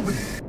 moving.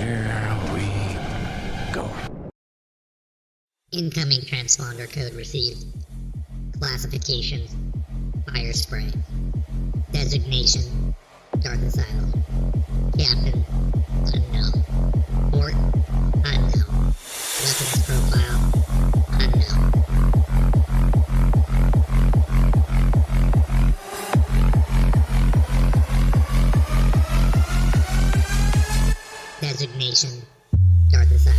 Here we go. Incoming transponder code received. Classification: fire spray. Designation: Darth Asylum. Captain: unknown. Port: unknown. Weapons profile: unknown. Designation: Darth Asylum.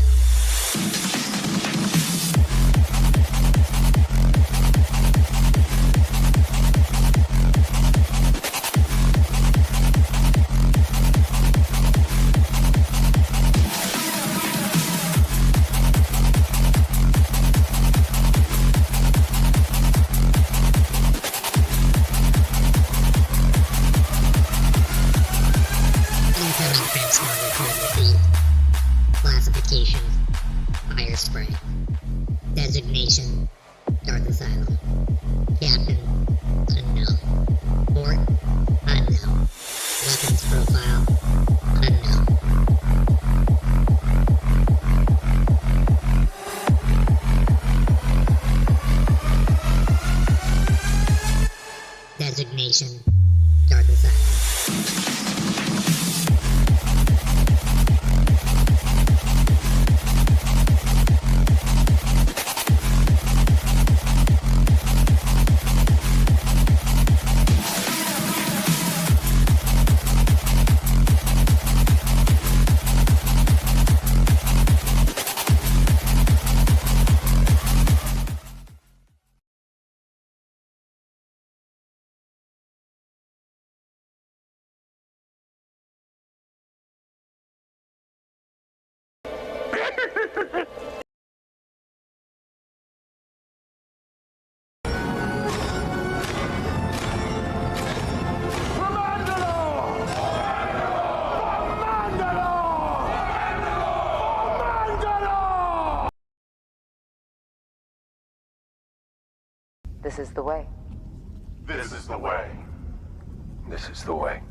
Incoming transponder code received. Classification: fire spray. Designation: Darth Asylum. Captain: unknown. Port: unknown. Weapons profile: unknown. Designation: Darth Asylum. This is the way. This is the way. This is the way.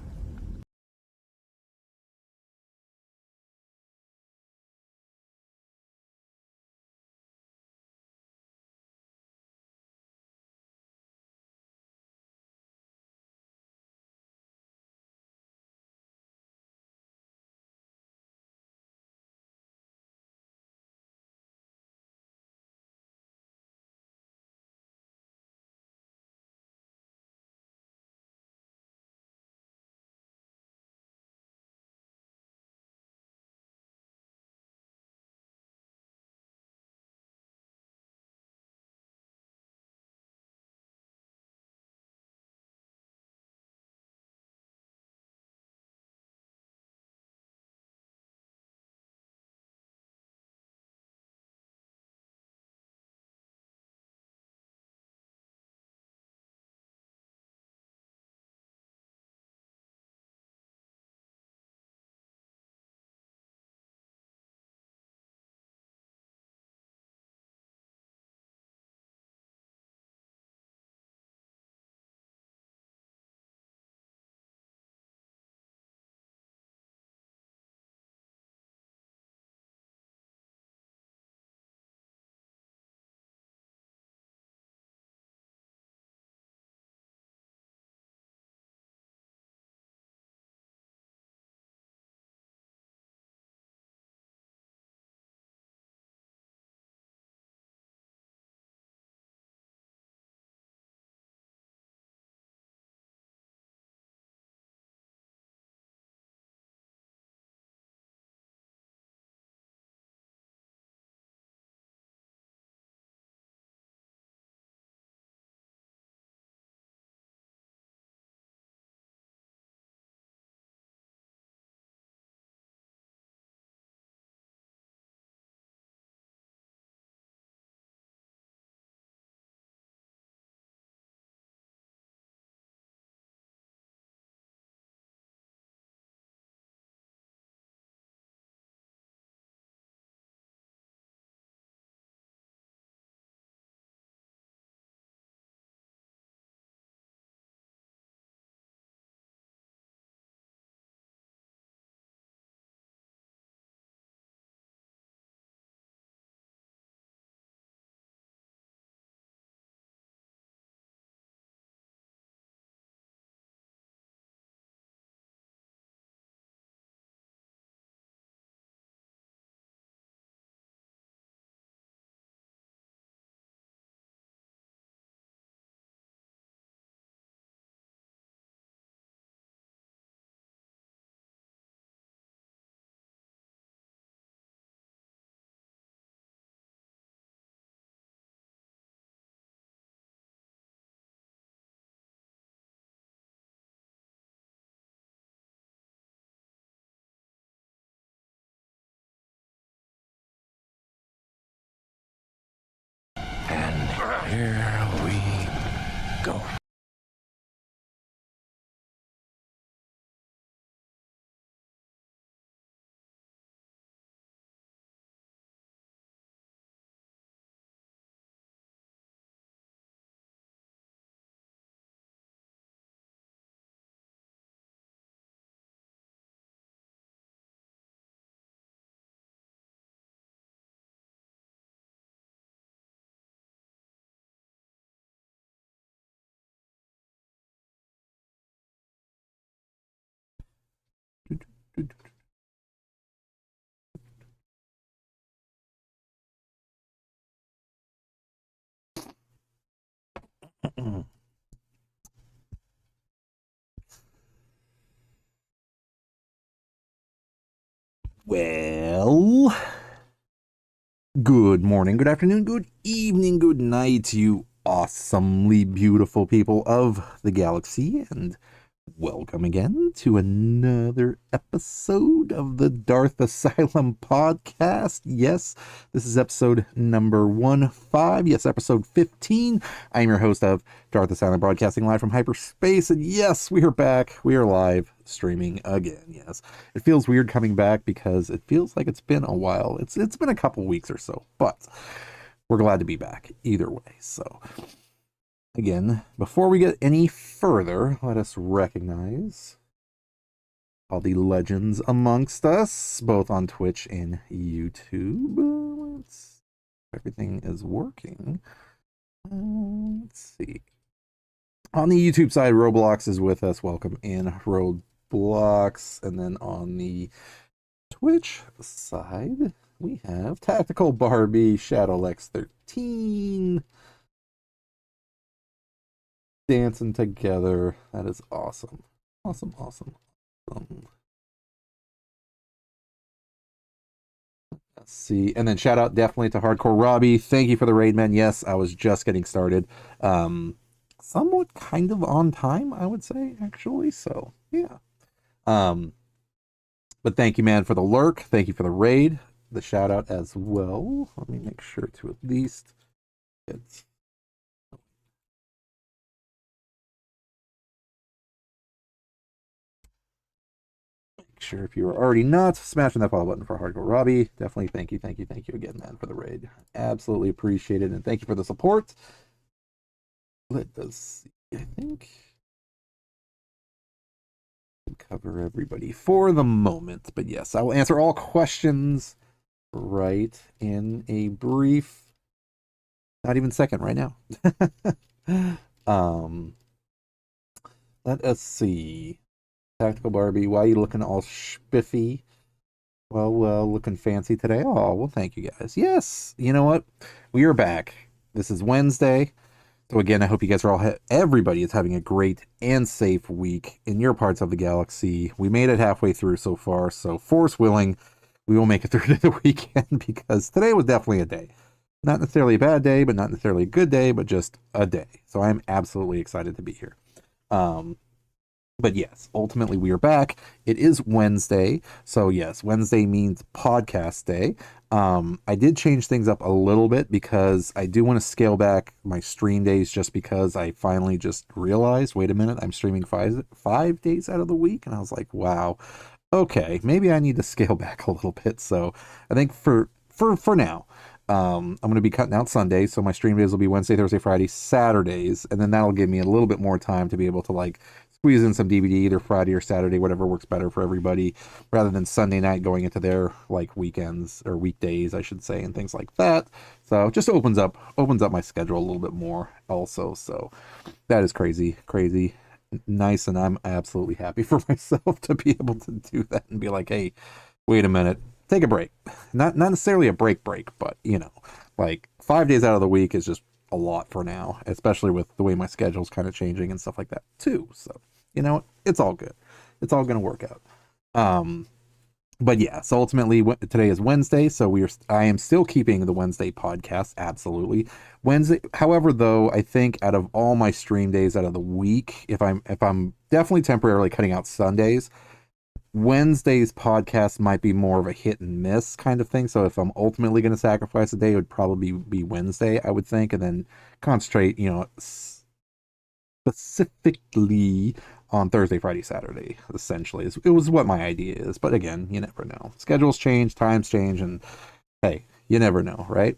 Here we go. Well, good morning, good afternoon, good evening, good night, you awesomely beautiful people of the galaxy, and welcome again to another episode of the Darth Asylum podcast. Yes, this is episode number 15. Yes, episode 15. I'm your host of Darth Asylum, broadcasting live from hyperspace. And yes, we are back. We are live streaming again. Yes, it feels weird coming back because it feels like it's been a while. It's been a couple weeks or so, but we're glad to be back either way. So again, before we get any further, let us recognize all the legends amongst us, both on Twitch and YouTube. Everything is working. Let's see. On the YouTube side, Roblox is with us. Welcome in, Roblox. And then on the Twitch side, we have Tactical Barbie, ShadowLex13. Dancing together. That is awesome. Awesome. Let's see. And then shout out definitely to Hardcore Robbie. Thank you for the raid, man. Yes, I was just getting started. Somewhat kind of on time, I would say, actually. So yeah. But thank you, man, for the lurk. Thank you for the raid. The shout out as well. Let me make sure to at least get sure if you are already not smashing that follow button for Hardcore Robbie. Definitely thank you again, man, for the raid. Absolutely appreciate it, and thank you for the support. Let us see. I think we'll cover everybody for the moment, but yes, I will answer all questions right in a brief, not even second, right now. Let us see. Tactical Barbie, why are you looking all spiffy? Well, looking fancy today. Oh, well, thank you guys. Yes, you know what? We are back. This is Wednesday. So again, I hope you guys are all, everybody is having a great and safe week in your parts of the galaxy. We made it halfway through so far, so force willing, we will make it through to the weekend because today was definitely a day. Not necessarily a bad day, but not necessarily a good day, but just a day. So I'm absolutely excited to be here. But yes, ultimately we are back. It is Wednesday. So yes, Wednesday means podcast day. I did change things up a little bit because I do want to scale back my stream days just because I finally just realized, wait a minute, I'm streaming five days out of the week. And I was like, wow, okay, maybe I need to scale back a little bit. So I think for now, I'm going to be cutting out Sundays. So my stream days will be Wednesday, Thursday, Friday, Saturdays. And then that'll give me a little bit more time to be able to like squeeze in some DVD either Friday or Saturday, whatever works better for everybody, rather than Sunday night going into their like weekends or weekdays, I should say, and things like that. So it just opens up my schedule a little bit more also. So that is crazy nice, and I'm absolutely happy for myself to be able to do that and be like, hey, wait a minute, take a break. Not necessarily a break, but you know, like 5 days out of the week is just a lot for now, especially with the way my schedule's kind of changing and stuff like that too. So you know, it's all good. It's all going to work out. But yeah, so ultimately today is Wednesday. So I am still keeping the Wednesday podcast. Absolutely. Wednesday. However, though, I think out of all my stream days out of the week, if I'm definitely temporarily cutting out Sundays, Wednesday's podcast might be more of a hit and miss kind of thing. So if I'm ultimately going to sacrifice a day, it would probably be Wednesday, I would think, and then concentrate, specifically on Thursday, Friday, Saturday, essentially. It was what my idea is. But again, you never know. Schedules change, times change, and hey, you never know, right?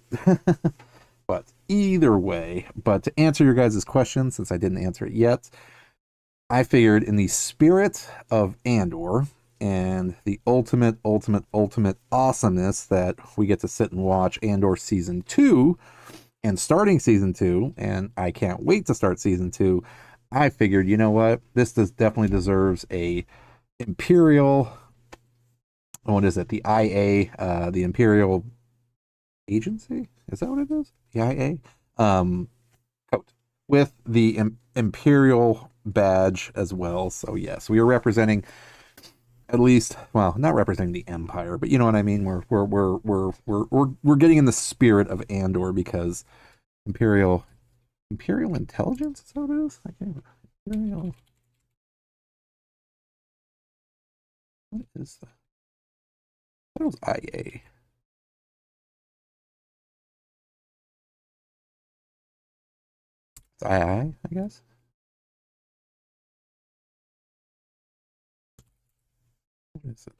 But either way, but to answer your guys' question, since I didn't answer it yet, I figured in the spirit of Andor and the ultimate awesomeness that we get to sit and watch Andor Season 2 and starting Season 2, and I can't wait to start Season 2, I figured, you know what? This definitely deserves a Imperial, what is it? The IA, the Imperial Agency? Is that what it is? The IA? Coat. With the Imperial badge as well. So yes, we are representing, at least, well, not representing the Empire, but you know what I mean. We're getting in the spirit of Andor because Imperial intelligence, is that what it is? I can't. Imperial. What is that? That was IA. It's II, I guess. What is it?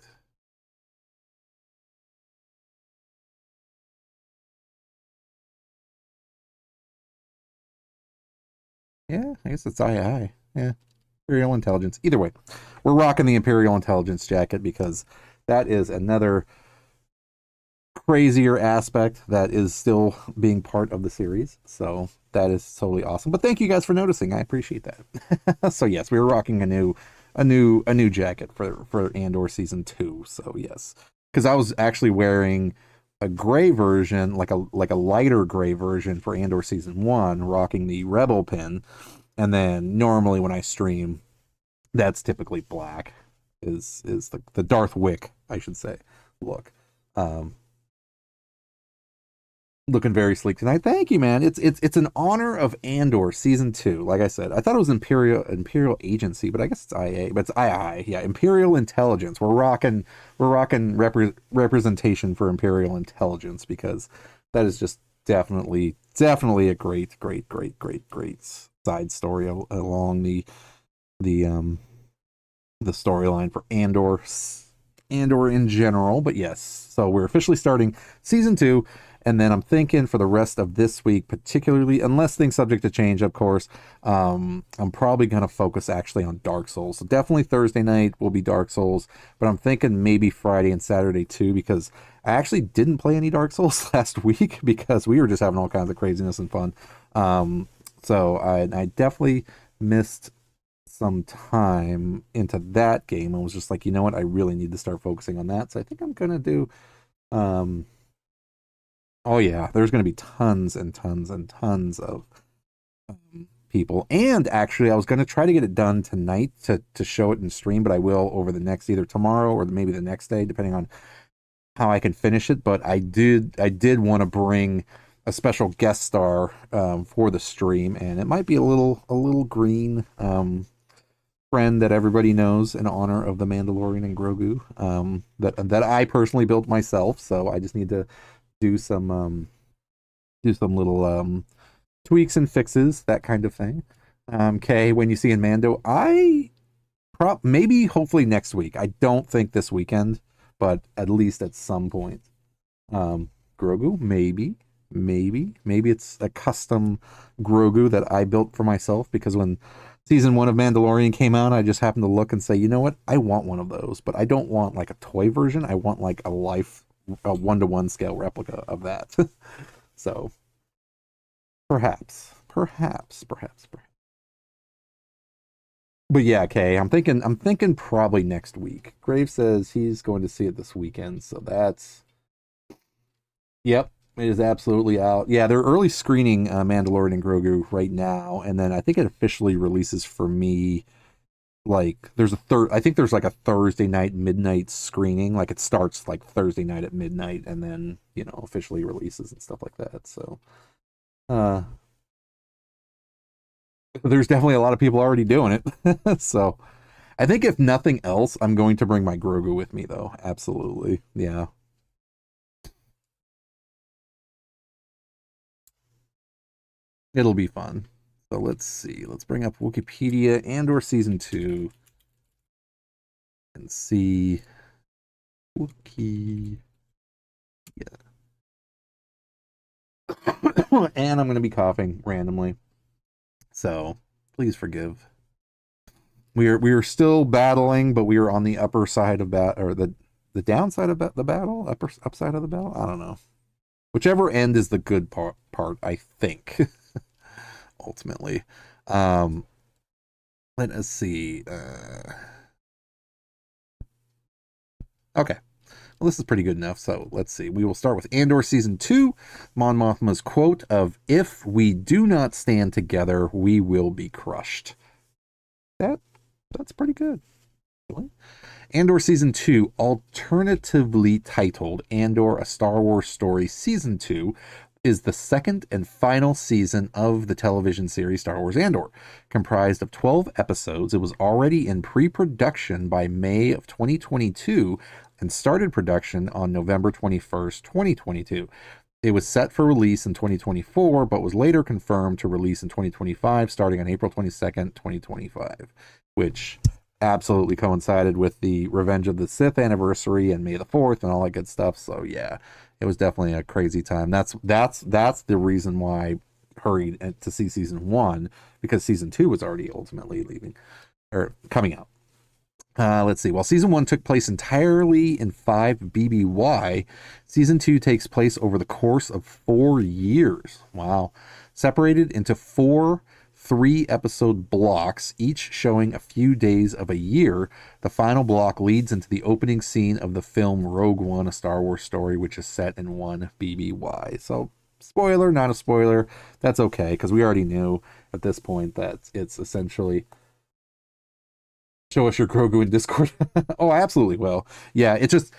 Yeah, I guess it's II. Yeah. Imperial Intelligence. Either way, we're rocking the Imperial Intelligence jacket because that is another crazier aspect that is still being part of the series. So that is totally awesome. But thank you guys for noticing. I appreciate that. So yes, we were rocking a new jacket for Andor Season 2. So yes. Because I was actually wearing a gray version, like a lighter gray version for Andor Season 1, rocking the Rebel pin. And then normally when I stream, that's typically black, is the Darth Wick, I should say, look. Looking very sleek tonight. Thank you, man. It's an honor of Andor Season 2. Like I said, I thought it was Imperial Agency, but I guess it's IA. But it's II. Yeah, Imperial Intelligence. We're rocking representation for Imperial Intelligence because that is just definitely a great side story along the storyline for Andor in general. But yes, so we're officially starting Season 2. And then I'm thinking for the rest of this week, particularly, unless things subject to change, of course, I'm probably going to focus actually on Dark Souls. So definitely Thursday night will be Dark Souls, but I'm thinking maybe Friday and Saturday too, because I actually didn't play any Dark Souls last week because we were just having all kinds of craziness and fun. So I definitely missed some time into that game and was just like, you know what, I really need to start focusing on that. So I think I'm going to do... Oh yeah, there's going to be tons and tons and tons of people. And actually, I was going to try to get it done tonight to show it in stream, but I will over the next, either tomorrow or maybe the next day, depending on how I can finish it. But I did want to bring a special guest star for the stream, and it might be a little green friend that everybody knows in honor of the Mandalorian and Grogu that I personally built myself. So I just need to do some little tweaks and fixes, that kind of thing. Okay, when you see in Mando, maybe hopefully next week. I don't think this weekend, but at least at some point. Grogu, maybe it's a custom Grogu that I built for myself, because when Season 1 of Mandalorian came out, I just happened to look and say, you know what, I want one of those, but I don't want like a toy version. I want like a 1-to-1 scale replica of that. So perhaps. But yeah, Kay, I'm thinking probably next week. Grave says he's going to see it this weekend, so that's... Yep, it is absolutely out. Yeah, they're early screening Mandalorian and Grogu right now, and then I think it officially releases for me. Like I think there's like a Thursday night midnight screening. Like it starts like Thursday night at midnight and then, officially releases and stuff like that. So there's definitely a lot of people already doing it. So I think if nothing else, I'm going to bring my Grogu with me, though. Absolutely. Yeah. It'll be fun. So let's see. Let's bring up Wikipedia Andor Season 2 and see Wookie. Yeah. And I'm going to be coughing randomly. So please forgive. We are still battling, but we are on the upper side of or the downside of the battle, upside of the battle. I don't know. Whichever end is the good part, I think. Ultimately, let us see. Okay. Well, this is pretty good enough. So let's see. We will start with Andor Season 2. Mon Mothma's quote of, "If we do not stand together, we will be crushed." That's pretty good. Really? Andor Season 2, alternatively titled Andor, A Star Wars Story Season 2, is the second and final season of the television series Star Wars Andor. Comprised of 12 episodes, it was already in pre-production by May of 2022 and started production on November 21st, 2022. It was set for release in 2024, but was later confirmed to release in 2025, starting on April 22nd, 2025, which absolutely coincided with the Revenge of the Sith anniversary and May the 4th and all that good stuff. So yeah, it was definitely a crazy time. That's the reason why I hurried to see season 1, because season 2 was already ultimately leaving or coming out. Let's see. While season 1 took place entirely in 5 BBY, season 2 takes place over the course of 4 years. Wow. Separated into 4 3-episode blocks, each showing a few days of a year. The final block leads into the opening scene of the film Rogue One, A Star Wars Story, which is set in 1 BBY. So, spoiler, not a spoiler. That's okay, because we already knew at this point that it's essentially... Show us your Grogu in Discord. Oh, I absolutely will. Yeah, it's just...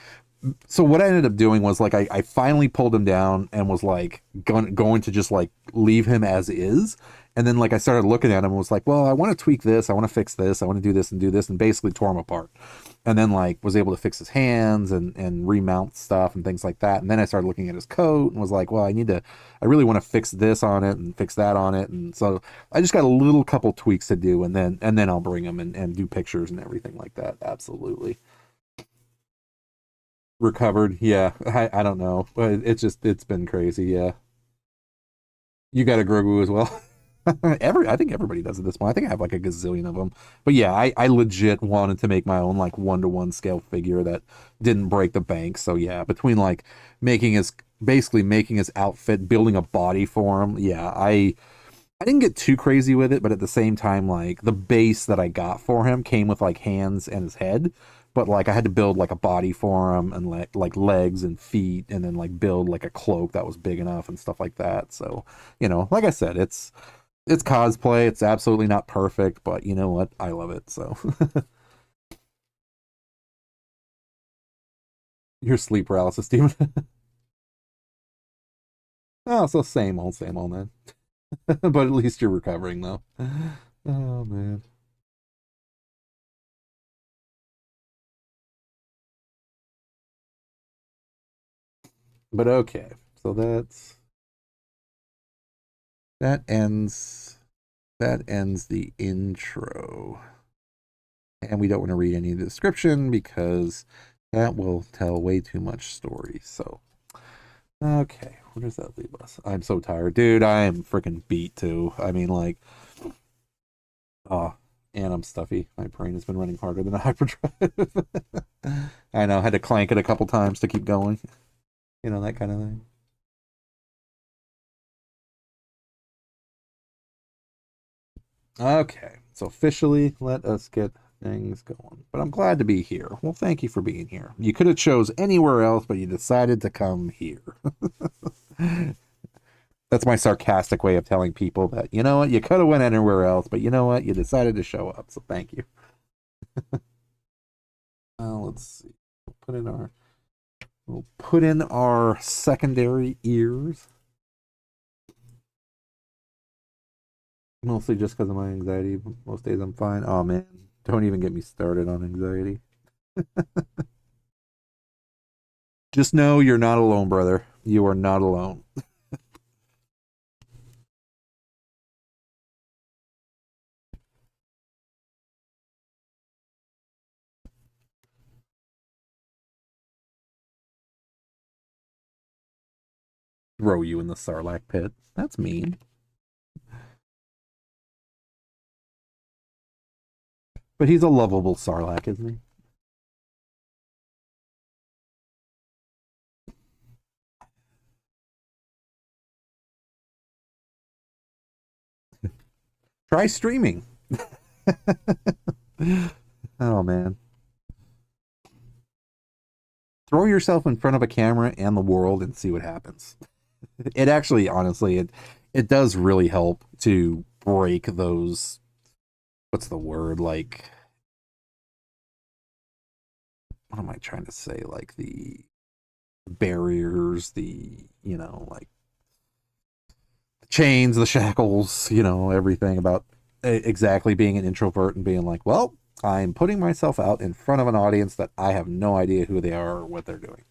So what I ended up doing was, like, I finally pulled him down and was, like, going to just, like, leave him as is. And then, like, I started looking at him and was like, well, I want to tweak this. I want to fix this. I want to do this, and basically tore him apart. And then, like, was able to fix his hands and remount stuff and things like that. And then I started looking at his coat and was like, well, I really want to fix this on it and fix that on it. And so I just got a little couple tweaks to do, and then I'll bring him and do pictures and everything like that. Absolutely. Recovered. Yeah. I don't know. It's been crazy. Yeah. You got a Grogu as well. I think everybody does at this point. I think I have like a gazillion of them. But yeah, I legit wanted to make my own like 1-to-1 scale figure that didn't break the bank. So yeah, between like making his outfit, building a body for him. Yeah, I didn't get too crazy with it, but at the same time, like the base that I got for him came with like hands and his head. But like I had to build like a body for him and like legs and feet, and then like build like a cloak that was big enough and stuff like that. So, like I said, it's cosplay. It's absolutely not perfect, but you know what? I love it. So your sleep paralysis, Steven. Oh, so same old, man. But at least you're recovering though. Oh man. But okay. So that ends the intro. And we don't want to read any of the description because that will tell way too much story. So, okay, where does that leave us? I'm so tired. Dude, I am freaking beat too. I mean, like, oh, and I'm stuffy. My brain has been running harder than a hyperdrive. I know, I had to clank it a couple times to keep going. That kind of thing. Okay, so officially, let us get things going. But I'm glad to be here. Well, thank you for being here. You could have chose anywhere else, but you decided to come here. That's my sarcastic way of telling people that, you know what, you could have went anywhere else, but you know what, you decided to show up, so thank you. Let's see. We'll put in our secondary ears. Mostly just because of my anxiety. Most days I'm fine. Oh man, Don't even get me started on anxiety. Just know you're not alone, brother. You are not alone. Throw you in the Sarlacc pit. That's mean. But he's a lovable Sarlacc, isn't he? Try streaming. Oh, man. Throw yourself in front of a camera and the world and see what happens. It actually, honestly, it does really help to break those, what's the word, like, what am I trying to say? Like the barriers, like the chains, the shackles, everything about exactly being an introvert and being like, well, I'm putting myself out in front of an audience that I have no idea who they are or what they're doing.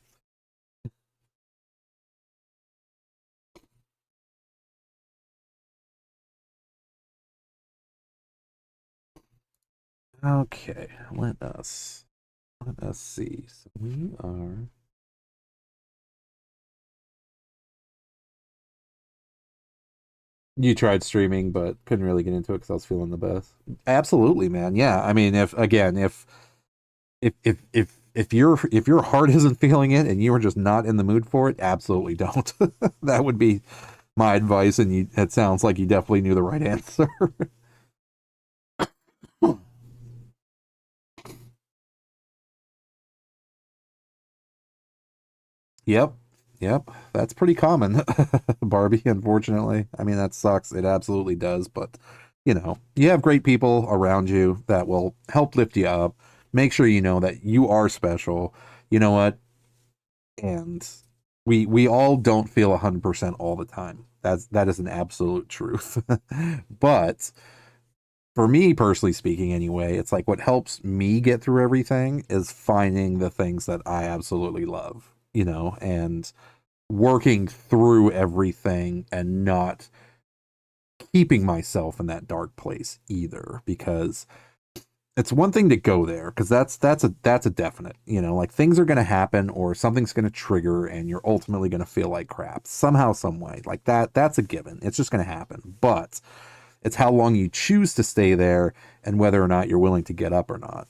Okay, let us see. So we are. You tried streaming, but couldn't really get into it because I was feeling the best. Absolutely, man. Yeah, I mean, if your heart isn't feeling it and you are just not in the mood for it, absolutely don't. That would be my advice, and it sounds like you definitely knew the right answer. Yep. Yep. That's pretty common, Barbie, unfortunately. I mean, that sucks. It absolutely does. But, you have great people around you that will help lift you up. Make sure you know that you are special. You know what? And we all don't feel 100% all the time. That is an absolute truth. But for me personally speaking anyway, it's like what helps me get through everything is finding the things that I absolutely love, and working through everything and not keeping myself in that dark place either, because it's one thing to go there, because that's a definite, like things are going to happen or something's going to trigger and you're ultimately going to feel like crap somehow, some way, like that's a given. It's just going to happen. But it's how long you choose to stay there and whether or not you're willing to get up or not.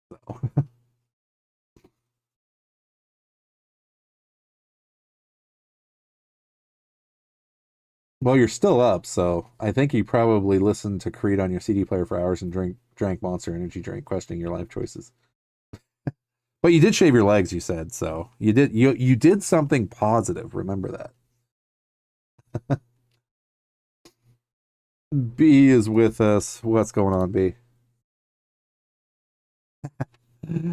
So. Well, you're still up, so I think you probably listened to Creed on your CD player for hours and drank Monster Energy drink, questioning your life choices. But you did shave your legs, you said, so you did something positive. Remember that. B is with us. What's going on, B?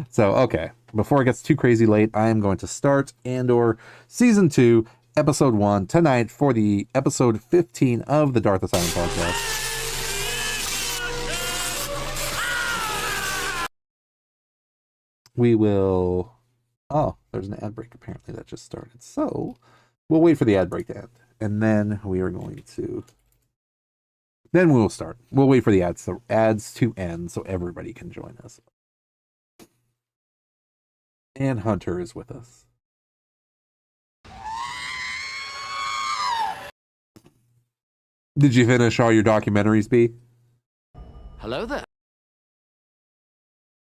So, okay, before it gets too crazy late, I am going to start Andor Season 2, Episode 1 tonight for the Episode 15 of the Darth Asylum podcast. We will... Oh, there's an ad break apparently that just started. So, we'll wait for the ad break to end. And then we are going to... Then we will start. We'll wait for the ads to end so everybody can join us. And Hunter is with us. Did you finish all your documentaries, B? Hello there.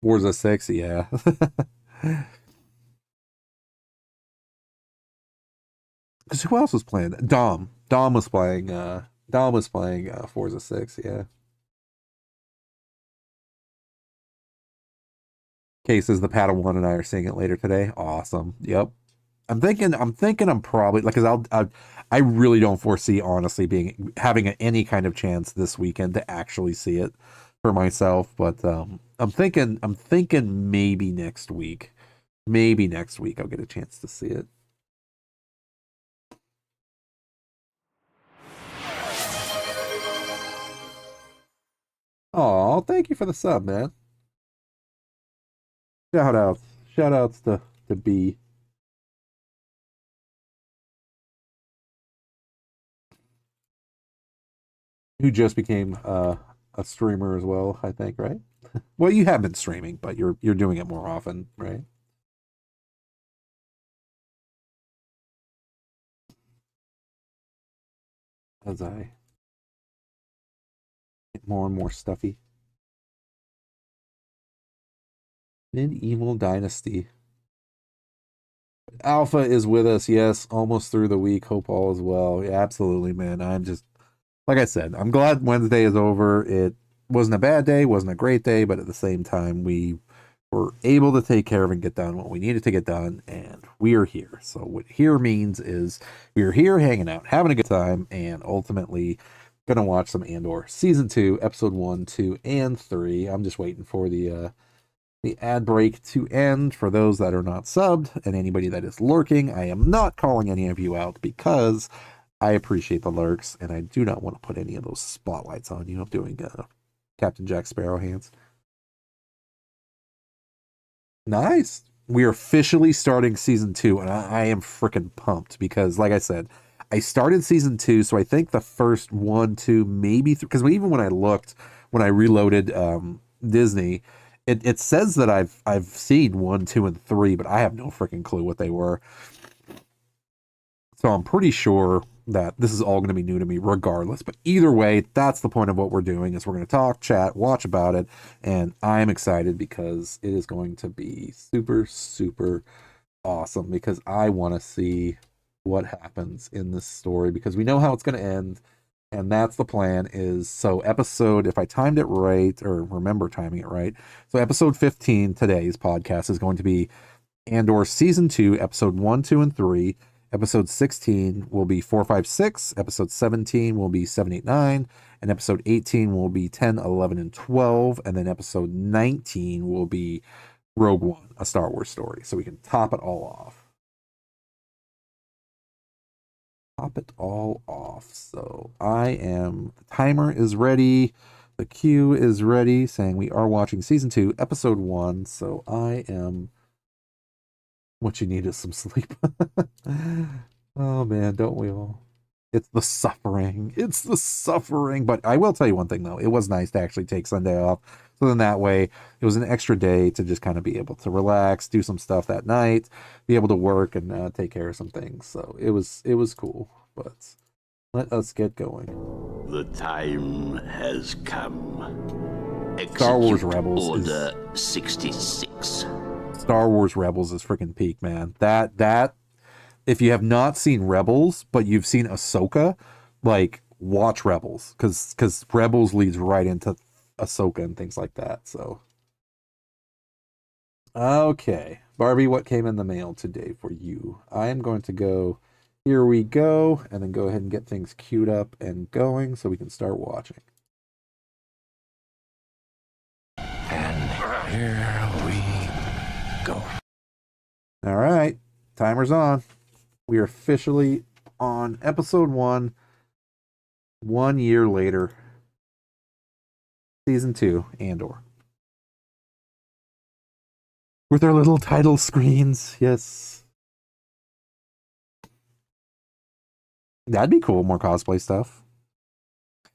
Forza 6, yeah. Because who else was playing? Dom was playing. Dom was playing Forza 6, yeah. Cases the Padawan and I are seeing it later today. Awesome. Yep. I'm thinking I'm probably like, because I really don't foresee honestly having any kind of chance this weekend to actually see it for myself. But I'm thinking maybe next week. Maybe next week I'll get a chance to see it. Oh, thank you for the sub, man. Shout outs. Shout outs to B. Who just became a streamer as well, I think, right? Well, you have been streaming, but you're doing it more often, right? As I get more and more stuffy. Medieval Dynasty. Alpha is with us, yes, almost through the week. Hope all is well. Yeah, absolutely, man. I'm just, like I said, I'm glad Wednesday is over. It wasn't a bad day, wasn't a great day, but at the same time, we were able to take care of and get done what we needed to get done, and we are here. So what here means is we are here hanging out, having a good time, and ultimately gonna watch some Andor season 2, episode 1, 2, and 3. I'm just waiting for the ad break to end for those that are not subbed and anybody that is lurking. I am not calling any of you out because I appreciate the lurks and I do not want to put any of those spotlights on you. I'm doing Captain Jack Sparrow hands. Nice. We are officially starting season 2 and I am freaking pumped because, like I said, I started season 2, so I think the first 1, 2, maybe because even when I looked, when I reloaded Disney, it says that I've seen 1, 2, and 3, but I have no freaking clue what they were. So I'm pretty sure that this is all going to be new to me regardless. But either way, that's the point of what we're doing is we're going to talk, chat, watch about it. And I'm excited because it is going to be super, super awesome because I want to see what happens in this story because we know how it's going to end. And that's the plan is so episode, if I timed it right or remember timing it right. So episode 15, today's podcast is going to be Andor season 2, episode 1, 2, and 3. Episode 16 will be 4, 5, 6. Episode 17 will be 7, 8, 9. And episode 18 will be 10, 11, and 12. And then episode 19 will be Rogue One, a Star Wars story. So we can top it all off. Top it all off. So the timer is ready. The queue is ready saying we are watching season 2, episode 1. So I am. What you need is some sleep. Oh man, don't we all? It's the suffering. It's the suffering. But I will tell you one thing though. It was nice to actually take Sunday off. So then that way it was an extra day to just kind of be able to relax, do some stuff that night, be able to work and take care of some things. So it was cool. But let us get going. The time has come. Star Wars Execute Rebels Order 66. Star Wars Rebels is freaking peak, man. That if you have not seen Rebels, but you've seen Ahsoka, like watch Rebels because Rebels leads right into Ahsoka and things like that. So, okay, Barbie, what came in the mail today for you? I am going to go. Here we go, and then go ahead and get things queued up and going so we can start watching. And here we go. All right, timer's on. We are officially on episode 1, 1 year later. Season 2, Andor. With our little title screens, yes. That'd be cool, more cosplay stuff.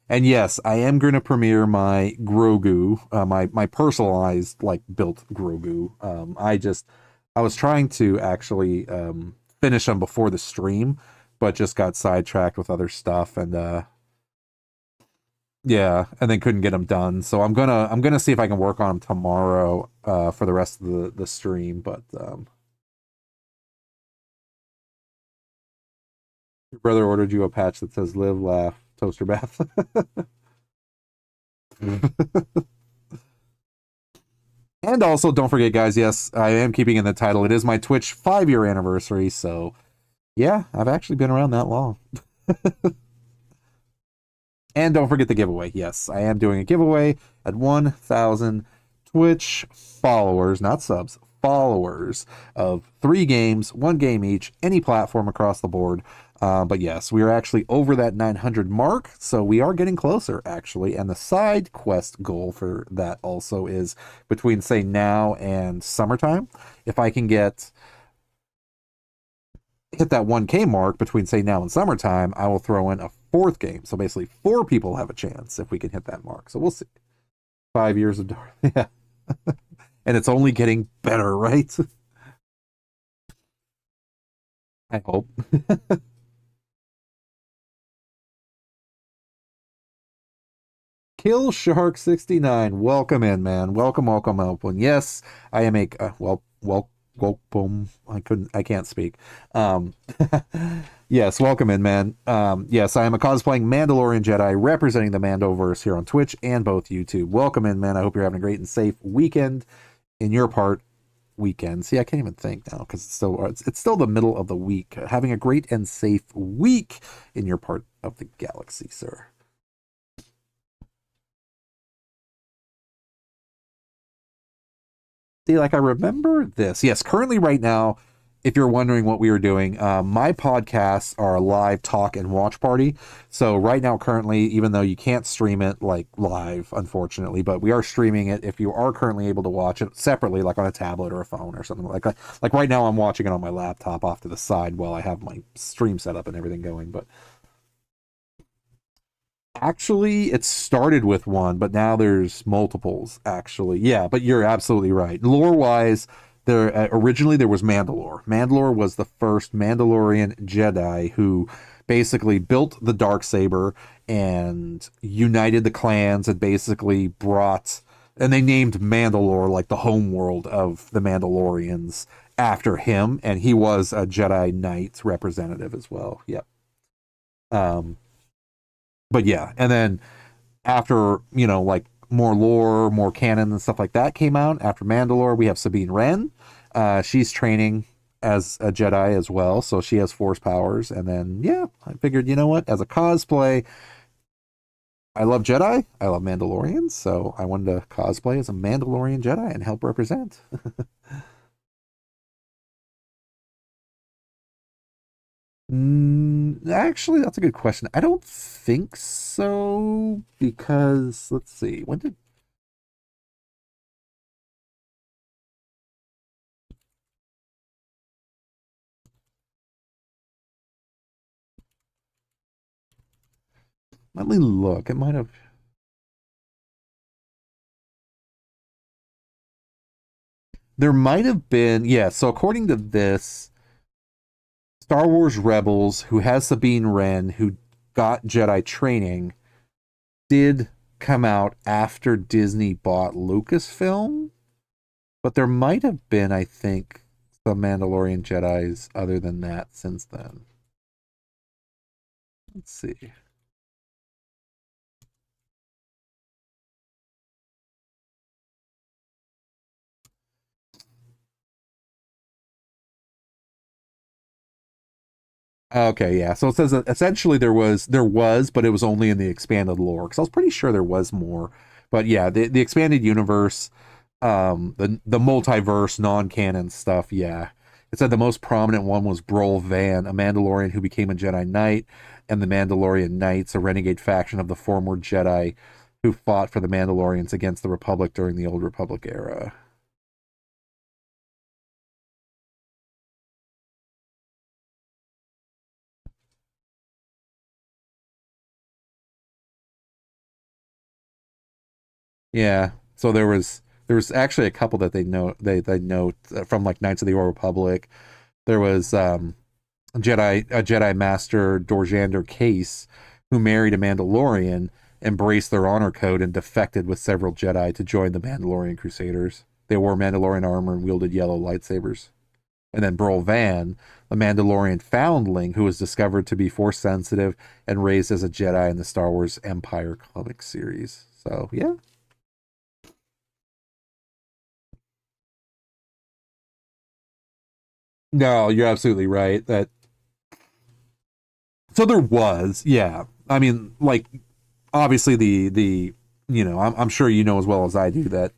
And yes, I am going to premiere my Grogu, my personalized, like, built Grogu. I was trying to actually finish them before the stream, but just got sidetracked with other stuff, and yeah, and then couldn't get them done. So I'm gonna see if I can work on them tomorrow for the rest of the stream. But your brother ordered you a patch that says "Live, Laugh, Toaster Bath." And also, don't forget, guys, yes, I am keeping in the title. It is my Twitch 5-year anniversary, so yeah, I've actually been around that long. And don't forget the giveaway. Yes, I am doing a giveaway at 1,000 Twitch followers, not subs, followers of 3 games, 1 game each, any platform across the board. But yes, we are actually over that 900 mark, so we are getting closer, actually. And the side quest goal for that also is between, say, now and summertime. If I can hit that 1K mark between, say, now and summertime, I will throw in a 4th game. So basically 4 people have a chance if we can hit that mark. So we'll see. 5 years of Darth. Yeah. And it's only getting better, right? I hope. Kill Shark 69, welcome in, man. Welcome. Yes, I am a welcome. I can't speak. Yes, welcome in, man. Yes, I am a cosplaying Mandalorian Jedi representing the Mandoverse here on Twitch and both YouTube. Welcome in, man. I hope you're having a great and safe weekend in your part. Weekend. See, I can't even think now because it's still the middle of the week. Having a great and safe week in your part of the galaxy, sir. See, like I remember this. Yes, currently right now, if you're wondering what we are doing, my podcasts are a live talk and watch party. So right now, currently, even though you can't stream it like live, unfortunately, but we are streaming it if you are currently able to watch it separately, like on a tablet or a phone or something like that. Like right now, I'm watching it on my laptop off to the side while I have my stream set up and everything going. But actually, it started with one, but now there's multiples, actually. Yeah, but you're absolutely right. Lore-wise, originally there was Mandalore. Mandalore was the first Mandalorian Jedi who basically built the Darksaber and united the clans and basically and they named Mandalore like the home world of the Mandalorians after him, and he was a Jedi Knight representative as well. Yep. But yeah, and then after, like more lore, more canon and stuff like that came out, after Mandalore, we have Sabine Wren. She's training as a Jedi as well, so she has Force powers. And then, yeah, I figured, you know what? As a cosplay, I love Jedi, I love Mandalorians, so I wanted to cosplay as a Mandalorian Jedi and help represent. Actually, that's a good question. I don't think so, because let's see, let me look. It might have. There might have been, yeah. So according to this, Star Wars Rebels, who has Sabine Wren, who got Jedi training, did come out after Disney bought Lucasfilm, but there might have been, I think, some Mandalorian Jedis other than that since then. Let's see. Okay, yeah. So it says that essentially there was, but it was only in the expanded lore. Because I was pretty sure there was more. But yeah, the expanded universe, the multiverse, non-canon stuff, yeah. It said the most prominent one was Brol Van, a Mandalorian who became a Jedi Knight, and the Mandalorian Knights, a renegade faction of the former Jedi who fought for the Mandalorians against the Republic during the Old Republic era. Yeah. So there was actually a couple that they note from like Knights of the Old Republic. There was a Jedi Master Dorjander Case who married a Mandalorian, embraced their honor code, and defected with several Jedi to join the Mandalorian Crusaders. They wore Mandalorian armor and wielded yellow lightsabers. And then Brol Van, the Mandalorian foundling who was discovered to be force sensitive and raised as a Jedi in the Star Wars Empire comic series. So yeah. No, you're absolutely right. So there was, yeah. I mean, like obviously I'm sure you know as well as I do that,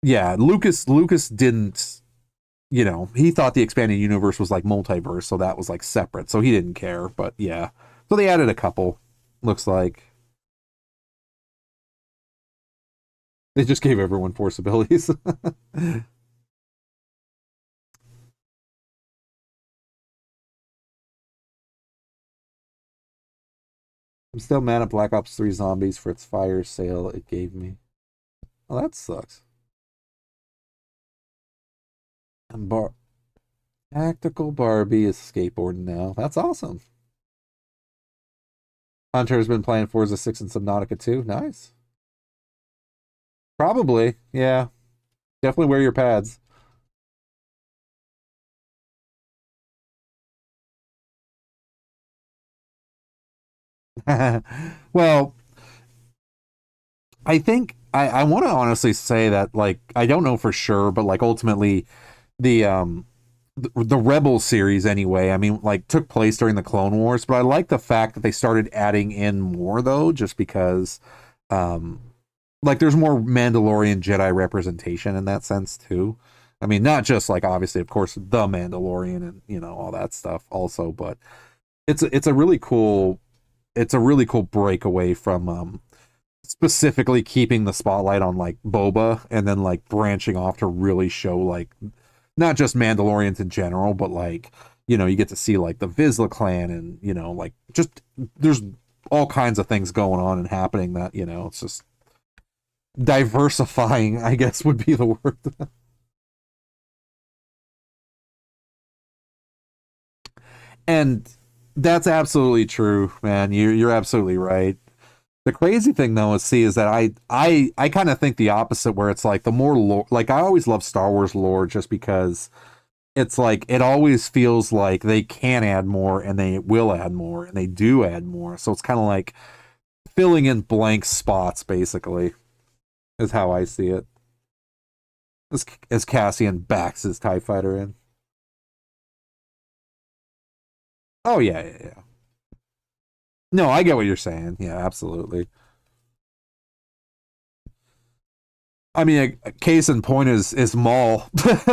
yeah, Lucas didn't you know, he thought the expanded universe was like multiverse, so that was like separate, so he didn't care. But yeah, so they added a couple. Looks like they just gave everyone force abilities. I'm still mad at Black Ops 3 Zombies for its fire sale it gave me. Oh, that sucks. And Tactical Barbie is skateboarding now. That's awesome. Hunter's been playing Forza 6 and Subnautica 2. Nice. Probably, yeah. Definitely wear your pads. Well, I think I want to honestly say that, like, I don't know for sure, but like ultimately the Rebel series anyway, I mean, like, took place during the Clone Wars, but I like the fact that they started adding in more though, just because um like there's more Mandalorian Jedi representation in that sense too. I mean, not just like obviously of course the Mandalorian and you know all that stuff also, but it's a really cool breakaway from specifically keeping the spotlight on like Boba and then like branching off to really show like not just Mandalorians in general, but like, you know, you get to see like the Vizsla clan and, you know, like just there's all kinds of things going on and happening that, you know, it's just diversifying, I guess would be the word. And that's absolutely true, man. You're absolutely right. The crazy thing though is that I kind of think the opposite, where it's like the more lore, like I always love Star Wars lore just because it's like it always feels like they can add more and they will add more and they do add more. So it's kind of like filling in blank spots basically is how I see it. As Cassian backs his TIE fighter in. Oh yeah, yeah, yeah. No, I get what you're saying. Yeah, absolutely. I mean, a case in point is Maul.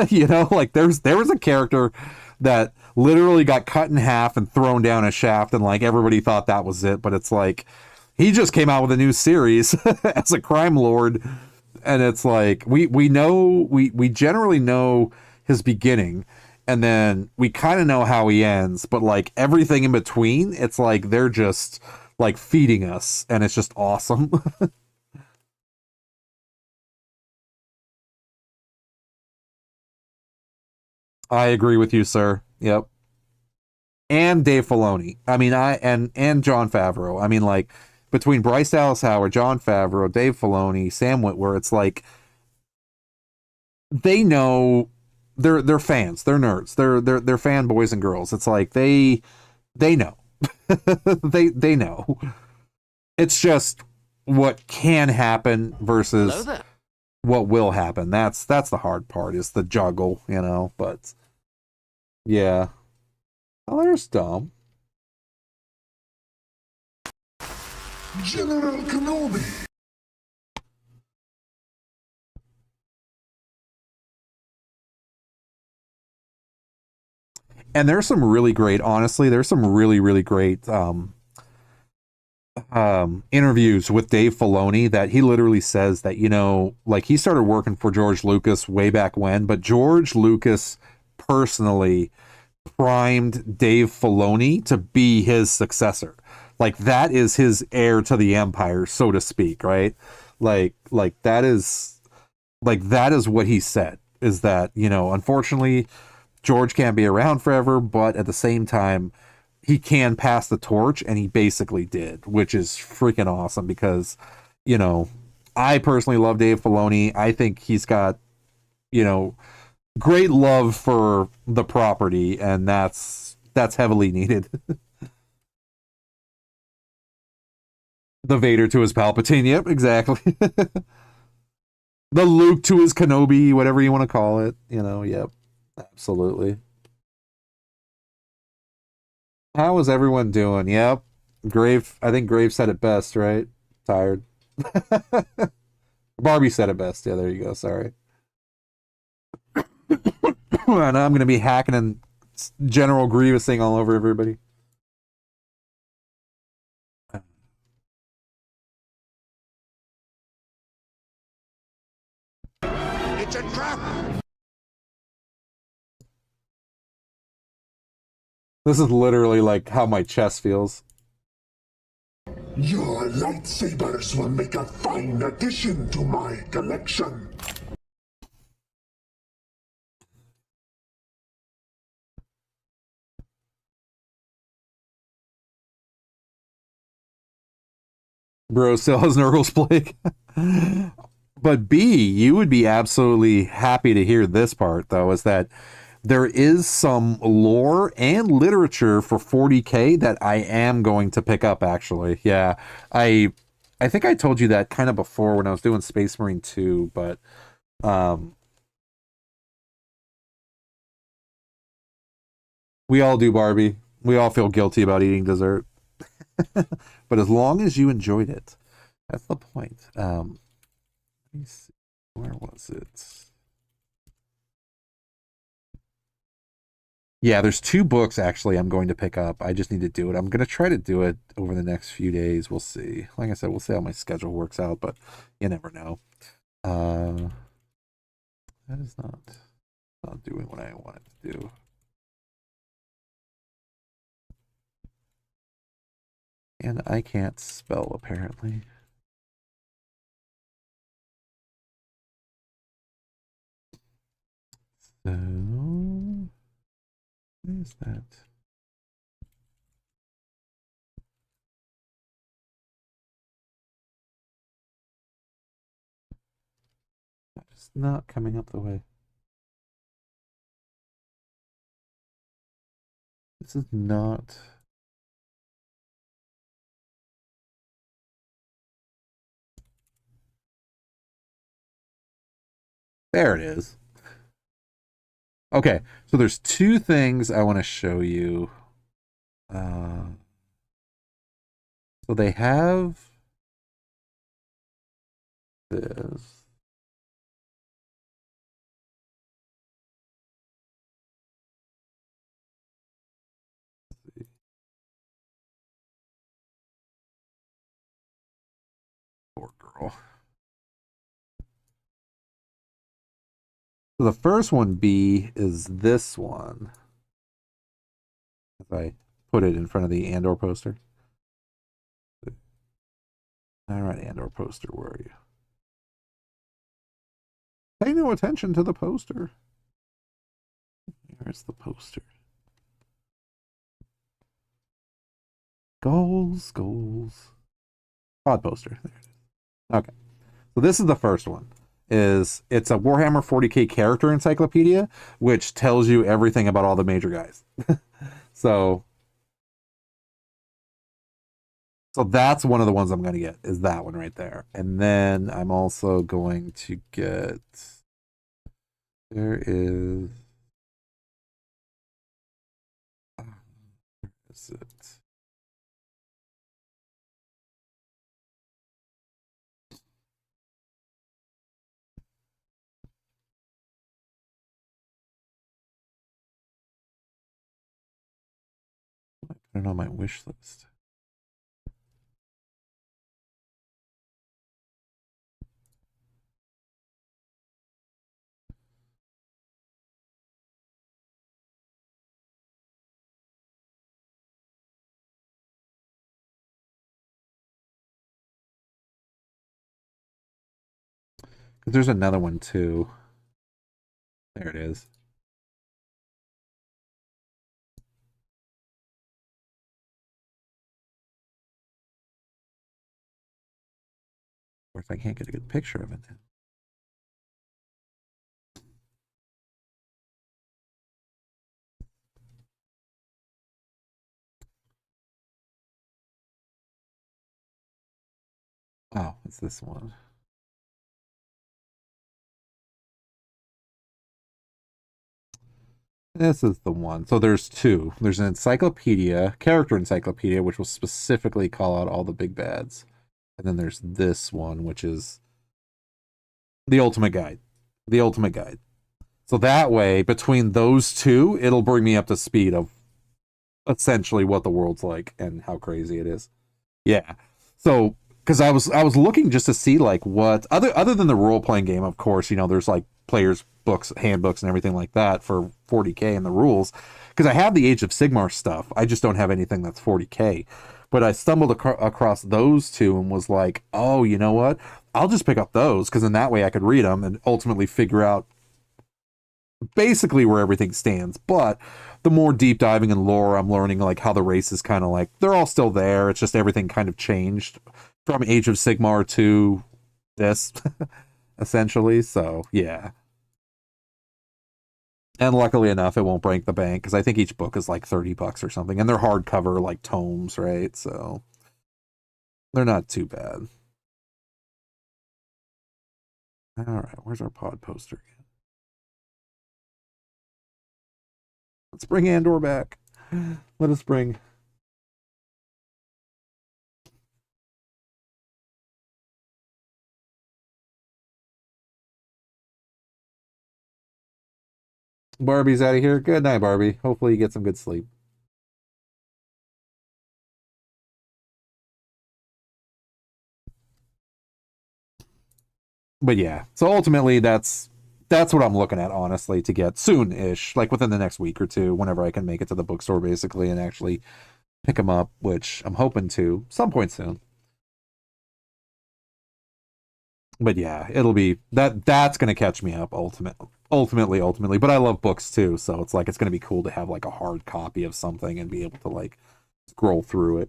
You know, like there was a character that literally got cut in half and thrown down a shaft, and like everybody thought that was it, but it's like he just came out with a new series as a crime lord, and it's like we generally know his beginning, and then we kind of know how he ends, but like everything in between, it's like they're just like feeding us, and it's just awesome. I agree with you, sir. Yep. And Dave Filoni. I mean, and John Favreau. I mean, like between Bryce Dallas Howard, John Favreau, Dave Filoni, Sam Witwer, it's like they know they're fans, they're nerds, they're fanboys and girls. It's like they know. They know. It's just what can happen versus what will happen. That's the hard part is the juggle, you know, but yeah. Oh, there's Dom. General Kenobi. And there's some really great, honestly, there's some really, really great interviews with Dave Filoni that he literally says that, you know, like he started working for George Lucas way back when, but George Lucas personally primed Dave Filoni to be his successor. Like that is his heir to the empire, so to speak, right? Like that is what he said, is that, you know, unfortunately George can't be around forever, but at the same time he can pass the torch, and he basically did, which is freaking awesome because, you know, I personally love Dave Filoni. I think he's got, you know, great love for the property, and that's heavily needed. The Vader to his Palpatine, yep, exactly. The Luke to his Kenobi, whatever you want to call it, you know, yep, absolutely. How is everyone doing? Yep. I think Grave said it best, right? Tired. Barbie said it best. Yeah, there you go. Sorry. And I'm gonna be hacking and General Grievousing all over everybody. It's a trap! This is literally like how my chest feels. Your lightsabers will make a fine addition to my collection. Bro still has Nurgle's Plague. But B, you would be absolutely happy to hear this part, though, is that there is some lore and literature for 40K that I am going to pick up, actually. Yeah, I think I told you that kind of before when I was doing Space Marine 2, but we all do, Barbie. We all feel guilty about eating dessert. But as long as you enjoyed it, that's the point. Let me see. Where was it? Yeah, there's 2 books actually I'm going to pick up. I just need to do it. I'm going to try to do it over the next few days. We'll see. Like I said, we'll see how my schedule works out, but you never know. That is not doing what I want it to do. And I can't spell, apparently. So, what is that? It's not coming up the way. This is not... There it is. Okay, so there's 2 things I want to show you. So they have this. Poor girl. So the first one, B, is this one. If I put it in front of the Andor poster. All right, Andor poster, where are you? Pay no attention to the poster. Where's the poster? Goals. Odd poster. There it is. Okay. So this is the first one. It's a Warhammer 40K character encyclopedia, which tells you everything about all the major guys. So that's one of the ones I'm going to get, is that one right there. And then I'm also going to get... There is... Where is it? I put it on my wish list. Because there's another one too. There it is. Of course, I can't get a good picture of it now. Oh, it's this one. This is the one. So there's 2. There's an encyclopedia, character encyclopedia, which will specifically call out all the big bads. And then there's this one, which is the ultimate guide. The ultimate guide. So that way, between those two, it'll bring me up to speed of essentially what the world's like and how crazy it is. Yeah. So because I was looking just to see like what other than the role playing game, of course, there's like players books, handbooks, and everything like that for 40K and the rules. Because I have the Age of Sigmar stuff, I just don't have anything that's 40K. But I stumbled across those two and was like, oh, you know what? I'll just pick up those because in that way I could read them and ultimately figure out basically where everything stands. But the more deep diving in lore, I'm learning like how the race is kind of like they're all still there. It's just everything kind of changed from Age of Sigmar to this, essentially. So yeah. And luckily enough, it won't break the bank because I think each book is like $30 or something, and they're hardcover like tomes, right? So they're not too bad. All right, where's our pod poster again? Let's bring Andor back. Let us bring. Barbie's out of here. Good night, Barbie. Hopefully you get some good sleep. But yeah, so ultimately that's what I'm looking at, honestly, to get soon-ish, like within the next week or two, whenever I can make it to the bookstore, basically, and actually pick them up, which I'm hoping to some point soon. But yeah, it'll be that's gonna catch me up ultimately. But I love books too, so it's like it's gonna be cool to have like a hard copy of something and be able to like scroll through it.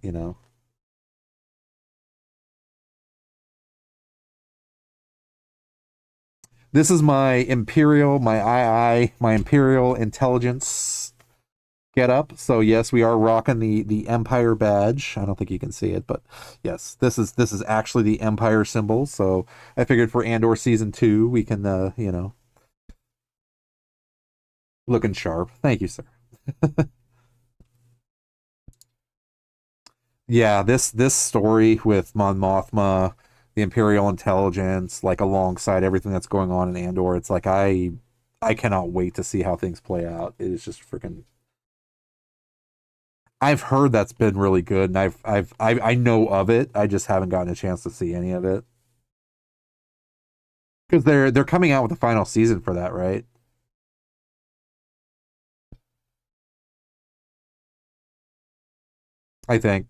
This is my Imperial, my Imperial intelligence get up. So yes, we are rocking the Empire badge. I don't think you can see it, but yes, this is actually the Empire symbol. So I figured for Andor season 2, we can looking sharp. Thank you, sir. Yeah, this story with Mon Mothma, the Imperial intelligence, like alongside everything that's going on in Andor, it's like I cannot wait to see how things play out. It is just freaking. I've heard that's been really good, and I know of it. I just haven't gotten a chance to see any of it because they're coming out with the final season for that, right? I think.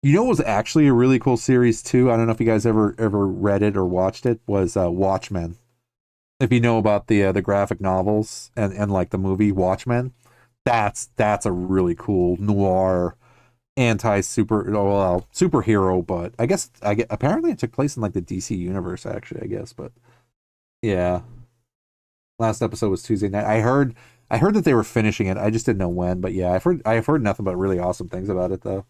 You know what was actually a really cool series too? I don't know if you guys ever read it or watched it. Was Watchmen. If you know about the graphic novels and like the movie Watchmen, that's a really cool noir anti superhero, but I get apparently it took place in like the DC universe actually, I guess, but yeah. Last episode was Tuesday night. I heard that they were finishing it. I just didn't know when, but yeah, I've heard nothing but really awesome things about it though.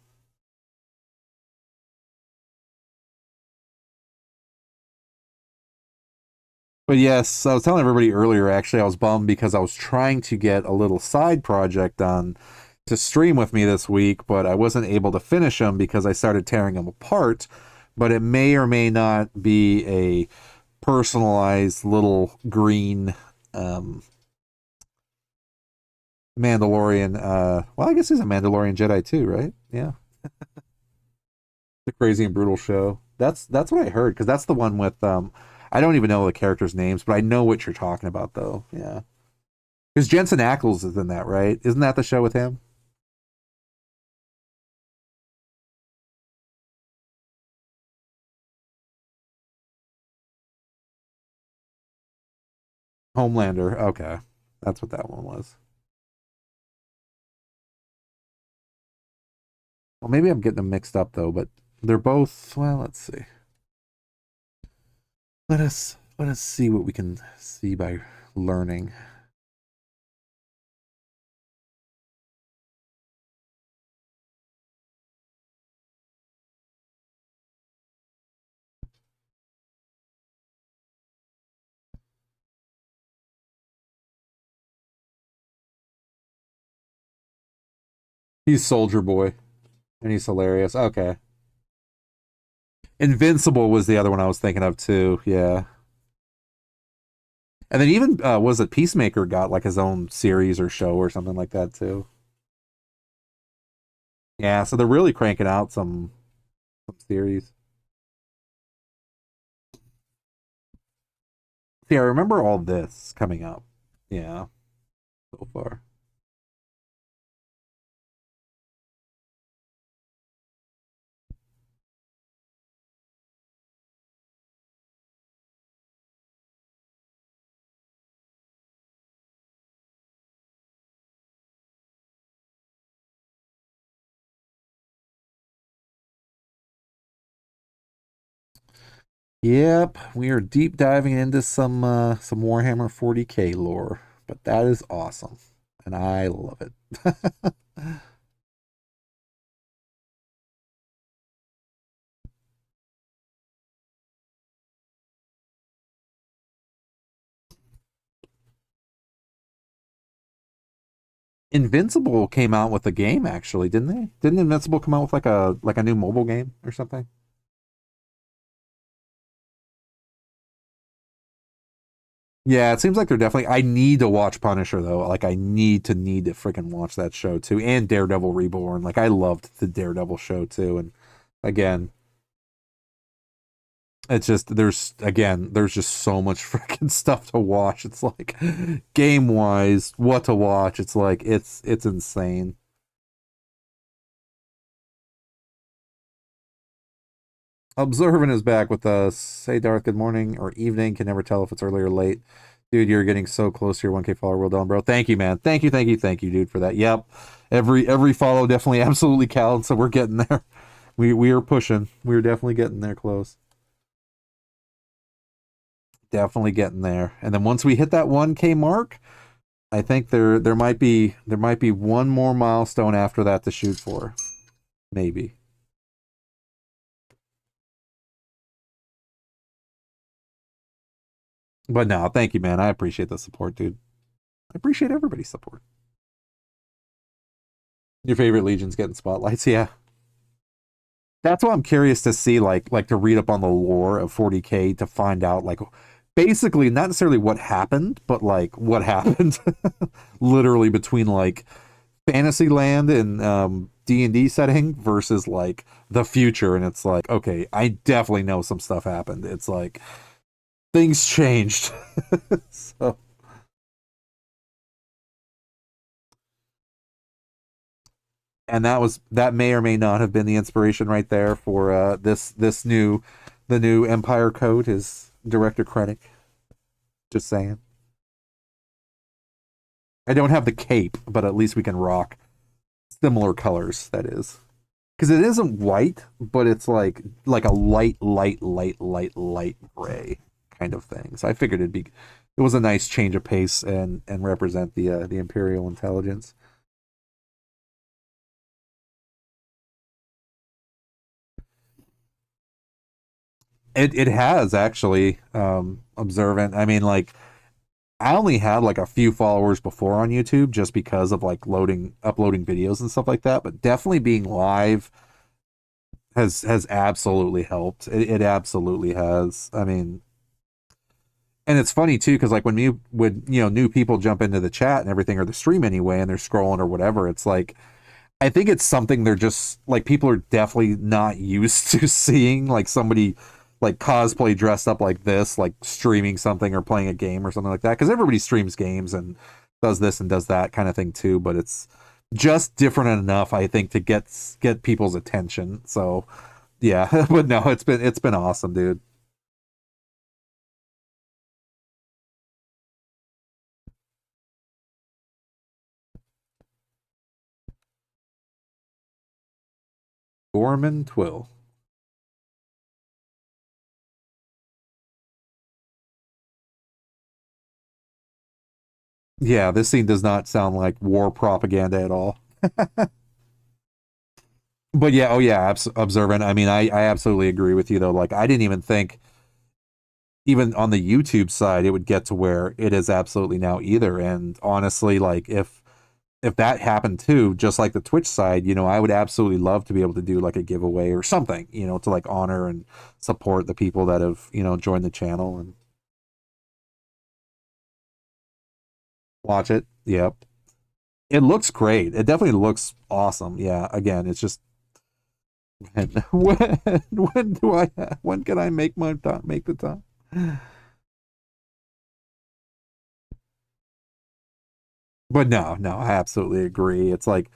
But yes, I was telling everybody earlier, actually, I was bummed because I was trying to get a little side project done to stream with me this week, but I wasn't able to finish them because I started tearing them apart. But it may or may not be a personalized little green Mandalorian. Well, I guess he's a Mandalorian Jedi too, right? Yeah, the crazy and brutal show. That's what I heard because that's the one with I don't even know the characters' names, but I know what you're talking about though. Yeah. Because Jensen Ackles is in that, right? Isn't that the show with him? Homelander. Okay. That's what that one was. Well, maybe I'm getting them mixed up though, but they're both, well, let's see. Let us see what we can see by learning. He's Soldier Boy, and he's hilarious. Okay. Invincible was the other one I was thinking of too. Yeah. And then even was it Peacemaker got like his own series or show or something like that too. Yeah, so they're really cranking out some series. See, I remember all this coming up. Yeah, so far. Yep, we are deep diving into some Warhammer 40K lore, but that is awesome, and I love it. Invincible came out with a game actually, didn't they? Didn't Invincible come out with like a new mobile game or something? Yeah, it seems like they're definitely. I need to watch Punisher though. Like I need to freaking watch that show too, and Daredevil Reborn. Like I loved the Daredevil show too, and again, it's just there's just so much freaking stuff to watch. It's like game wise, what to watch. It's like it's insane. Observant is back with us. Hey Darth, good morning or evening. Can never tell if it's early or late. Dude, you're getting so close to your 1K follower. Well done, bro. Thank you, man. Thank you, dude, for that. Yep. Every follow definitely absolutely counts, so we're getting there. We are pushing. We're definitely getting there close. Definitely getting there. And then once we hit that 1K mark, I think there might be one more milestone after that to shoot for. Maybe. But no, thank you, man. I appreciate the support, dude. I appreciate everybody's support. Your favorite Legion's getting spotlights, yeah. That's why I'm curious to see, like to read up on the lore of 40K to find out, like, basically not necessarily what happened, but like what happened, literally between like Fantasyland and D&D setting versus like the future, and it's like, okay, I definitely know some stuff happened. It's like things changed. So and that may or may not have been the inspiration right there for this new the new Empire Code is Director Krennic. Just saying. I don't have the cape, but at least we can rock similar colors. That is because it isn't white, but it's like a light gray kind of thing. So I figured it was a nice change of pace and represent the Imperial intelligence. It has actually observant. I mean, like I only had like a few followers before on YouTube just because of like uploading videos and stuff like that. But definitely being live has absolutely helped. It absolutely has. I mean, and it's funny too because like when new people jump into the chat and everything or the stream anyway, and they're scrolling or whatever, it's like I think it's something they're just like people are definitely not used to seeing like somebody like cosplay dressed up like this, like streaming something or playing a game or something like that. Because everybody streams games and does this and does that kind of thing too, but it's just different enough, I think, to get people's attention. So yeah, but no, it's been awesome, dude. Gorman Twill. Yeah, this scene does not sound like war propaganda at all. But yeah, oh yeah, observant. I mean, I absolutely agree with you though. Like, I didn't even think, even on the YouTube side, it would get to where it is absolutely now either. And honestly, like, if if that happened too, just like the Twitch side, I would absolutely love to be able to do like a giveaway or something, to like honor and support the people that have, joined the channel and watch it. Yep. It looks great. It definitely looks awesome. Yeah. Again, it's just when can I make the time? But no, I absolutely agree. It's like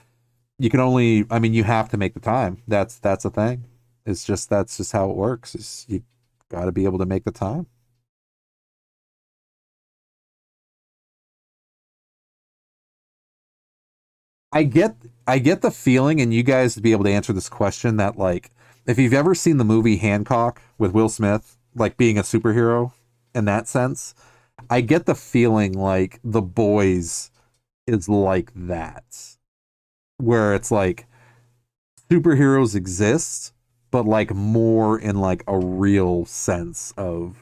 you can only, I mean, you have to make the time. That's the thing. That's just how it works. Is you got to be able to make the time. I get I get the feeling, and you guys to be able to answer this question, that like if you've ever seen the movie Hancock with Will Smith, like being a superhero in that sense, I get the feeling like The Boys is like that, where it's like superheroes exist, but like more in like a real sense of,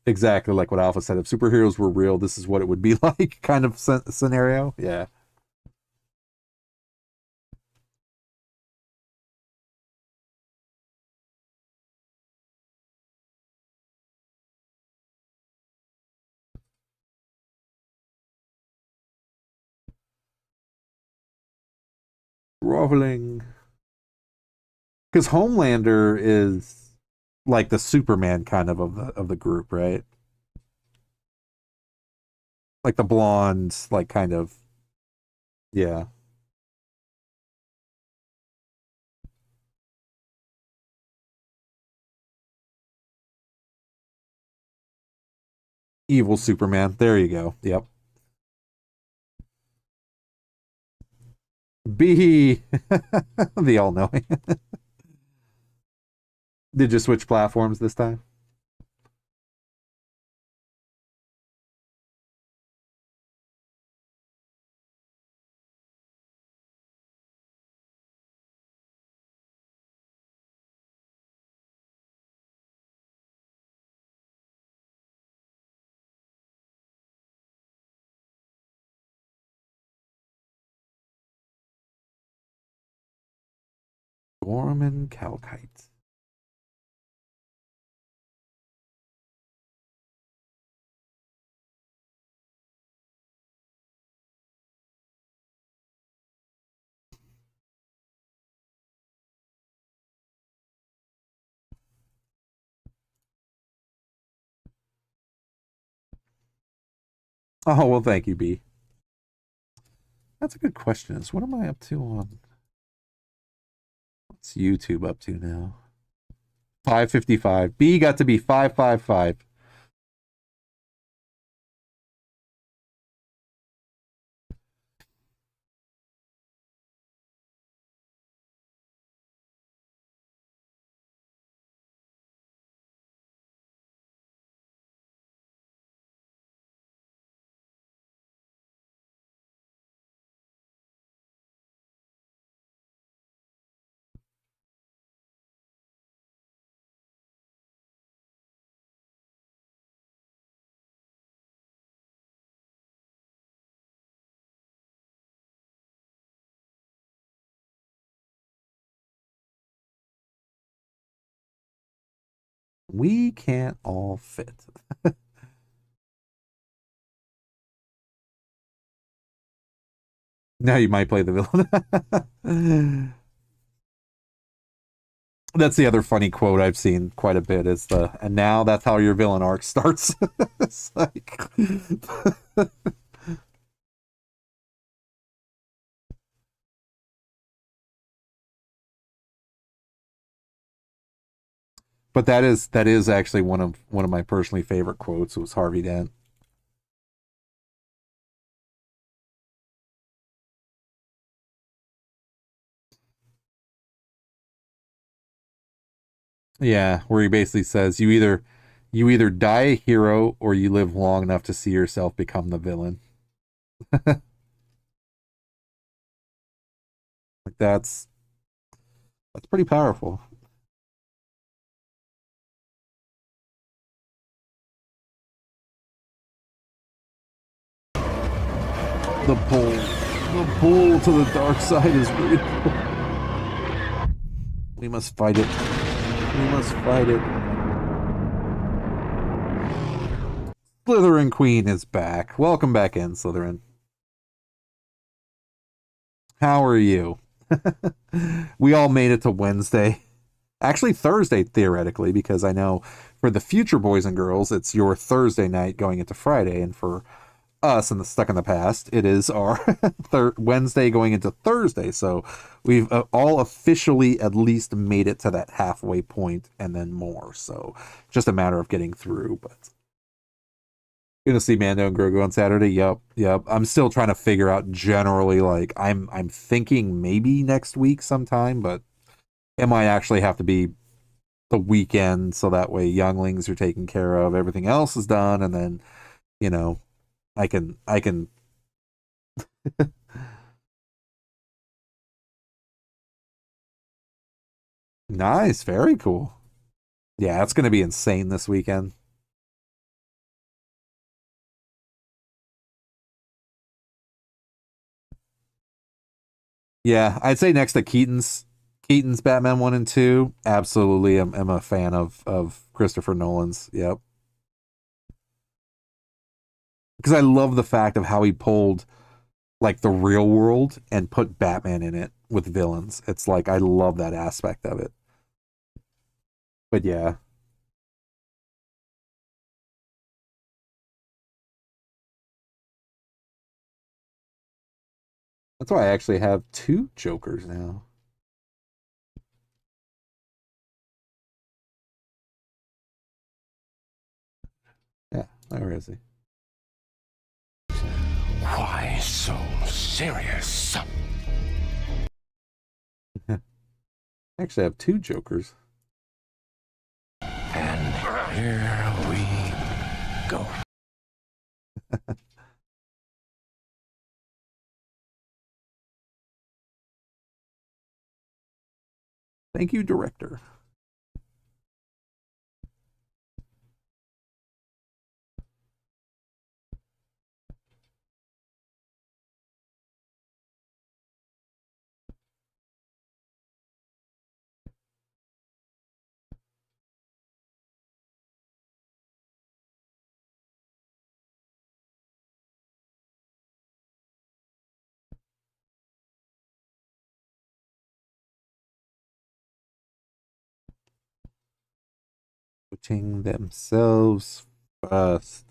exactly like what Alpha said. If superheroes were real, this is what it would be like, kind of scenario. Yeah. Groveling. Because Homelander is like the Superman kind of the group, right? Like the blonde, like kind of, yeah, evil Superman. There you go. Yep. B, the all knowing. Did you switch platforms this time? Gorman Calkite. Oh, well, thank you, B. That's a good question. Is what am I up to on, what's YouTube up to now? 555. B got to be 555. We can't all fit. Now you might play the villain. That's the other funny quote I've seen quite a bit, is and now that's how your villain arc starts. It's like but that is actually one of my personally favorite quotes. It was Harvey Dent. Yeah, where he basically says you either die a hero or you live long enough to see yourself become the villain. Like that's pretty powerful. The pull to the dark side is real. We must fight it. We must fight it. Slytherin Queen is back. Welcome back in, Slytherin. How are you? We all made it to Wednesday. Actually, Thursday, theoretically, because I know for the future boys and girls, it's your Thursday night going into Friday, and for us in the Stuck in the Past, it is our Wednesday going into Thursday. So we've all officially at least made it to that halfway point and then more. So just a matter of getting through. But gonna see Mando and Grogu on Saturday. Yep. I'm still trying to figure out generally, like I'm thinking maybe next week sometime, but it might actually have to be the weekend so that way younglings are taken care of, everything else is done, and then you know I can nice, very cool. Yeah, it's gonna be insane this weekend. Yeah, I'd say next to Keaton's Batman 1 and 2, absolutely I'm a fan of Christopher Nolan's. Yep. Because I love the fact of how he pulled like the real world and put Batman in it with villains. It's like I love that aspect of it. But yeah, that's why I actually have two Jokers now. Yeah, where is he? Why so serious? I actually have two Jokers. And here we go. Thank you, director. Putting themselves first.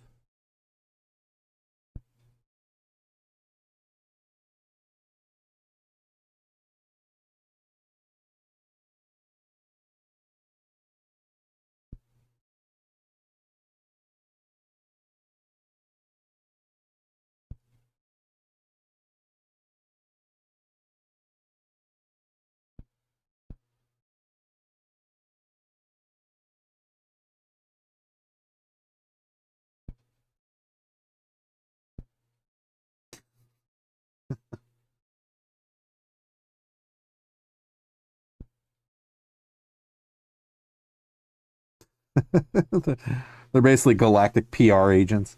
They're basically galactic PR agents.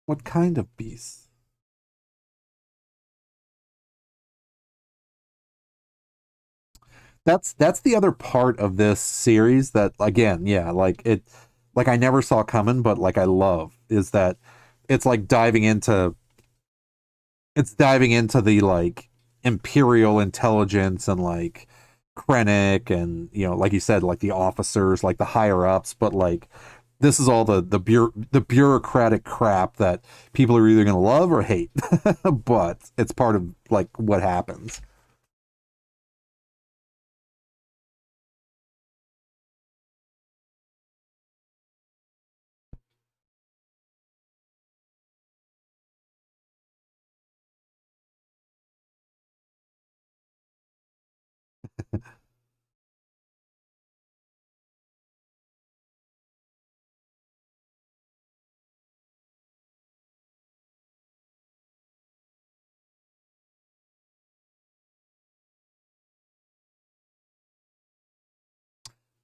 What kind of beasts? That's the other part of this series that again, yeah, like it like I never saw coming, but like I love is that it's like diving into the like imperial intelligence and like Krennic and like you said, like the officers, like the higher ups, but like this is all the bureaucratic crap that people are either gonna love or hate. But it's part of like what happens.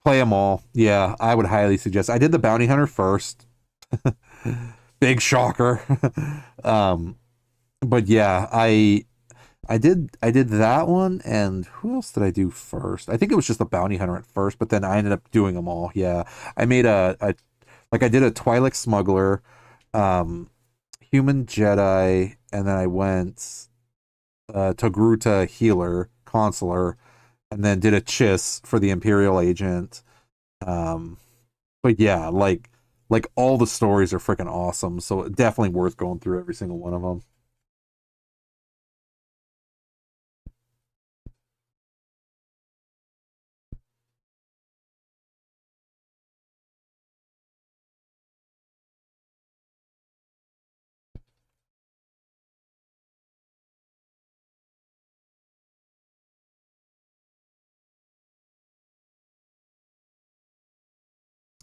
Play them all. Yeah, I would highly suggest. I did the Bounty Hunter first. Big shocker. um, but yeah, I did that one, and who else did I do first? I think it was just the Bounty Hunter at first, but then I ended up doing them all. Yeah, I made a like I did a Twi'lek Smuggler, um, Human Jedi, and then I went Togruta Healer, Consular, and then did a Chiss for the Imperial Agent. Um, but yeah, like all the stories are freaking awesome, so definitely worth going through every single one of them.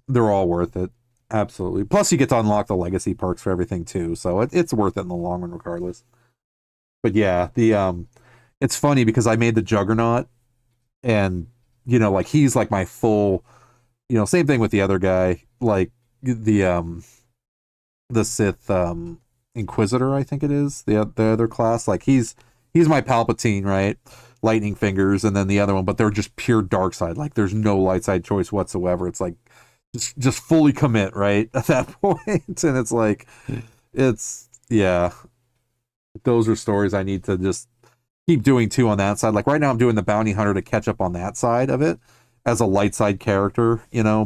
They're all worth it. Absolutely. Plus, you get to unlock the legacy perks for everything too, so it's worth it in the long run, regardless. But yeah, it's funny because I made the Juggernaut, and like he's like my full, same thing with the other guy, like the Sith Inquisitor, I think it is the other class. Like he's my Palpatine, right? Lightning fingers, and then the other one, but they're just pure dark side. Like there's no light side choice whatsoever. It's like just fully commit, right? At that point. And it's like it's yeah. Those are stories I need to just keep doing too on that side. Like right now I'm doing the Bounty Hunter to catch up on that side of it as a light side character,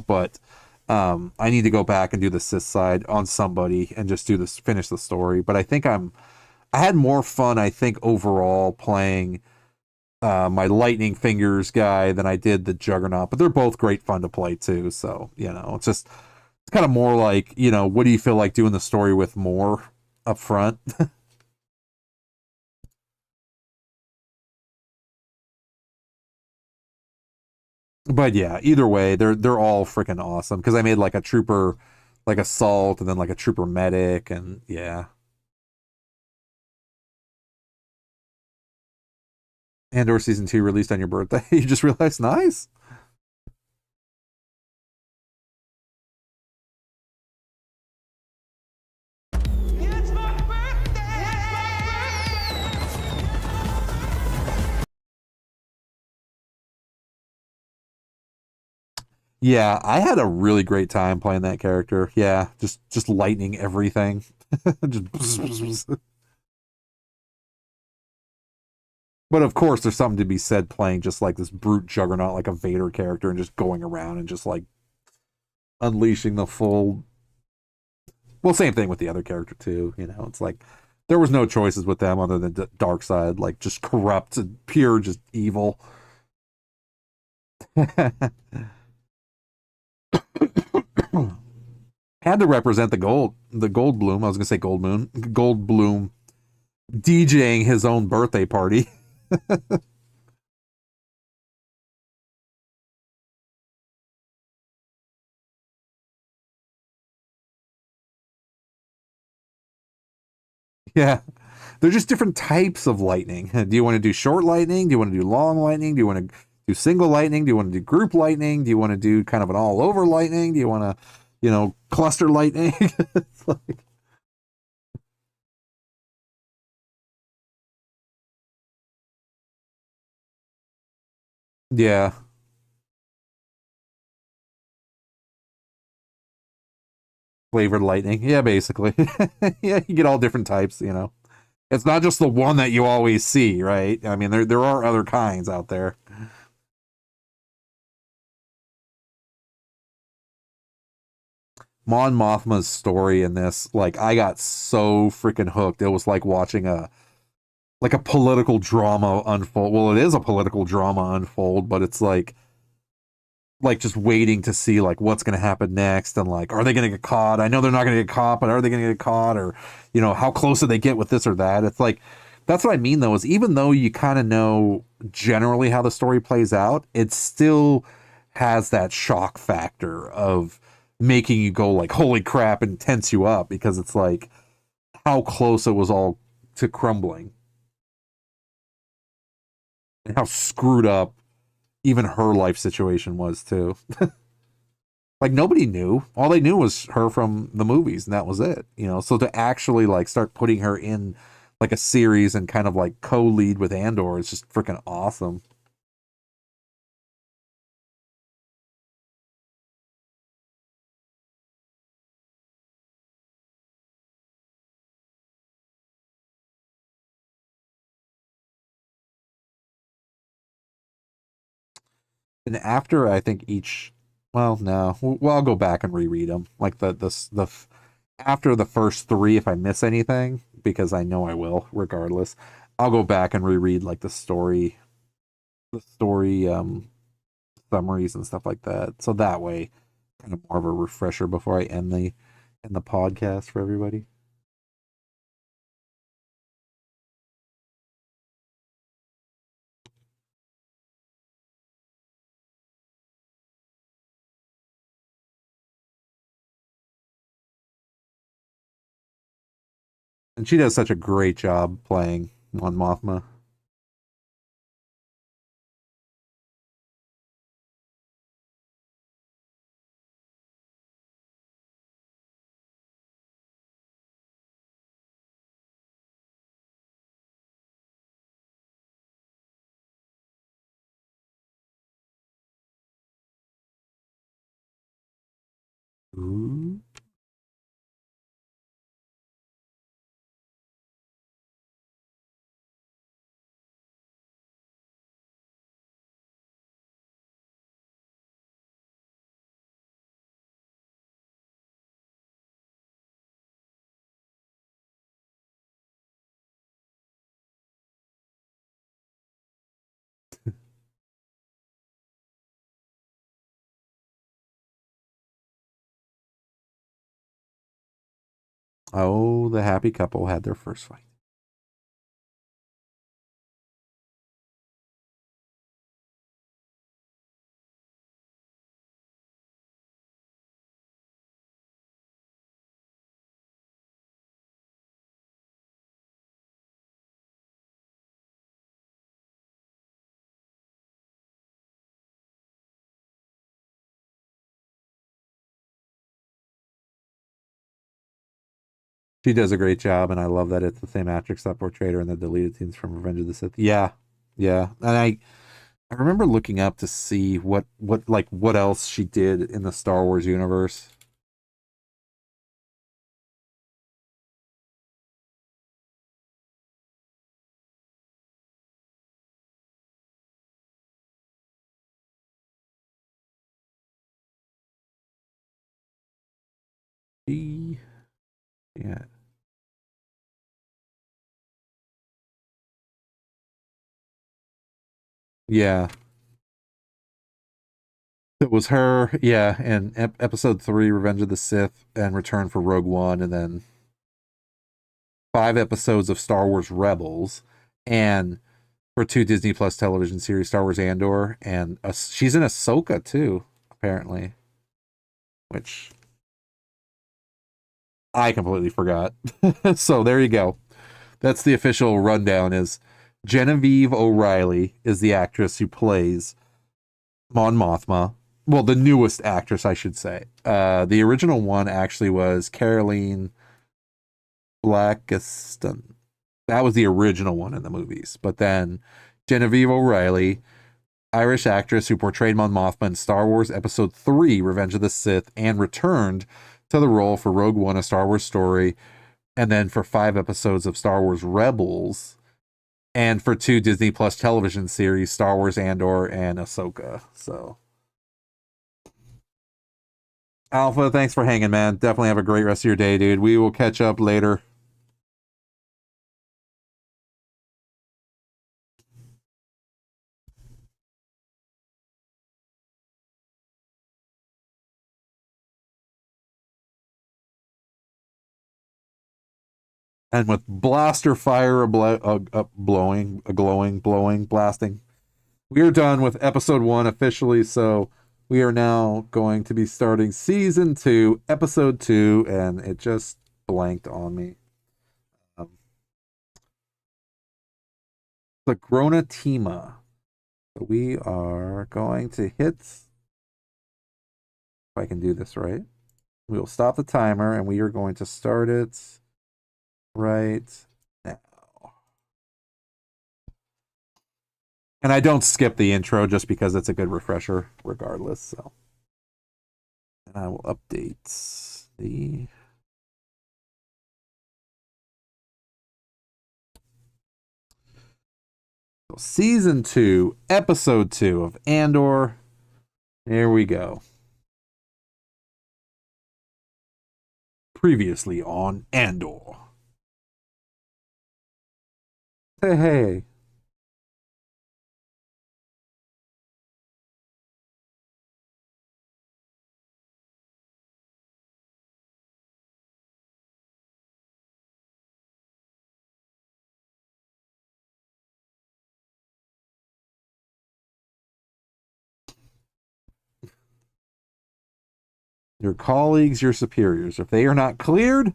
but I need to go back and do the Sith side on somebody and just do this, finish the story. But I think I had more fun, I think, overall playing my Lightning Fingers guy than I did the Juggernaut. But they're both great fun to play too. So, it's kind of more like, what do you feel like doing the story with more up front? But yeah, either way, they're all freaking awesome because I made like a trooper, like assault, and then like a trooper medic, and yeah. Andor season 2 released on your birthday. You just realized, nice. Yeah, I had a really great time playing that character. Yeah, just lightning everything. just But of course, there's something to be said playing just like this brute juggernaut, like a Vader character, and just going around and just like unleashing the full. Well, same thing with the other character too. It's like there was no choices with them other than dark side, like just corrupt and pure, just evil. Had to represent the gold bloom. I was gonna say gold moon, gold bloom, DJing his own birthday party. Yeah, they're just different types of lightning. Do you want to do short lightning? Do you want to do long lightning? Do you want to do single lightning? Do you want to do group lightning? Do you want to do kind of an all over lightning? Do you want to, cluster lightning? It's like, yeah, flavored lightning. Yeah, basically. Yeah, you get all different types. It's not just the one that you always see, right? I mean, there are other kinds out there. Mon Mothma's story in this, like, I got so freaking hooked. It was like watching a political drama unfold. Well, it is a political drama unfold, but it's like just waiting to see like what's going to happen next, and like, are they going to get caught? I know they're not going to get caught, but are they going to get caught? Or how close do they get with this or that? It's like, that's what I mean though, is even though you kind of know generally how the story plays out, it still has that shock factor of making you go like, holy crap, and tense you up, because it's like how close it was all to crumbling, and how screwed up even her life situation was too. Like nobody knew. All they knew was her from the movies, and that was it. So to actually like start putting her in like a series and kind of like co-lead with Andor is just freaking awesome. And after I think each, well, no, well, I'll go back and reread them. Like after the first three, if I miss anything, because I know I will, regardless, I'll go back and reread like the story summaries and stuff like that. So that way, kind of more of a refresher before I end the podcast for everybody. And she does such a great job playing Mon Mothma. Ooh. Oh, the happy couple had their first fight. She does a great job, and I love that it's the same actress that portrayed her in the deleted scenes from Revenge of the Sith. Yeah, yeah, and I remember looking up to see what else she did in the Star Wars universe. She, yeah, yeah, it was her. Yeah, in Episode 3, Revenge of the Sith, and Return for Rogue One, and then 5 episodes of Star Wars Rebels, and for 2 Disney Plus television series, Star Wars Andor, and she's in Ahsoka too, apparently, which I completely forgot. So there you go. That's the official rundown. Is Genevieve O'Reilly is the actress who plays Mon Mothma. Well, the newest actress, I should say. The original one actually was Caroline Blackiston. That was the original one in the movies. But then Genevieve O'Reilly, Irish actress who portrayed Mon Mothma in Star Wars Episode 3, Revenge of the Sith, and returned to the role for Rogue One, A Star Wars Story, and then for 5 episodes of Star Wars Rebels, and for 2 Disney Plus television series, Star Wars Andor and Ahsoka. So, Alpha, thanks for hanging, man. Definitely have a great rest of your day, dude. We will catch up later. And with blaster fire blowing, blasting, we are done with episode 1 officially. So we are now going to be starting season 2, episode 2, and it just blanked on me. The Grona Tima. So we are going to hit, if I can do this right, we will stop the timer and we are going to start it right now. And I don't skip the intro just because it's a good refresher regardless. So, and I will update the season 2, episode 2 of Andor. Here we go. Previously on Andor. Hey. Your colleagues, your superiors. If they are not cleared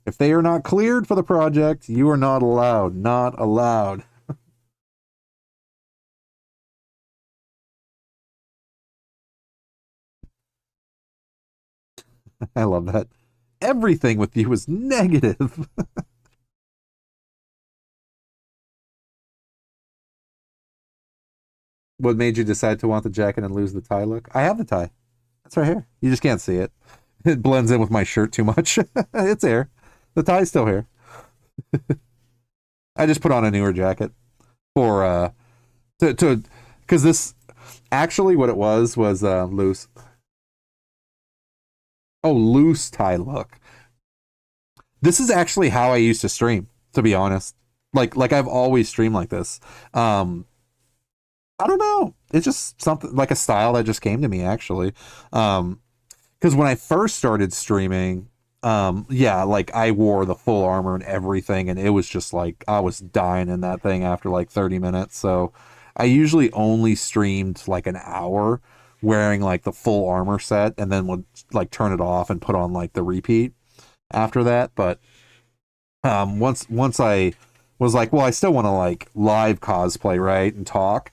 for the project, you are not allowed. Not allowed. I love that. Everything with you is negative. What made you decide to want the jacket and lose the tie look? I have the tie. It's right here. You just can't see it. It blends in with my shirt too much. It's here. The tie's still here. I just put on a newer jacket for to because this actually what it was loose. Oh, loose tie look. This is actually how I used to stream, to be honest. Like I've always streamed like this. I don't know. It's just something like a style that just came to me actually. Because when I first started streaming, yeah, like I wore the full armor and everything, and it was just like I was dying in that thing after like 30 minutes. So I usually only streamed like an hour wearing like the full armor set and then would like turn it off and put on like the repeat after that. But once I was like, well, I still want to like live cosplay, right, and talk.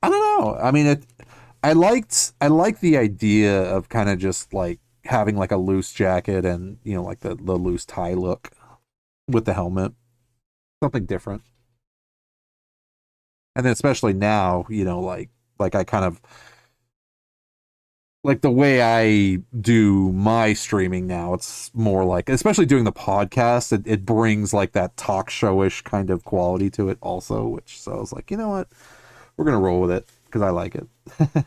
I don't know. I mean, I liked the idea of kind of just like having like a loose jacket and like the loose tie look with the helmet, something different. And then especially now, like I kind of like the way I do my streaming now. It's more like, especially doing the podcast, it brings like that talk showish kind of quality to it also. Which so I was like, you know what, we're gonna roll with it because I like it.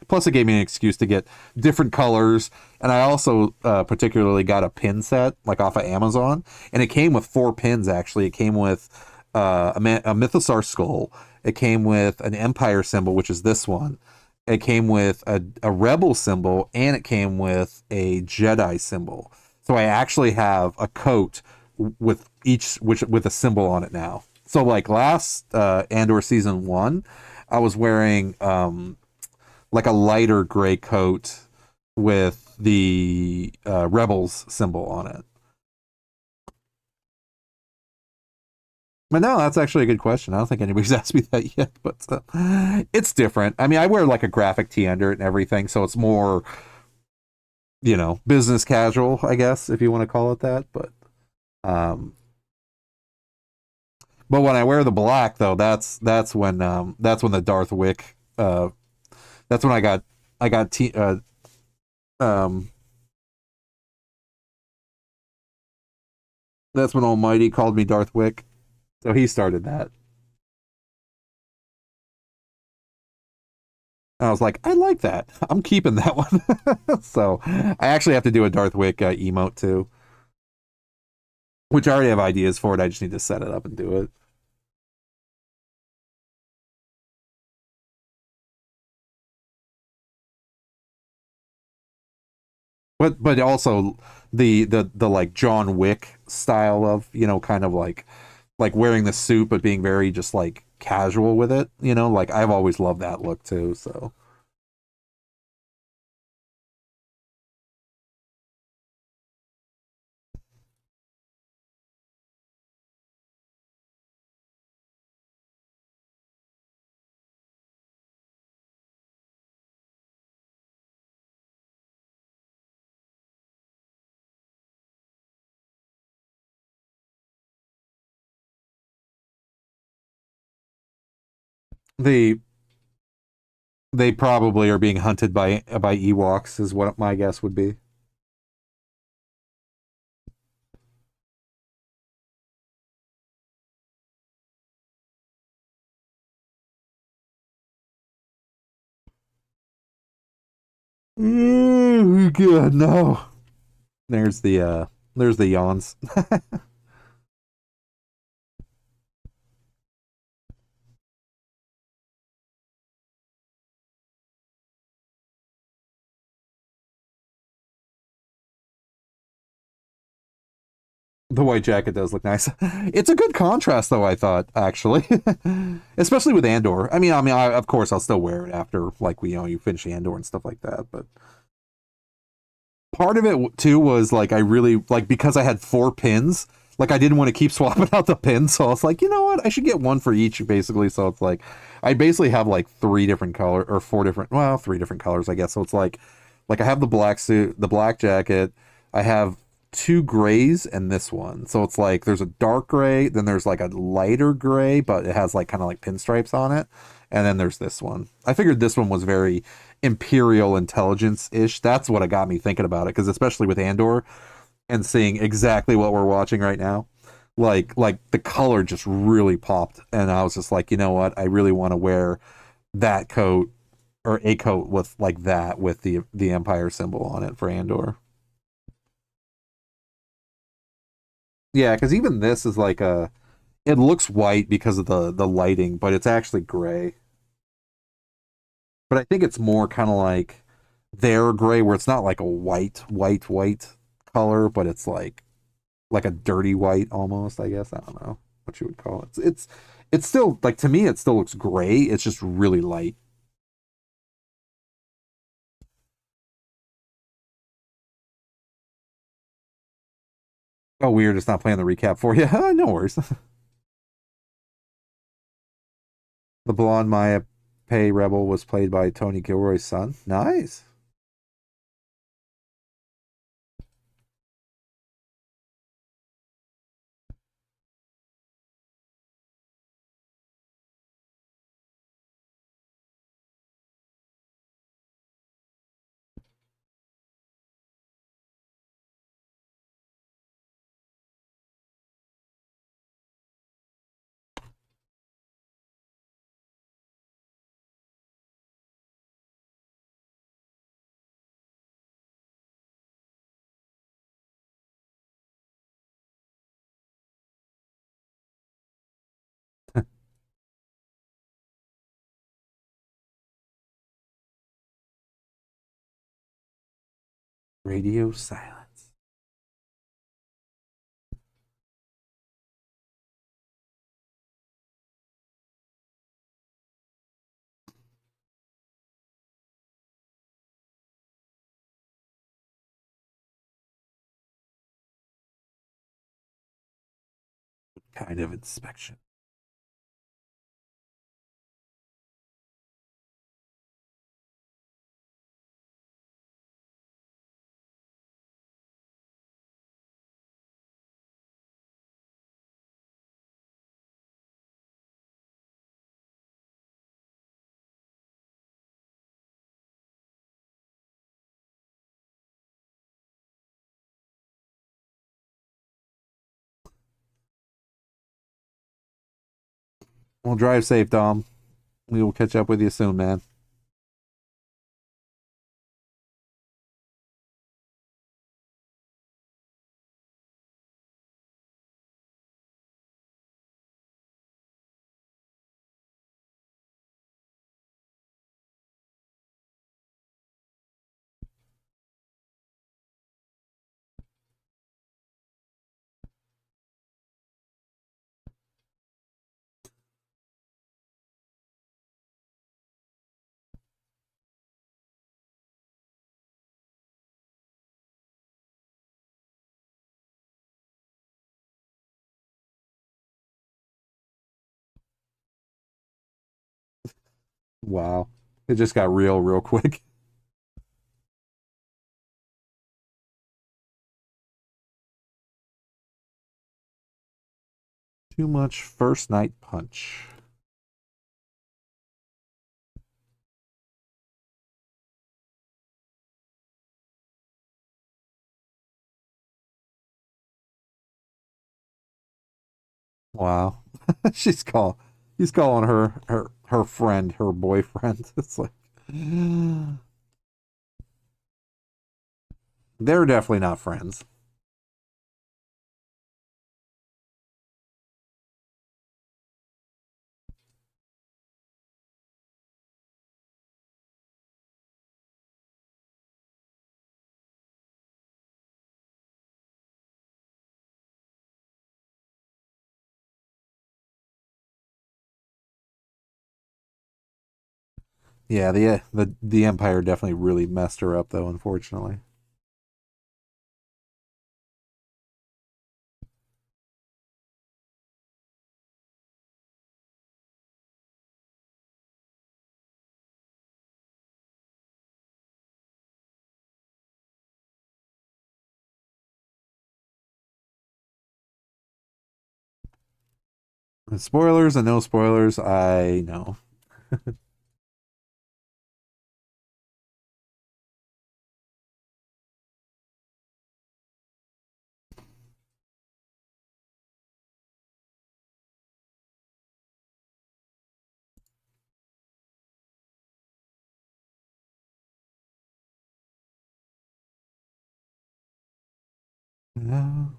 Plus, it gave me an excuse to get different colors, and I also particularly got a pin set like off of Amazon, and it came with 4 pins. Actually, it came with a Mythosaur skull. It came with an Empire symbol, which is this one. It came with a Rebel symbol, and it came with a Jedi symbol. So I actually have a coat with with a symbol on it now. So like last Andor season 1, I was wearing like a lighter gray coat with the Rebels symbol on it. But no, that's actually a good question. I don't think anybody's asked me that yet, but it's different. I mean, I wear like a graphic tee under it and everything, so it's more, business casual, I guess, if you want to call it that. Um, but when I wear the black, though, that's when the Darth Wick. That's when I got um, that's when Almighty called me Darth Wick. So he started that. And I was like, I like that. I'm keeping that one. So I actually have to do a Darth Wick emote too, which I already have ideas for it. I just need to set it up and do it. But also the like John Wick style of kind of like wearing the suit but being very just like casual with it. Like I've always loved that look too. So They they probably are being hunted by Ewoks, is what my guess would be. Oh God, no. There's the yawns. The white jacket does look nice. It's a good contrast, though. I thought actually, especially with Andor. Of course, I'll still wear it after like you finish Andor and stuff like that. But part of it too was like I really like because I had 4 pins. Like I didn't want to keep swapping out the pins, so I was like, you know what? I should get one for each, basically. So it's like I basically have like 3 different color or 4 different, well, 3 different colors, I guess. So it's like I have the black suit, the black jacket. I have 2 grays and this one. So it's like there's a dark gray, then there's like a lighter gray, but it has like kind of like pinstripes on it, and then there's this one. I figured this one was very Imperial intelligence ish. That's what got me thinking about it, because especially with Andor and seeing exactly what we're watching right now, like the color just really popped, and I was just like, you know what, I really want to wear that coat or a coat with like that with the Empire symbol on it for Andor. Yeah, because even this is like it looks white because of the lighting, but it's actually gray. But I think it's more kind of like their gray, where it's not like a white color, but it's like a dirty white almost. I guess I don't know what you would call it. It's still like, to me it still looks gray. It's just really light. Oh, weird. It's not playing the recap for you. No worries. The blonde Maya Pei Rebel was played by Tony Gilroy's son. Nice. Radio silence. Kind of inspection. Well, drive safe, Dom. We will catch up with you soon, man. Wow. It just got real quick. Too much first night punch. Wow. He's calling her friend, her boyfriend. It's like they're definitely not friends. Yeah, the Empire definitely really messed her up though, unfortunately. Spoilers and no spoilers, I know. No.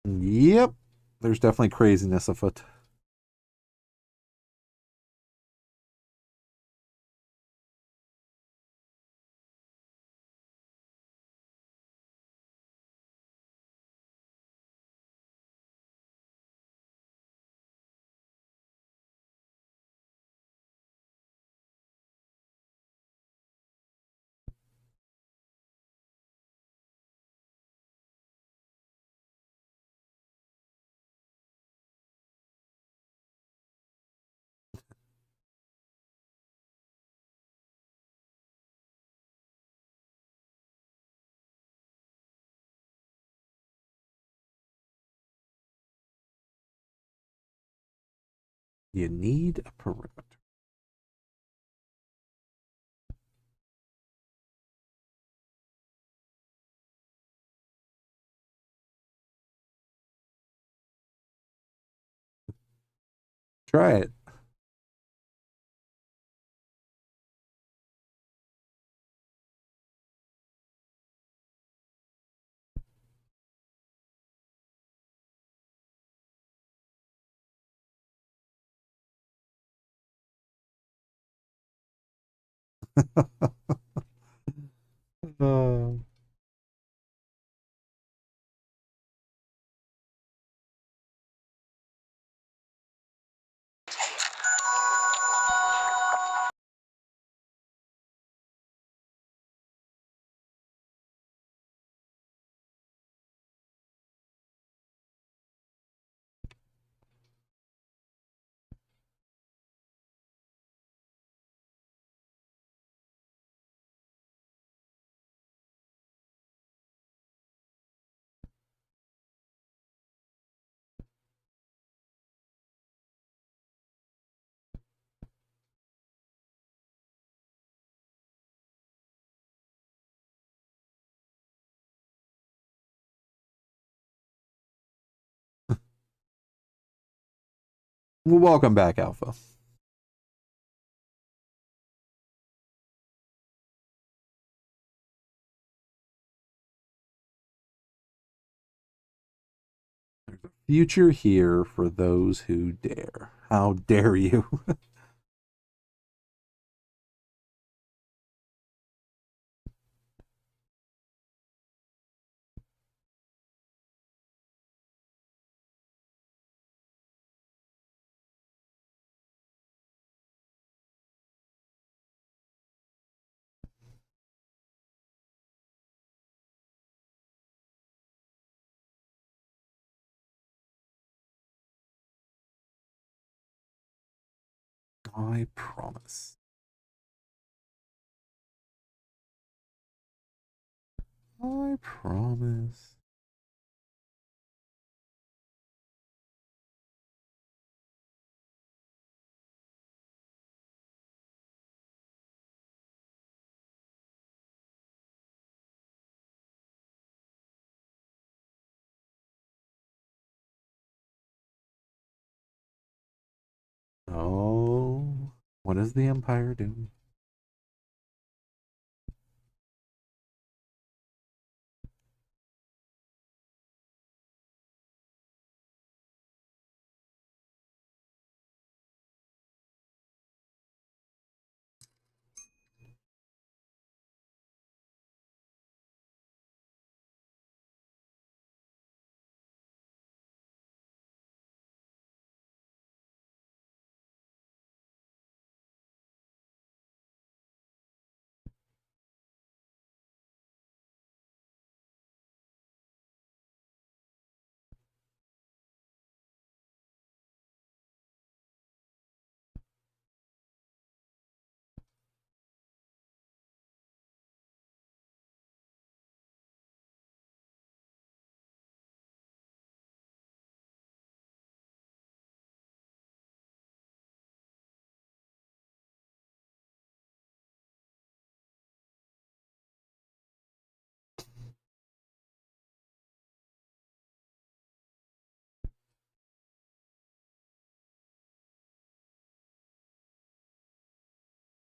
Yep. There's definitely craziness afoot. You need a perimeter. Try it. Uh, well, welcome back, Alpha. There's a future here for those who dare. How dare you? I promise. I promise. Oh, what is the Empire doing?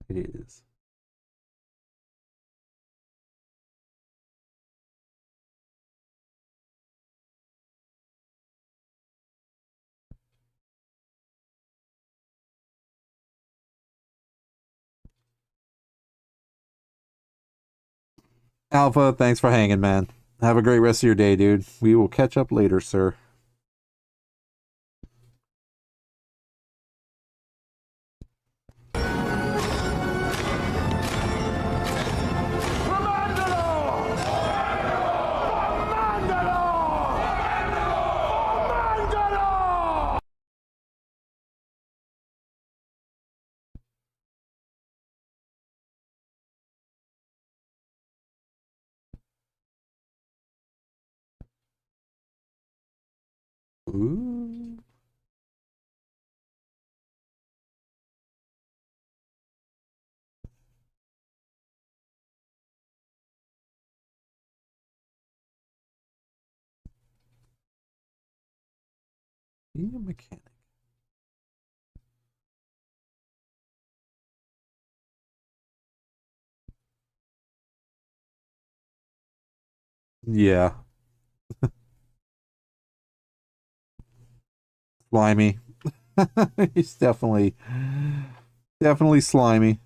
It is. Alpha, thanks for hanging, man. Have a great rest of your day, dude. We will catch up later, sir. Ooh. Be a mechanic. Yeah. Slimy. He's definitely slimy.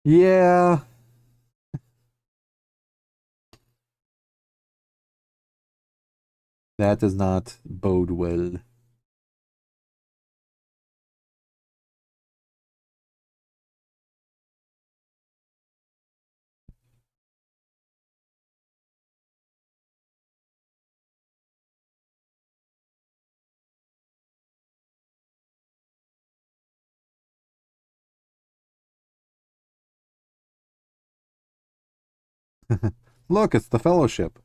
Yeah. That does not bode well. Look, it's the Fellowship.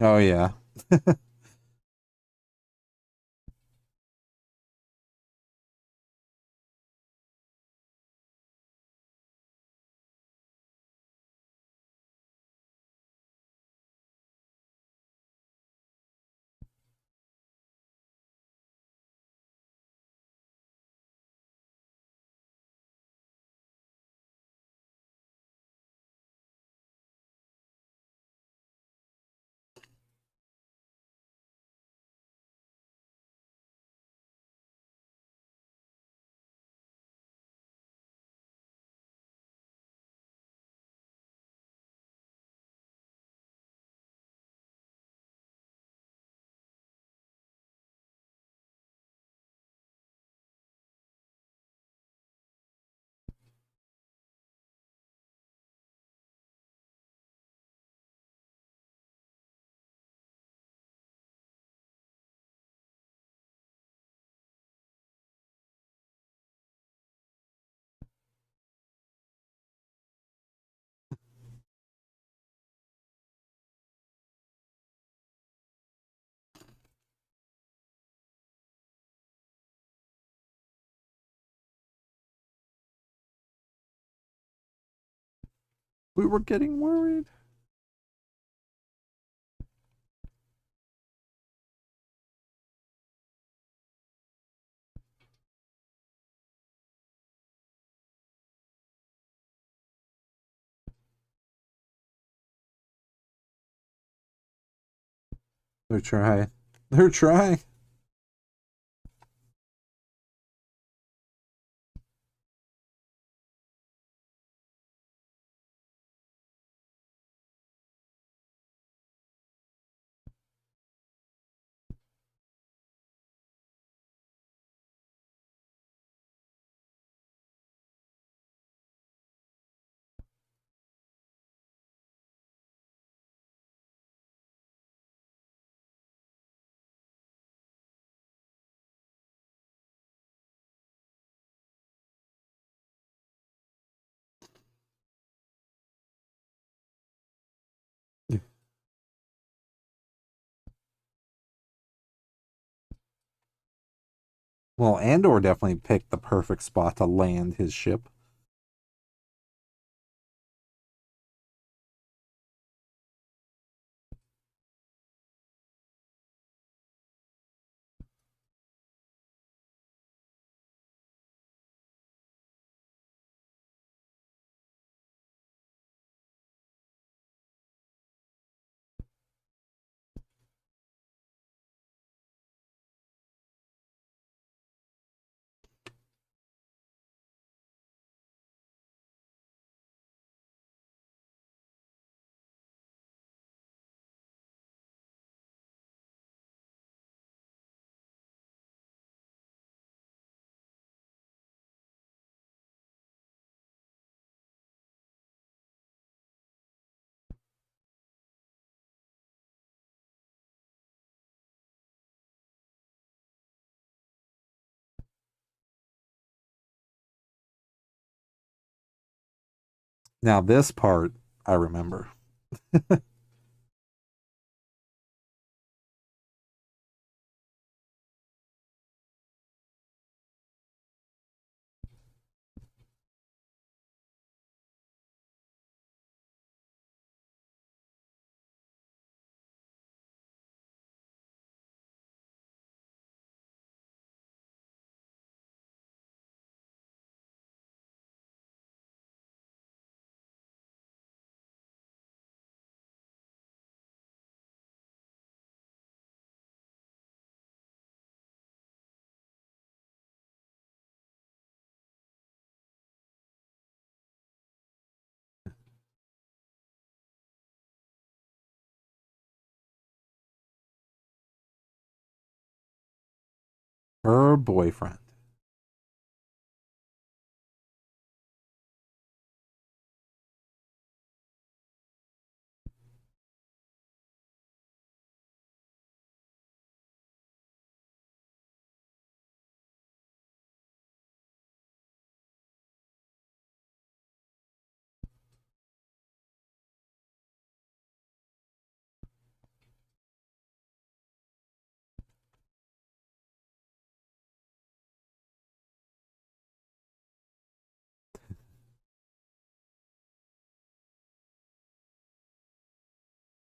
Oh yeah. We were getting worried. They're trying. They're trying. Well, Andor definitely picked the perfect spot to land his ship. Now this part I remember. Her boyfriend.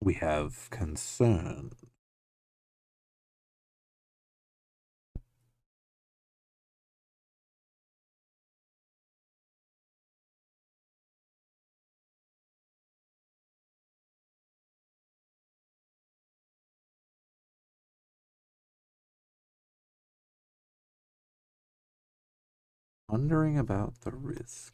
We have concern. Wondering about the risk.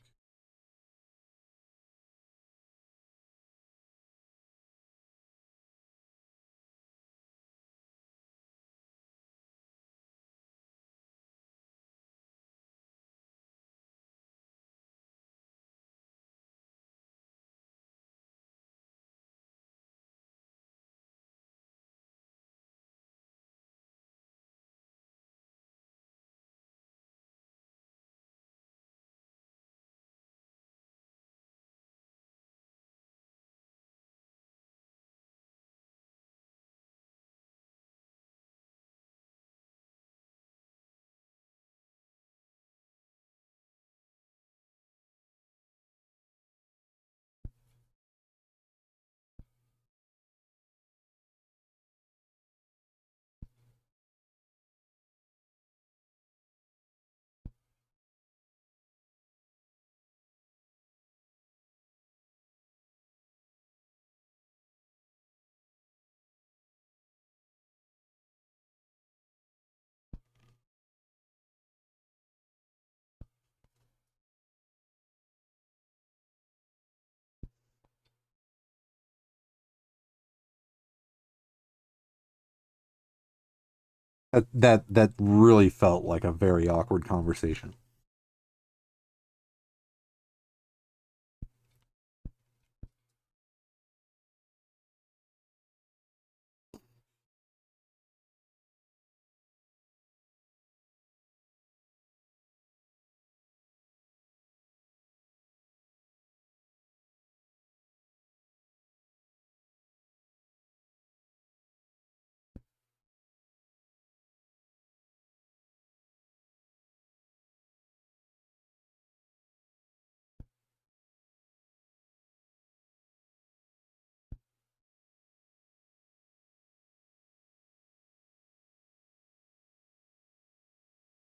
That really felt like a very awkward conversation.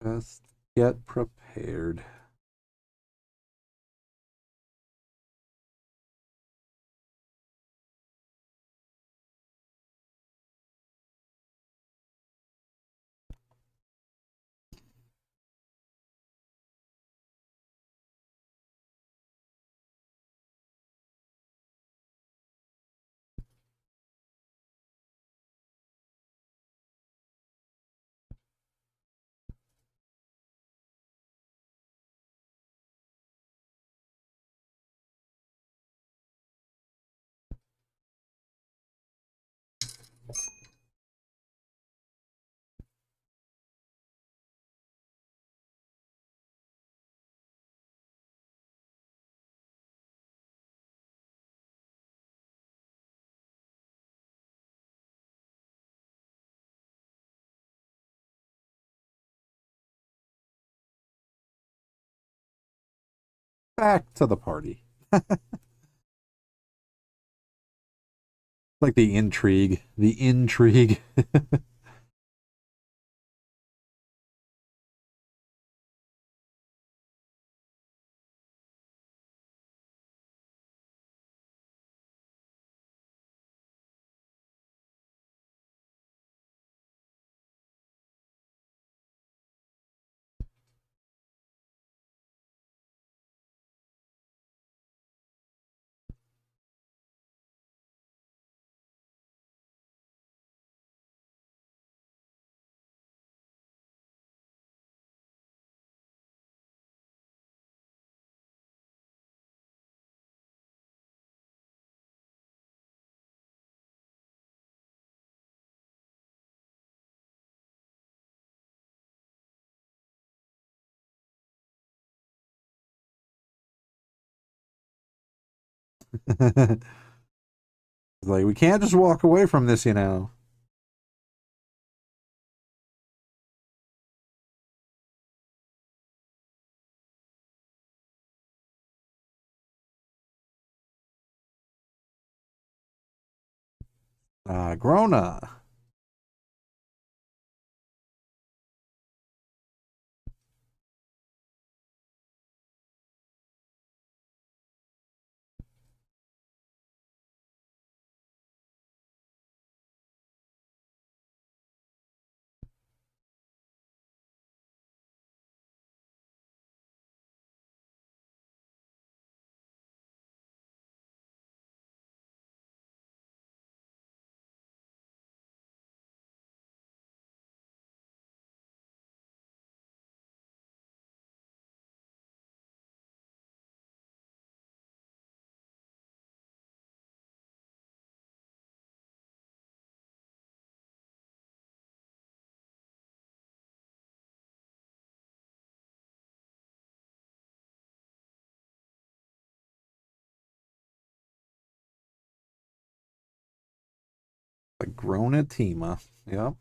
Just get prepared. Back to the party. Like the intrigue. The intrigue. It's like we can't just walk away from this, you know. Grona. The Grona Tima. Yep.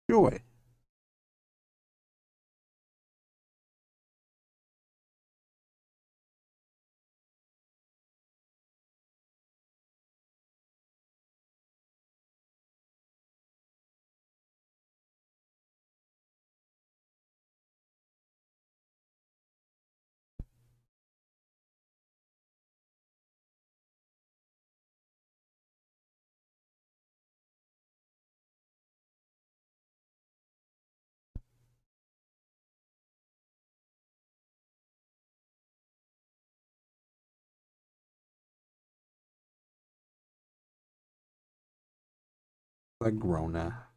Joy. The Grona.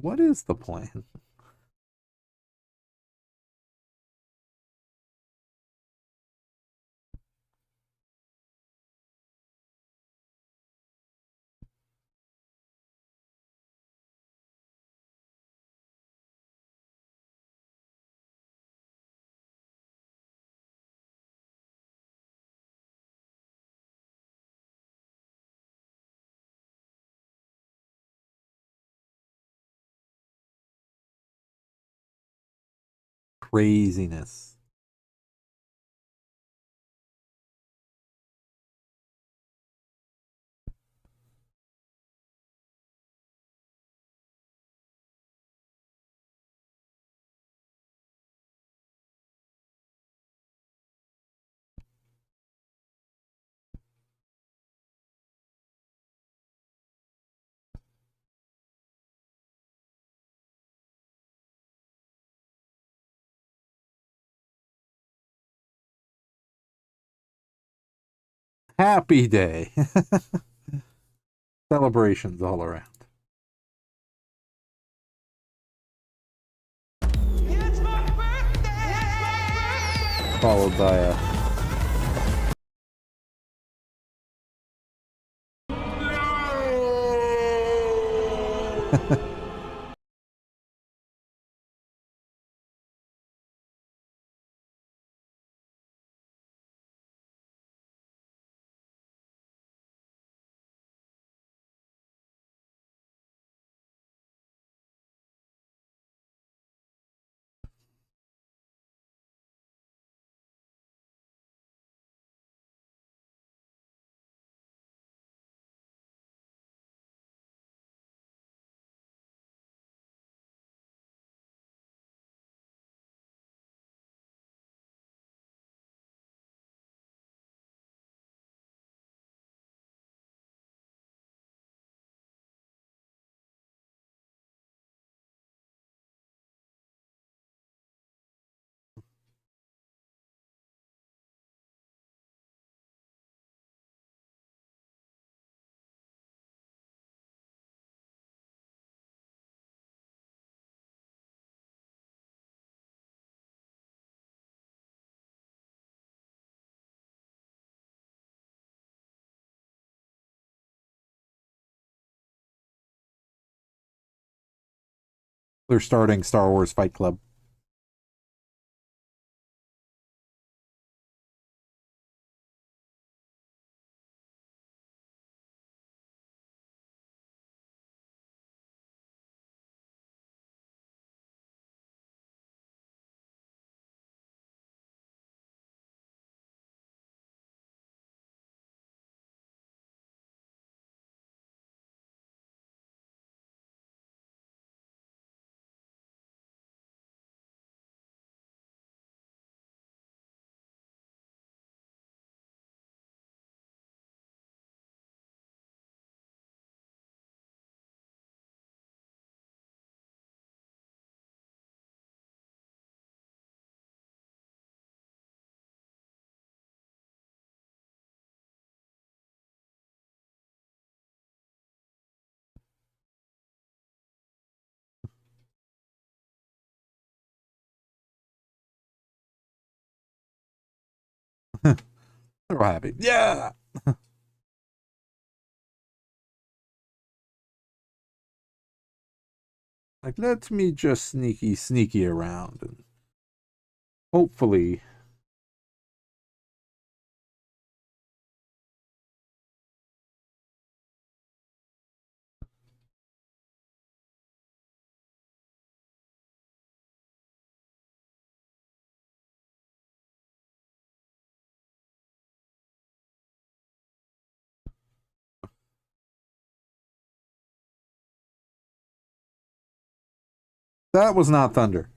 What is the plan? Craziness. Happy day. Celebrations all around. Followed by a They're starting Star Wars Fight Club. They're all happy. Yeah. Like, let me just sneaky around and hopefully. That was not thunder.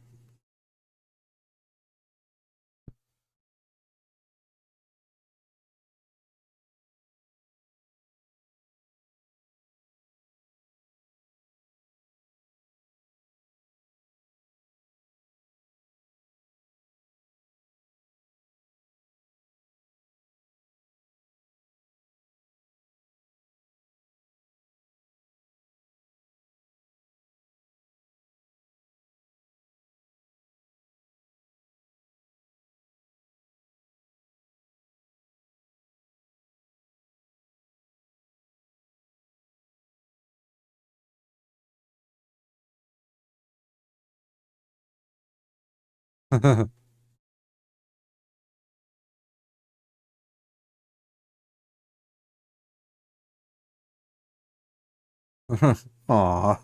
Aw.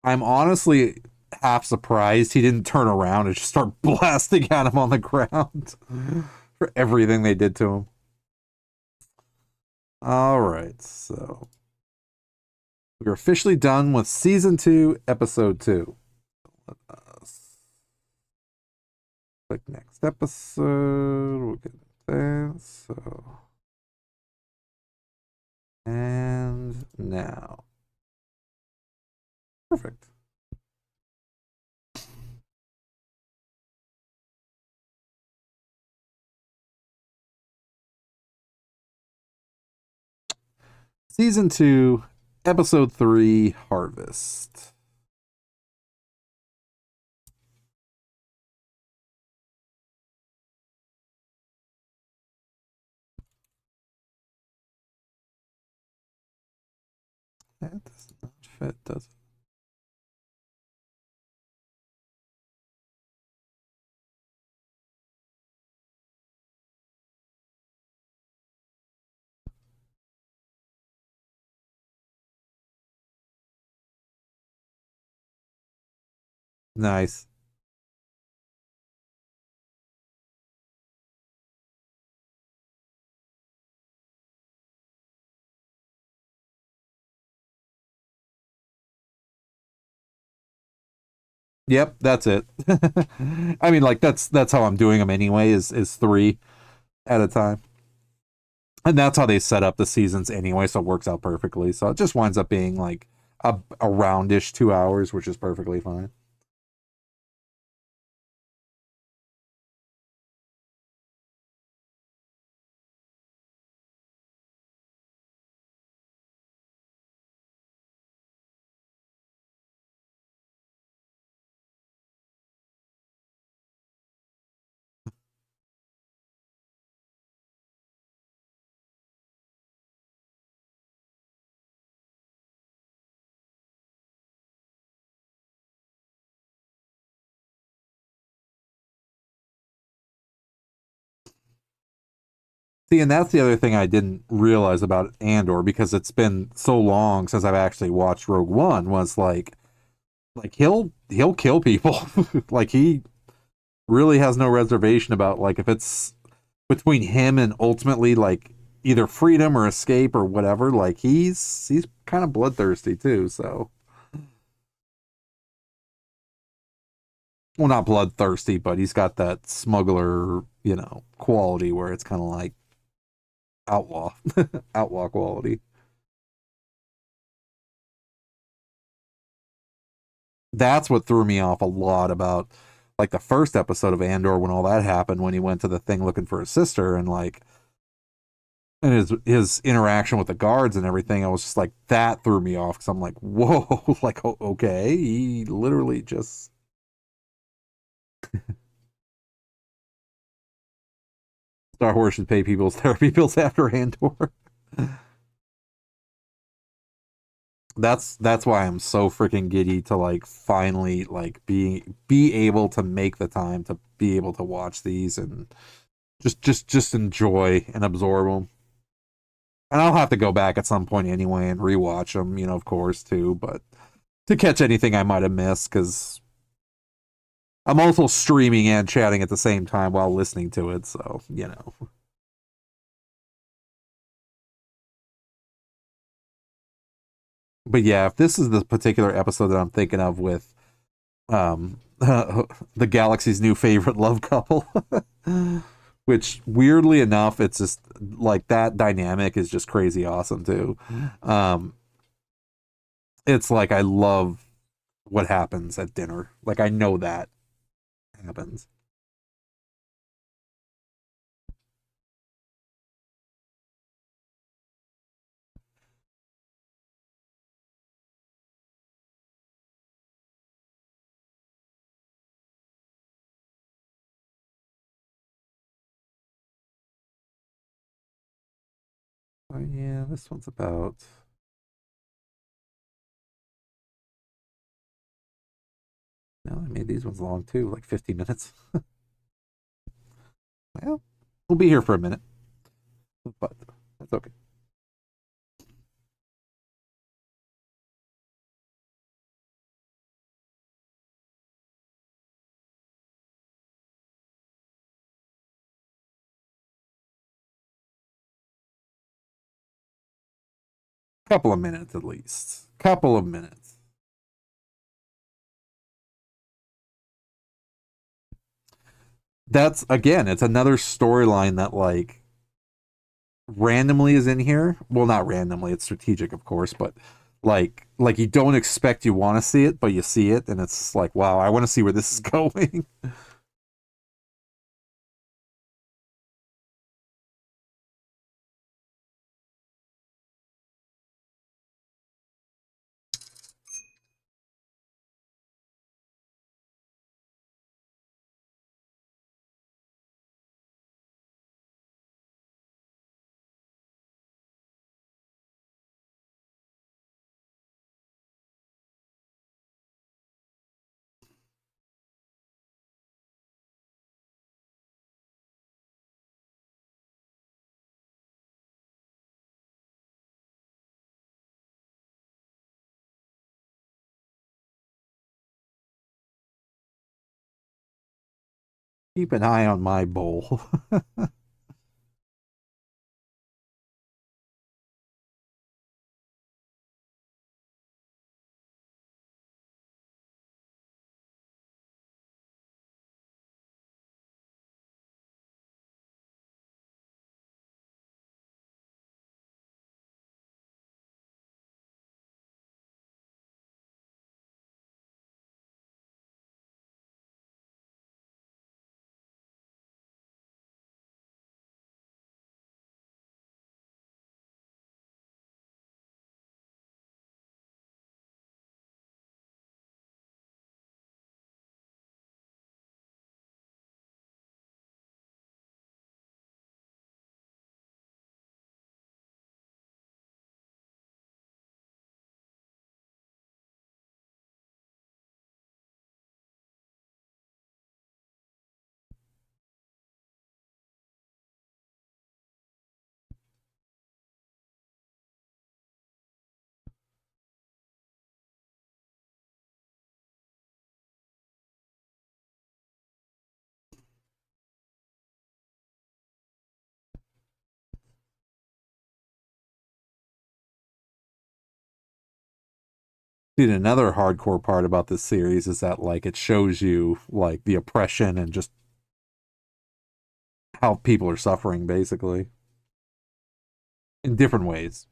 I'm honestly half surprised he didn't turn around and just start blasting at him on the ground for everything they did to him. All right, so we're officially done with season 2, episode 2. Let us click next episode. We'll get there. So, and now, perfect. Season 2, episode 3, Harvest. That does not fit, does it? Nice. Yep, that's it. I mean, like that's how I'm doing them anyway. Is 3 at a time, and that's how they set up the seasons anyway. So it works out perfectly. So it just winds up being like a roundish 2 hours, which is perfectly fine. See, and that's the other thing I didn't realize about Andor because it's been so long since I've actually watched Rogue One was like he'll kill people. Like he really has no reservation about like if it's between him and ultimately like either freedom or escape or whatever, like he's kind of bloodthirsty too, so well not bloodthirsty, but he's got that smuggler, quality where it's kind of like outlaw outlaw quality. That's what threw me off a lot about like the first episode of Andor when all that happened when he went to the thing looking for his sister and like and his interaction with the guards and everything. I was just like that threw me off because I'm like, whoa, like okay, he literally just Star Wars should pay people's therapy bills after Andor. That's why I'm so freaking giddy to like finally like be able to make the time to be able to watch these and just enjoy and absorb them. And I'll have to go back at some point anyway and rewatch them, of course too, but to catch anything I might have missed because I'm also streaming and chatting at the same time while listening to it, so. But yeah, if this is the particular episode that I'm thinking of with the galaxy's new favorite love couple, which weirdly enough, it's just like that dynamic is just crazy awesome too. Um, it's like I love what happens at dinner. Like I know that happens. Oh yeah, this one's about. No, I made these ones long too, like 50 minutes. Well, we'll be here for a minute, but that's okay. Couple of minutes at least. Couple of minutes. That's again, it's another storyline that like randomly is in here. Well, not randomly, it's strategic, of course, but like you don't expect you want to see it, but you see it, and it's like, wow, I want to see where this is going. Keep an eye on my bowl. Dude, another hardcore part about this series is that like it shows you like the oppression and just how people are suffering basically in different ways.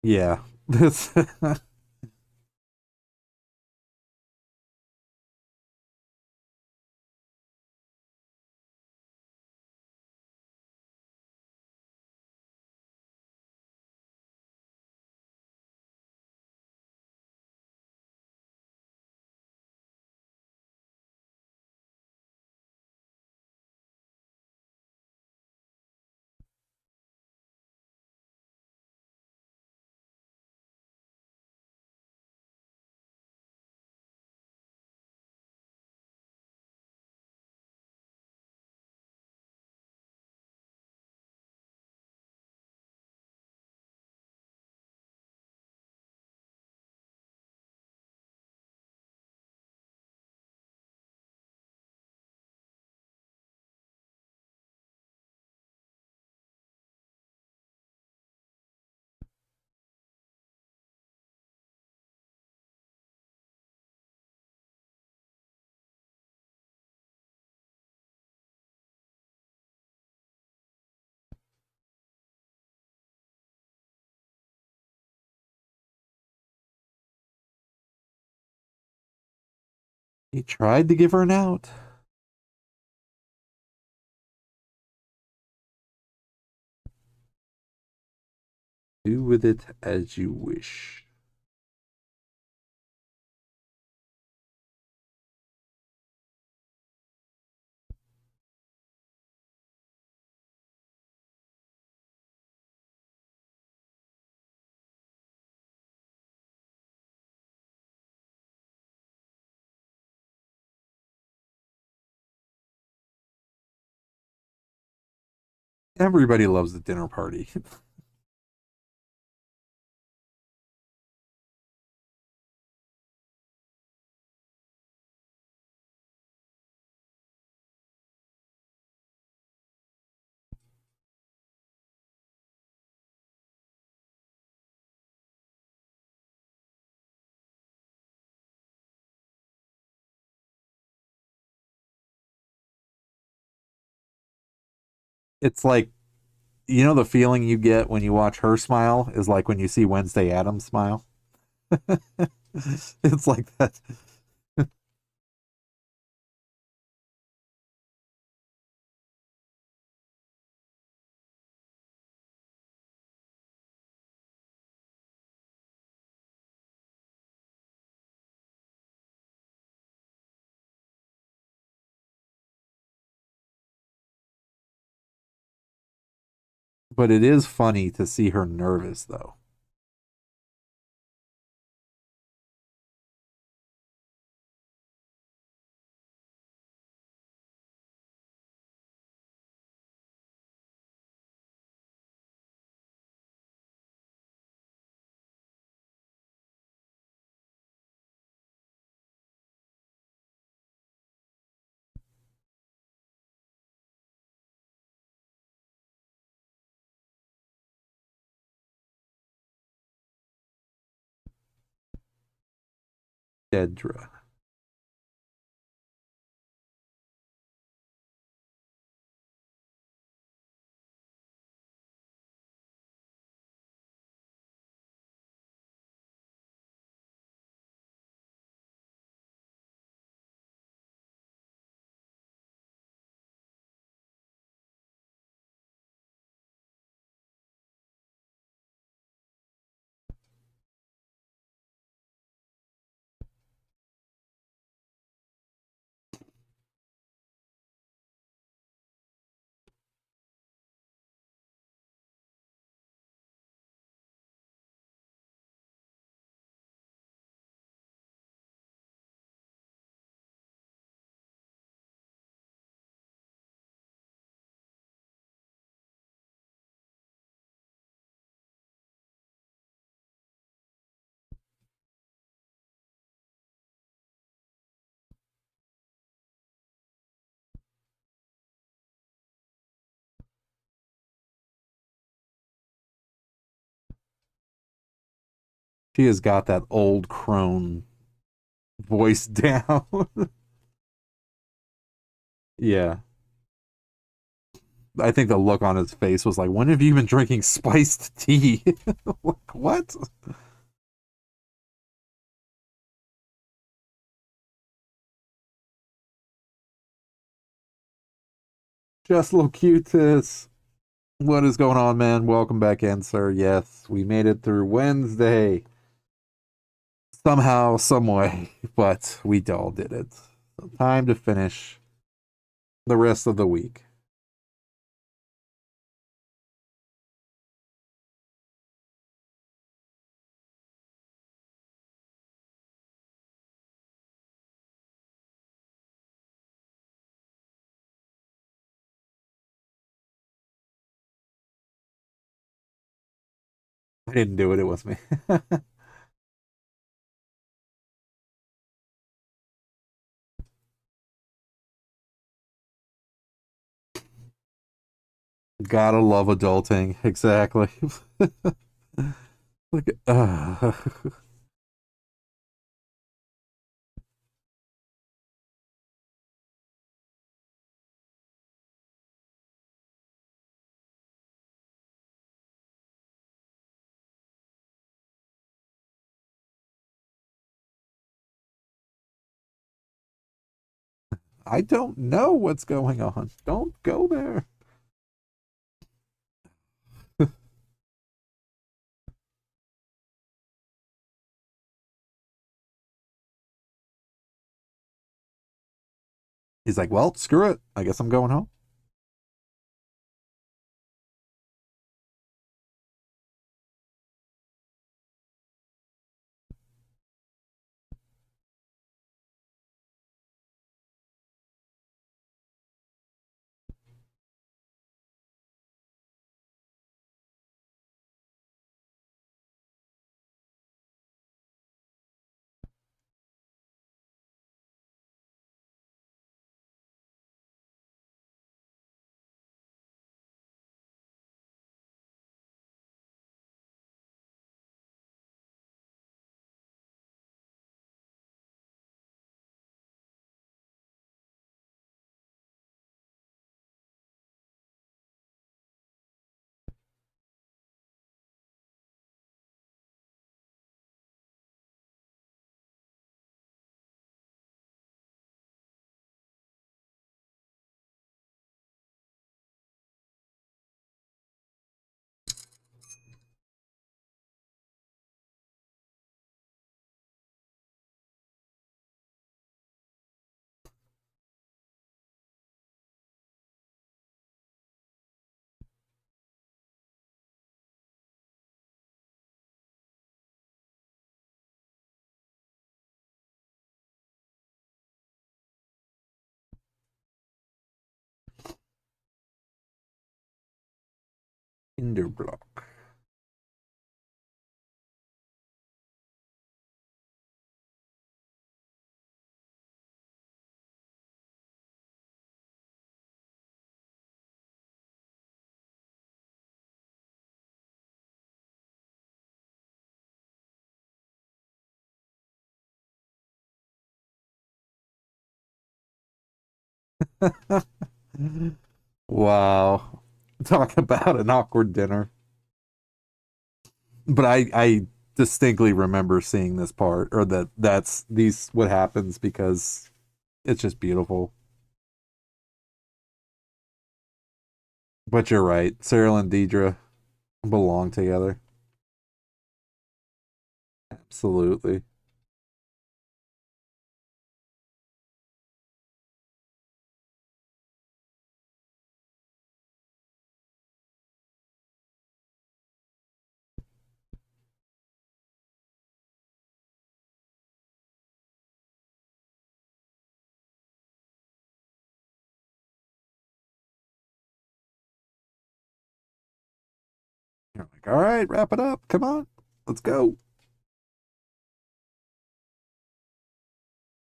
Yeah. This he tried to give her an out. Do with it as you wish. Everybody loves the dinner party. It's like, you know, the feeling you get when you watch her smile is like when you see Wednesday Addams smile. It's like that. But it is funny to see her nervous, though. Dedra. She has got that old crone voice down. Yeah. I think the look on his face was like, when have you been drinking spiced tea? Like, what? Just Locutus. What is going on, man? Welcome back in, sir. Yes, we made it through Wednesday. Somehow, some way, but we all did it. So time to finish the rest of the week. I didn't do it, it was me. Gotta love adulting. Exactly. Look at, I don't know what's going on. Don't go there. He's like, well, screw it. I guess I'm going home. Hinderblock. Wow. Talk about an awkward dinner. But I distinctly remember seeing this part, or that's these what happens, because it's just beautiful. But you're right. Cyril and Deidre belong together. Absolutely. You're like, all right, wrap it up. Come on. Let's go.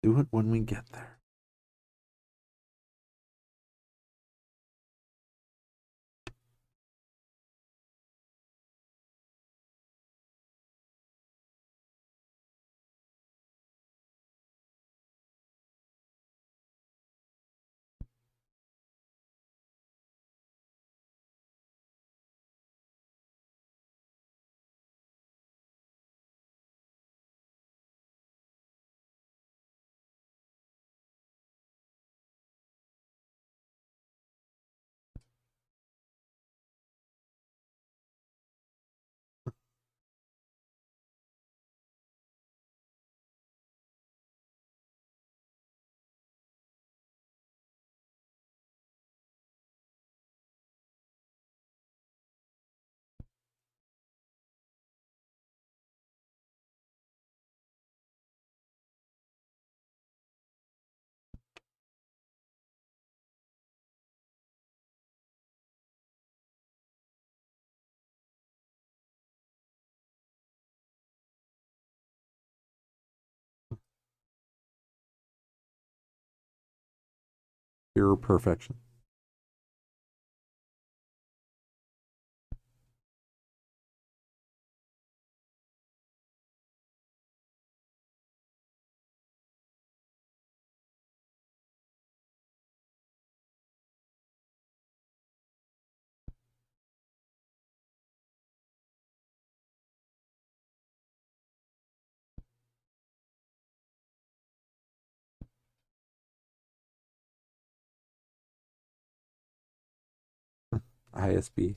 Do it when we get there. Pure perfection. ISB.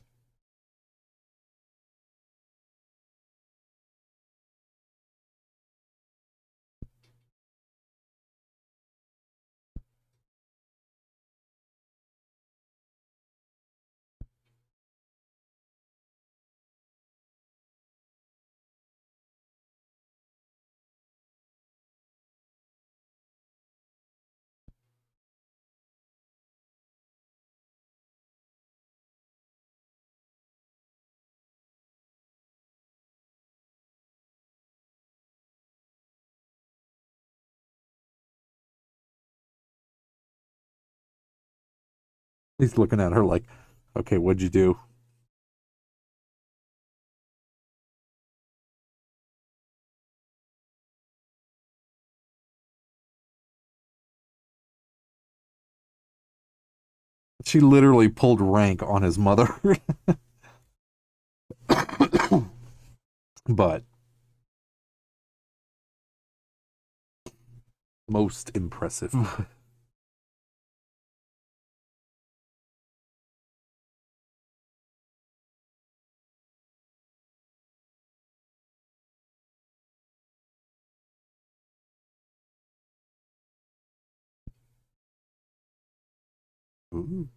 He's looking at her like, okay, what'd you do? She literally pulled rank on his mother. But most impressive. Ooh.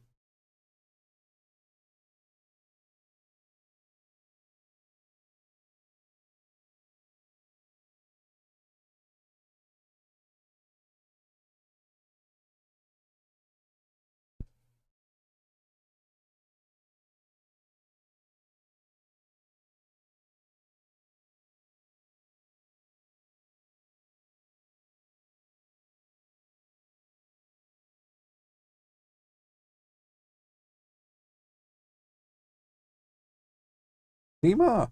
Nima.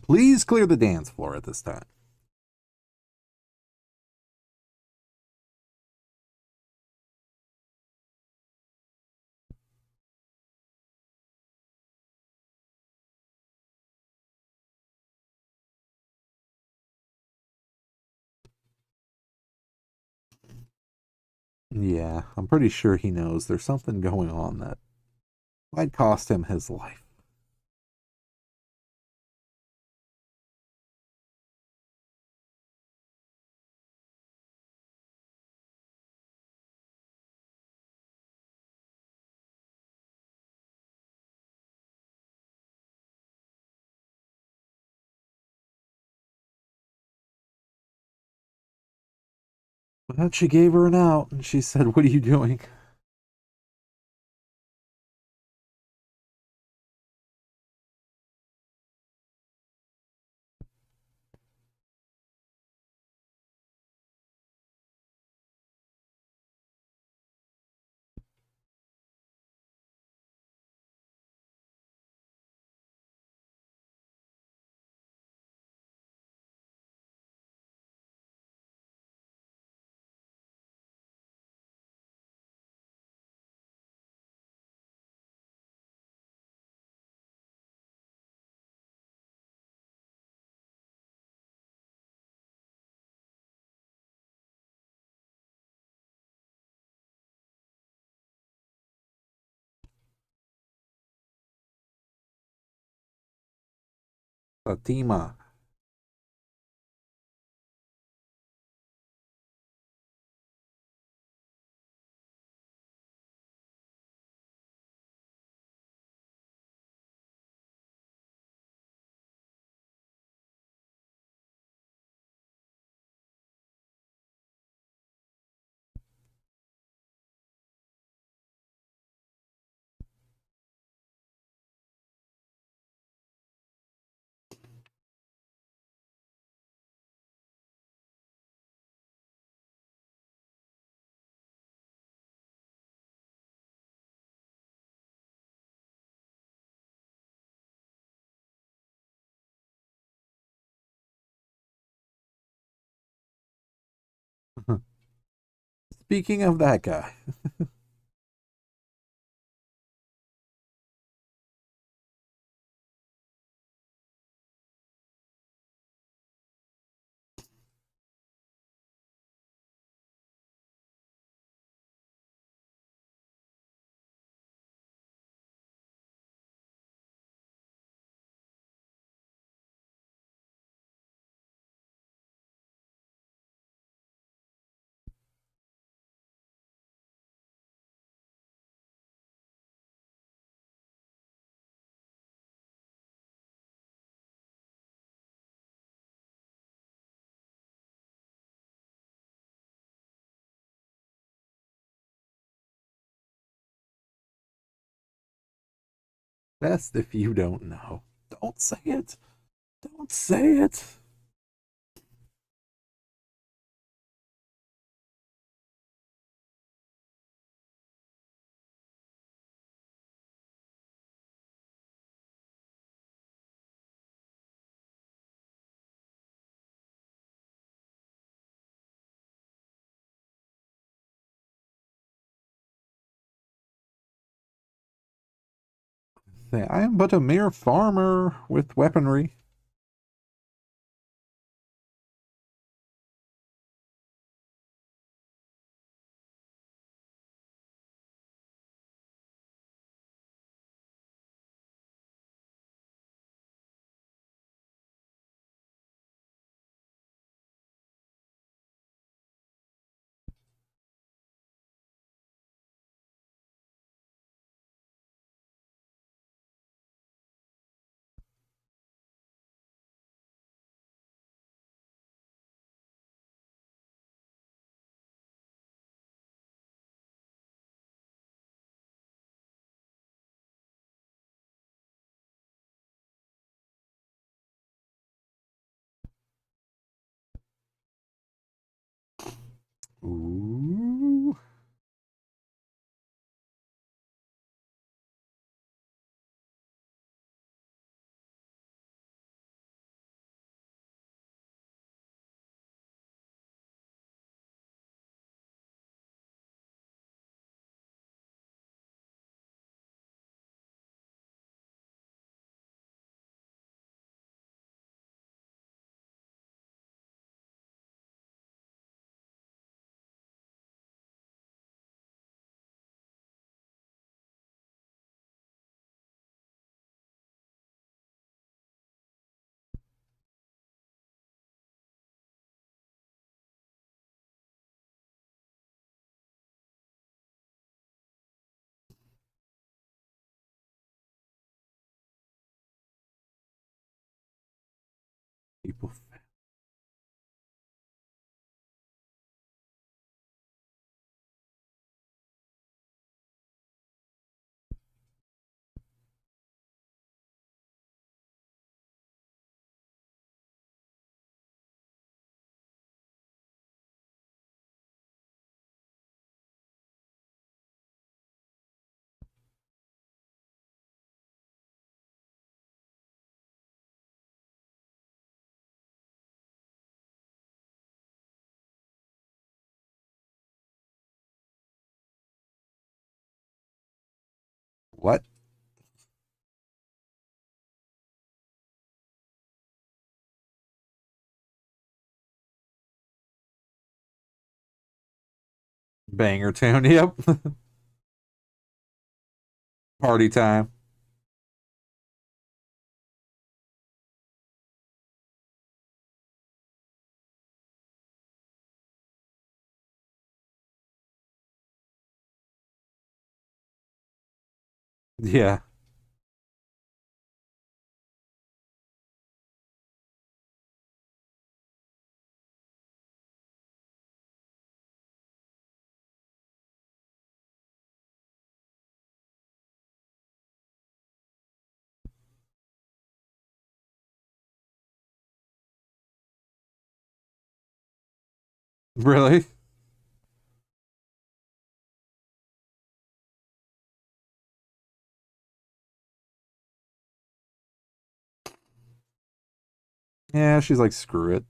Please clear the dance floor at this time. Yeah, I'm pretty sure he knows there's something going on that might cost him his life. But she gave her an out, and she said, "What are you doing?" Fatima. Speaking of that guy. Best if you don't know. Don't say it. Don't say it. Say, I am but a mere farmer with weaponry. Ooh. People. What? Banger tune. Yep. Party time. Yeah. Really? Yeah, she's like, screw it.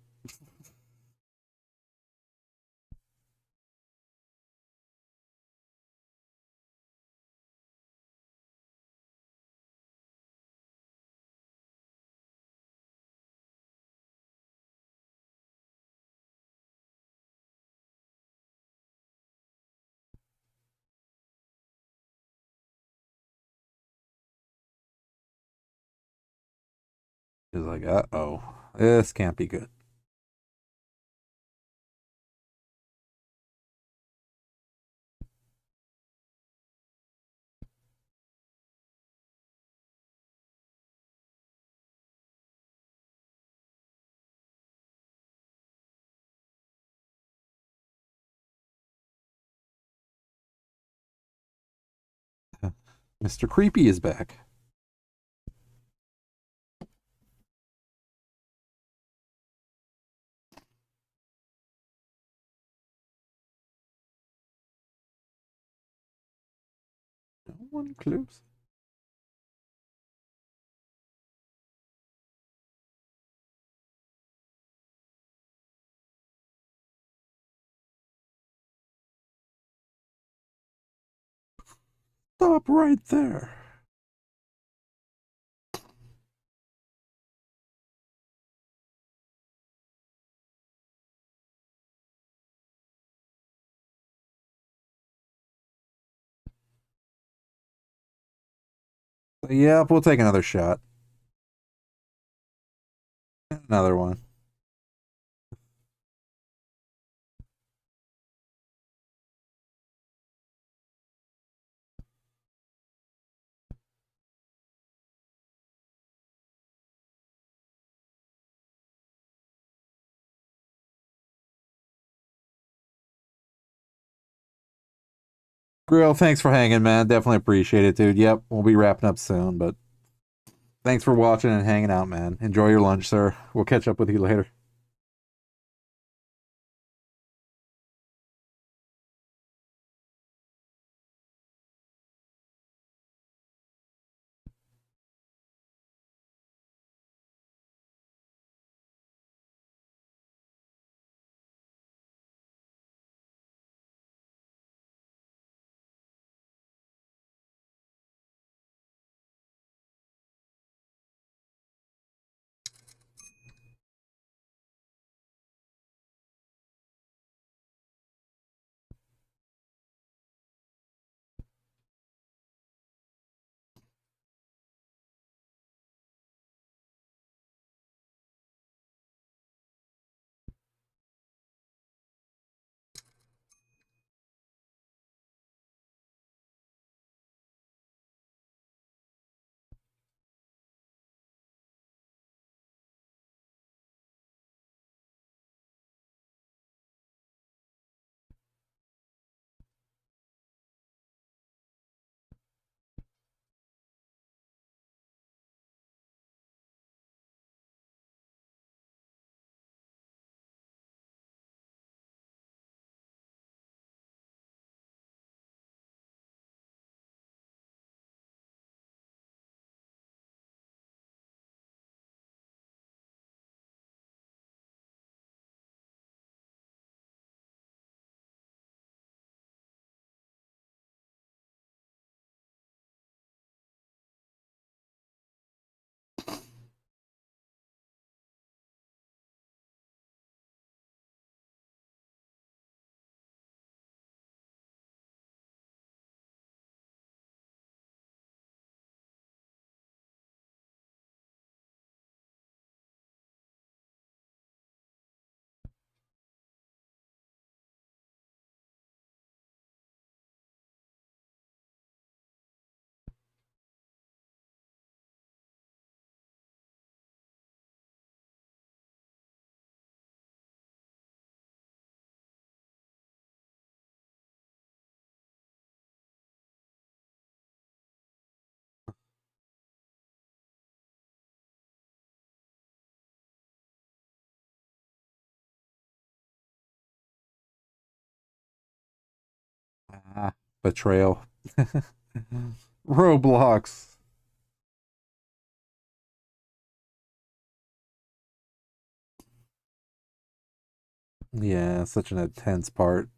She's like, uh-oh. This can't be good. Mr. Creepy is back. No one close. Stop right there. Yep, we'll take another shot. Another one. Grill, thanks for hanging, man. Definitely appreciate it, dude. Yep, we'll be wrapping up soon, but thanks for watching and hanging out, man. Enjoy your lunch, sir. We'll catch up with you later. Betrayal. Roblox. Yeah, such an intense part.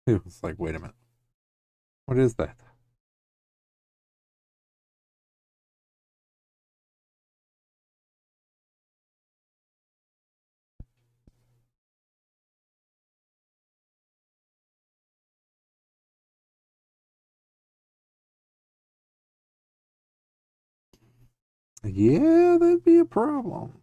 It was like, wait a minute. What is that? Yeah, that'd be a problem.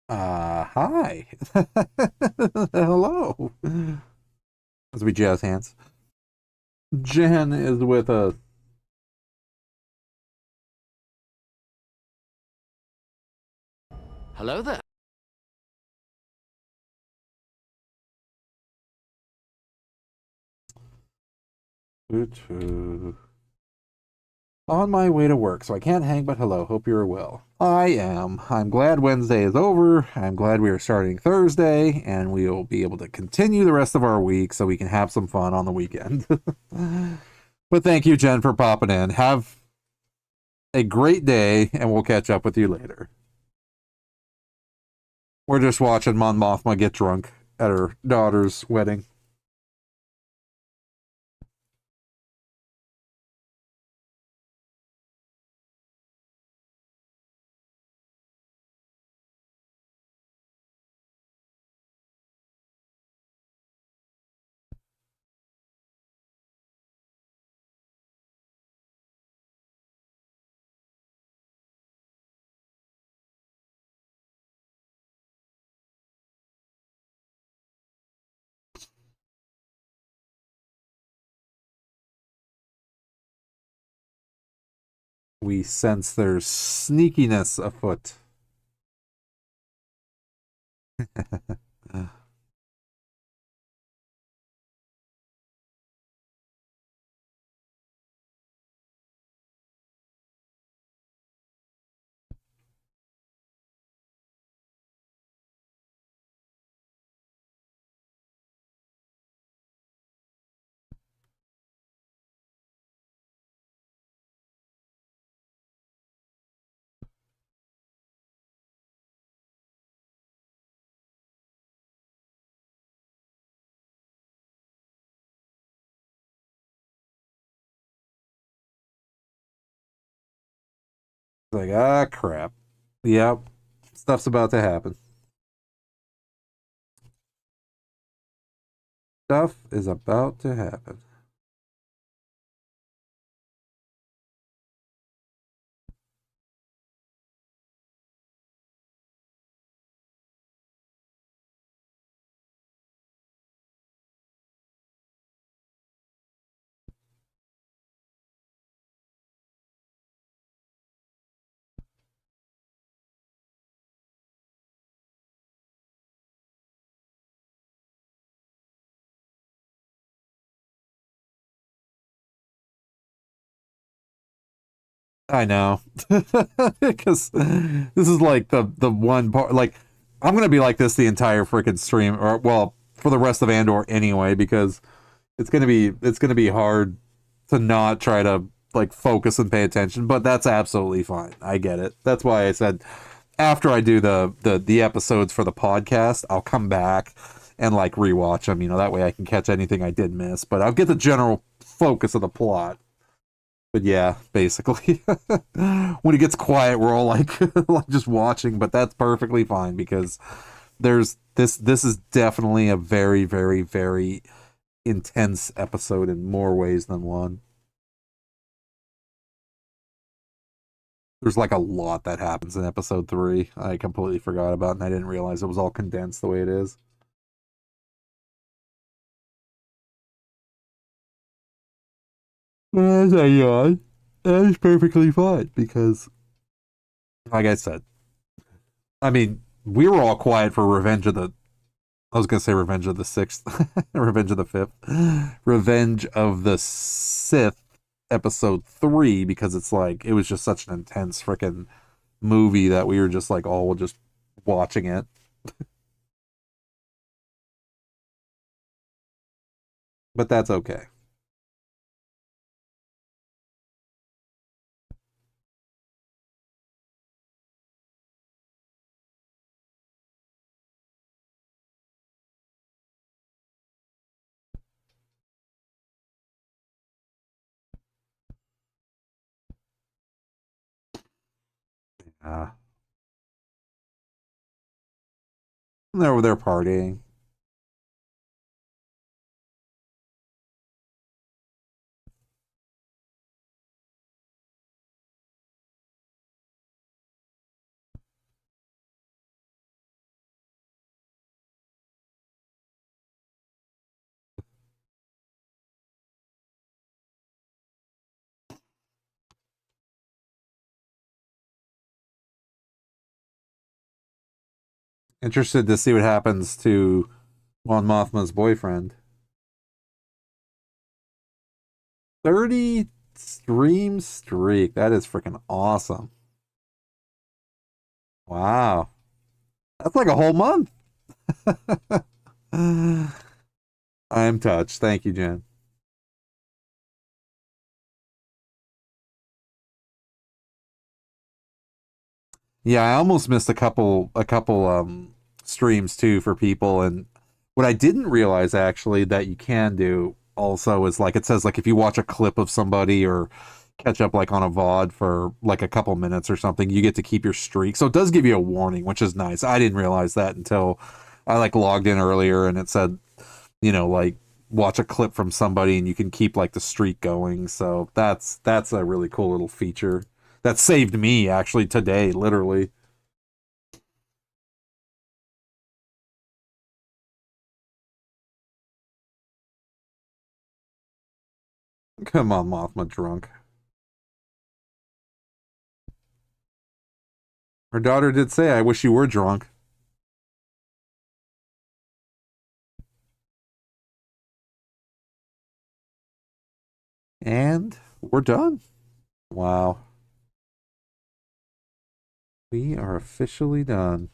Hi. Hello. As we jazz hands. Jen is with us. Hello there. On my way to work, so I can't hang but hello. Hope you're well. I am. I'm glad Wednesday is over. I'm glad we are starting Thursday, and we will be able to continue the rest of our week so we can have some fun on the weekend. But thank you, Jen, for popping in. Have a great day, and we'll catch up with you later. We're just watching Mon Mothma get drunk at her daughter's wedding. We sense there's sneakiness afoot. like, ah, crap. Yep. Stuff's about to happen. Stuff is about to happen. I know. Because this is like the one part, like, I'm gonna be like this the entire freaking stream, or well, for the rest of Andor anyway, because it's gonna be hard to not try to like focus and pay attention, but that's absolutely fine. I get it. That's why I said after I do the episodes for the podcast, I'll come back and like rewatch them, that way I can catch anything I did miss, but I'll get the general focus of the plot. But yeah, basically, when it gets quiet, we're all like, like just watching. But that's perfectly fine because there's this. This is definitely a very, very, very intense episode in more ways than one. There's like a lot that happens in episode 3. I completely forgot about, and I didn't realize it was all condensed the way it is. As I yawn, that is perfectly fine because, like I said, I mean, we were all quiet for Revenge of the. I was gonna say Revenge of the Sixth, Revenge of the Fifth, Revenge of the Sith, episode 3, because it's like it was just such an intense freaking movie that we were just like all just watching it. But that's okay. Uh, they're over there partying. Interested to see what happens to Mon Mothma's boyfriend. 30 stream streak. That is freaking awesome. Wow. That's like a whole month. I'm touched. Thank you, Jen. Yeah, I almost missed a couple streams too for people, and what I didn't realize actually that you can do also is like it says like if you watch a clip of somebody or catch up like on a VOD for like a couple minutes or something, you get to keep your streak. So it does give you a warning, which is nice. I didn't realize that until I like logged in earlier and it said, like watch a clip from somebody and you can keep like the streak going. So that's a really cool little feature that saved me actually today, literally. Come on, Mothma drunk. Her daughter did say, I wish you were drunk. And we're done. Wow. We are officially done.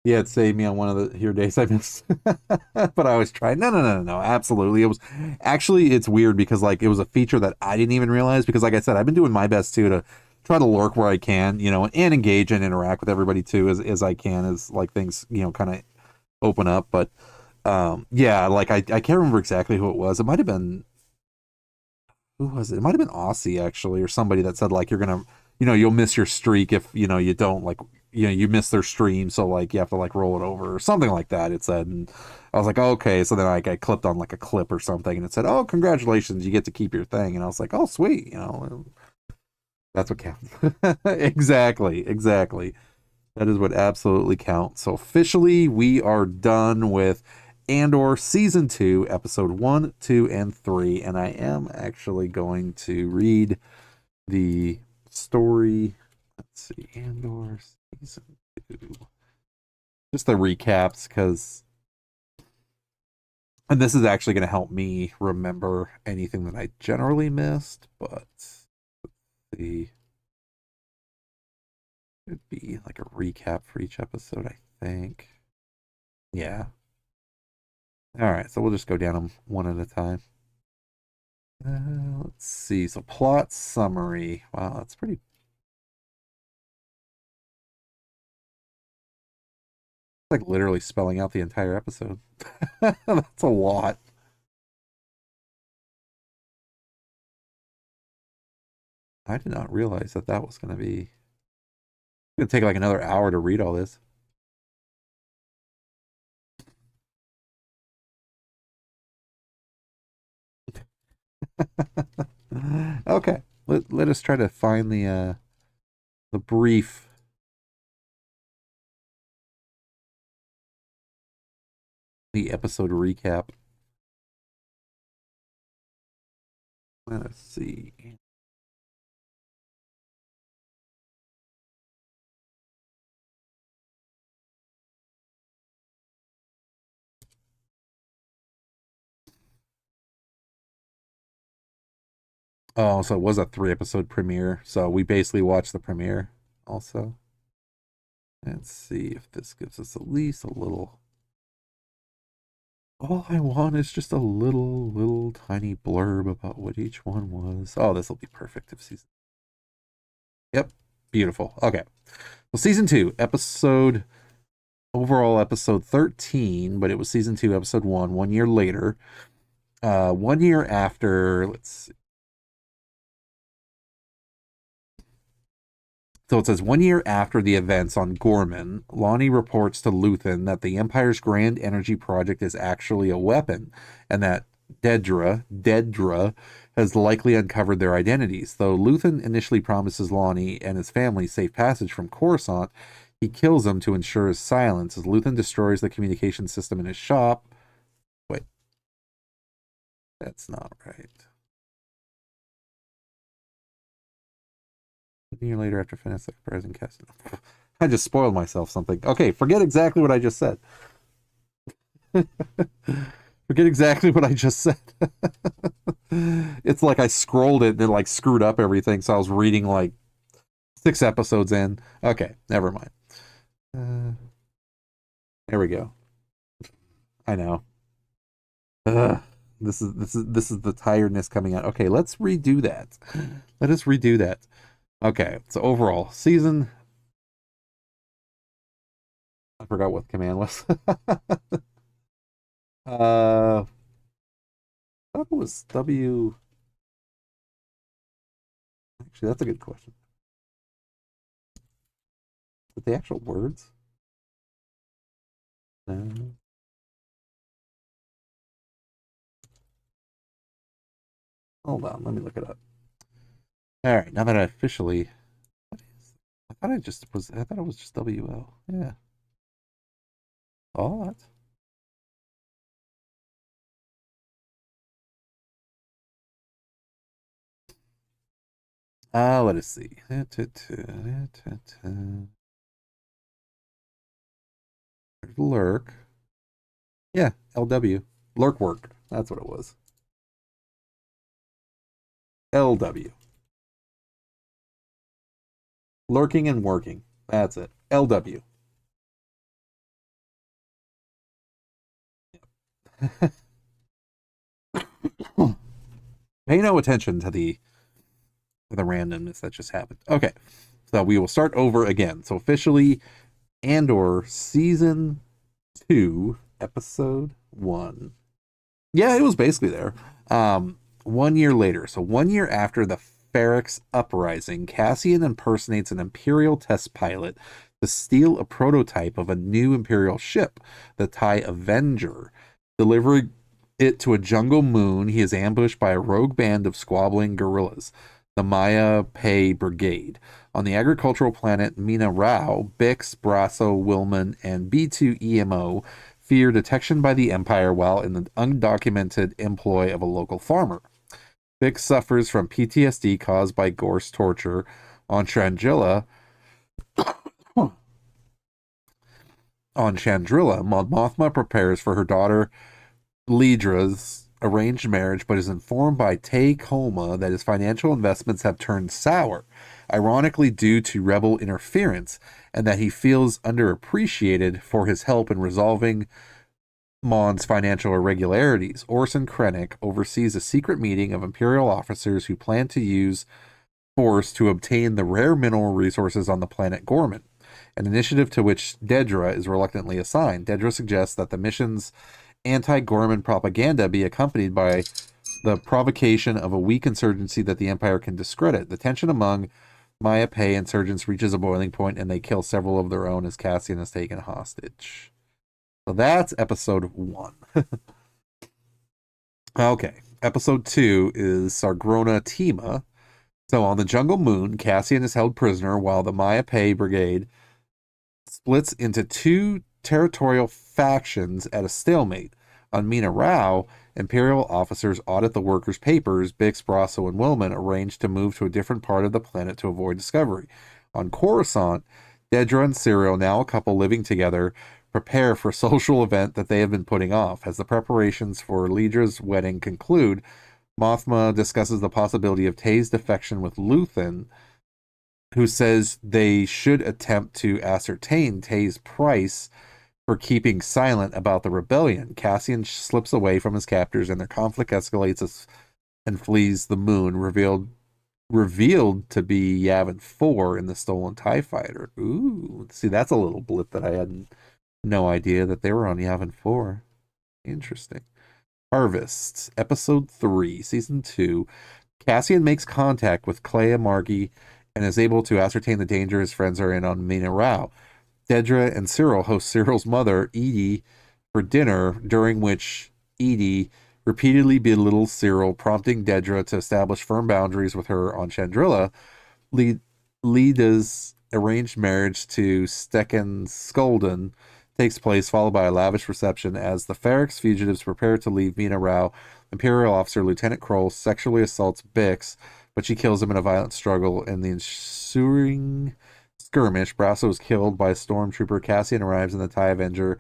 Yeah, it saved me on one of the here days I missed. But I was trying. No. Absolutely. It was actually, it's weird because like it was a feature that I didn't even realize because like I said, I've been doing my best too to try to lurk where I can, and engage and interact with everybody too as I can as like things, kind of open up. But Yeah, like I can't remember exactly who it was. It might have been, who was it? It might have been Aussie actually, or somebody that said like you're gonna, you'll miss your streak if you don't like, you miss their stream, so like you have to like roll it over or something like that. It said, and I was like, oh, okay. So then I clipped on like a clip or something, and it said, oh, congratulations, you get to keep your thing, and I was like, oh, sweet, that's what counts. Exactly. That is what absolutely counts. So officially, we are done with Andor Season 2, Episode 1, 2, and 3. And I am actually going to read the story. Let's see, Andor Season 2. Just the recaps, because... And this is actually going to help me remember anything that I generally missed, but... Let's see. It'd be like a recap for each episode, I think. Yeah. All right, so we'll just go down them one at a time. Let's see. So plot summary. Wow, that's pretty. Like literally spelling out the entire episode. That's a lot. I did not realize that that was going to be. It's going to take like another hour to read all this. Okay, let us try to find the brief the episode recap. Let's see. Oh, so it was a 3-episode premiere. So we basically watched the premiere also. Let's see if this gives us at least a little. All I want is just a little tiny blurb about what each one was. Oh, this will be perfect if season. Yep, beautiful. Okay. Well, season 2, overall episode 13, but it was season 2, episode 1, 1 year later. 1 year after, let's see. So it says 1 year after the events on Gorman, Lonnie reports to Luthen that the Empire's grand energy project is actually a weapon, and that Dedra has likely uncovered their identities. Though Luthen initially promises Lonnie and his family safe passage from Coruscant, he kills them to ensure his silence as Luthen destroys the communication system in his shop. Wait. That's not right. A year later, after finance the comparison cast, I just spoiled myself something. Okay, forget exactly what I just said. Forget exactly what I just said. It's like I scrolled it and it like screwed up everything, so I was reading like 6 episodes in. Okay, never mind. There we go. I know. This is the tiredness coming out. Okay, let's redo that. Let us redo that. Okay, so overall, season... I forgot what the command was. I thought it was W... Actually, that's a good question. But the actual words? No. Hold on, let me look it up. All right, now that I officially, I thought it was just WL. Yeah. Oh, that's. Let us see. Lurk. Yeah, LW. Lurk work. That's what it was. LW. Lurking and working. That's it. LW. Pay no attention to the randomness that just happened. Okay. So we will start over again. So officially Andor season 2, episode 1. Yeah, it was basically there. 1 year later, so 1 year after the Ferrex uprising, Cassian impersonates an Imperial test pilot to steal a prototype of a new Imperial ship, the TIE Avenger. Delivering it to a jungle moon, he is ambushed by a rogue band of squabbling guerrillas, the Maya Pei Brigade. On the agricultural planet Mina Rao, Bix, Brasso, Willman, and B2EMO fear detection by the Empire while in the undocumented employ of a local farmer. Bix suffers from PTSD caused by Gorse torture on Chandrila. On Chandrila, Mon Mothma prepares for her daughter Lidra's arranged marriage, but is informed by Tay Koma that his financial investments have turned sour, ironically due to rebel interference, and that he feels underappreciated for his help in resolving Mon's financial irregularities. Orson Krennic oversees a secret meeting of Imperial officers who plan to use force to obtain the rare mineral resources on the planet Gorman, an initiative to which Dedra is reluctantly assigned. Dedra suggests that the mission's anti-Gorman propaganda be accompanied by the provocation of a weak insurgency that the Empire can discredit. The tension among Maya Pei insurgents reaches a boiling point, and they kill several of their own as Cassian is taken hostage. So that's episode 1. Okay, episode 2 is Sargrona Tima. So on the jungle moon, Cassian is held prisoner while the Maya Pei Brigade splits into 2 territorial factions at a stalemate. On Mina Rao, Imperial officers audit the workers' papers. Bix, Brasso, and Willman arrange to move to a different part of the planet to avoid discovery. On Coruscant, Dedra and Cyril, now a couple living together, prepare for a social event that they have been putting off. As the preparations for Lidra's wedding conclude, Mothma discusses the possibility of Tay's defection with Luthen, who says they should attempt to ascertain Tay's price for keeping silent about the rebellion. Cassian slips away from his captors, and their conflict escalates and flees the moon, revealed to be Yavin 4 in the stolen TIE fighter. Ooh, see, that's a little blip that I had no idea that they were on Yavin 4. Interesting. Harvest, episode 3, season 2. Cassian makes contact with Clea Margi and is able to ascertain the danger his friends are in on Mina Rao. Dedra and Cyril host Cyril's mother, Edie, for dinner, during which Edie repeatedly belittles Cyril, prompting Dedra to establish firm boundaries with her on Chandrila. Leda's arranged marriage to Stekken Skolden takes place, followed by a lavish reception. As the Ferrex fugitives prepare to leave Mina Rao, Imperial officer Lieutenant Kroll sexually assaults Bix, but she kills him in a violent struggle. In the ensuing skirmish, Brasso is killed by a stormtrooper. Cassian arrives in the TIE Avenger